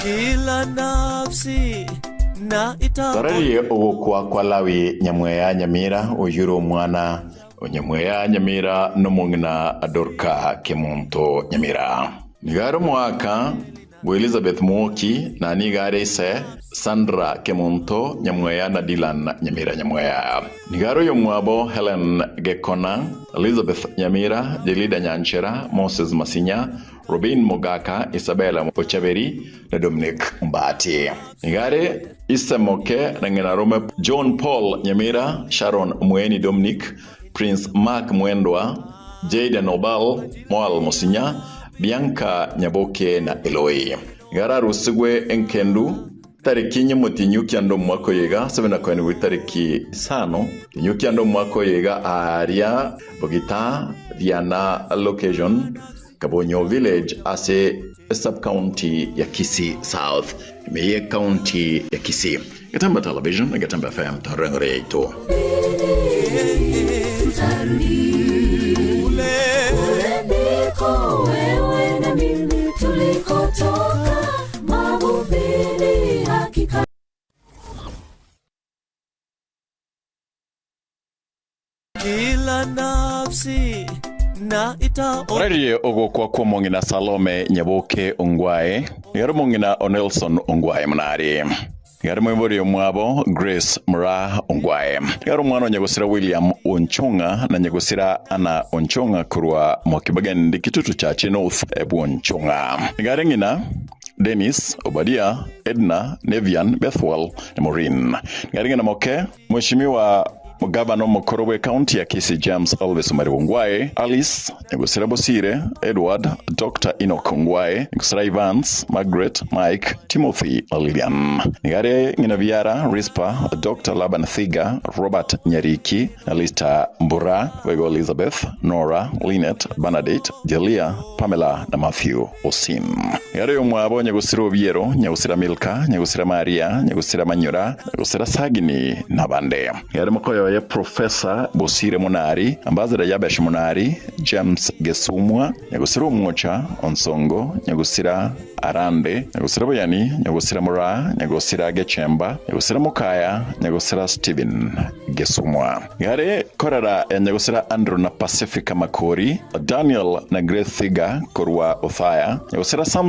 Kila nafsi na ita Tarari ogokwa kwa lawi nyamweya nyamira oyuro mwana onyamweya nyamira nomongina adorka kemonto nyamira nigaro mwaka bo Elizabeth Mwoki na nigare se Sandra Kemonto nyamweya na Dylan nyamira nyamweya nigaro yomwabo Helen Gekona Elizabeth Nyamira Jelida Nyanchera Moses Masinya Robin Mogaka Isabella Ochaberi na Dominic Mbati nigare Isamoke na Ngenarome John Paul Nyamira Sharon Mweni Dominic Prince Mark Mwendwa Jada Nobal Moal Mosinya Bianca Nyaboke na Eloi Gara Rusigwe Enkendu tariki nyemutinyu kyando mwako yega 7 kwani witariki sano tinyu kyando mwako yega area Bogita Diana location Kabonyo village ase sub county ya Kisii South meye county ya Kisii Gatamba television na Gatamba FM tarengere ito wewe na mimi tulikotoka mabubini hakika kila nafsi na ita Rari ogokwa kwa mongina Salome Nyaboke Ongwae Yaro mongina Onelson Ongwae mnari Yaro mwibori mwabo Grace Mra Ongwae Yaro mwano nyagosira William Onchonga na nyagosira Ana Onchonga kurwa mwakibagani kitutu cha North Ebu Onchonga Yarengina Dennis, Obadia, Edna, Nevian, Bethwell na Maureen Yarengina moke Mheshimiwa Mugavano Mokorowe County ya Kisii James Alves Ongwae, Alice Nyagosira Bosire, Edward, Dr. Enoch Ongwae, Nyagosira Evans, Margaret, Mike, Timothy, Lilian. Ngare Nginaviara, Rispa, Dr. Laban Thiga, Robert Nyariki, Alista Mbura, Wego Elizabeth, Nora, Lynette, Bernadette, Delia, Pamela na Matthew Osim. Ngare Yomwabo Nyagosira Obiero, Nyagosira Milka, Nyagosira Maria, Nyagosira Manyora, Nyagosira Sagini na Bande. Ngare Mokoyo ya Professor Bosire Monari, Ambassador Yabesh Monari, James Gesumwa, Nyagosira Mwocha, Onsongo, Nyagosira Arande, Nyagosira Boyani, Nyagosira Mora, Nyagosira Gechemba, Nyagosira Mokaya, Nyagosira Steven Gesumwa. Ngare korara ya Nyagosira Andrew na Pacifica Makori, Daniel na Grace Thiga Korwa Othaya, Nyagosira Samson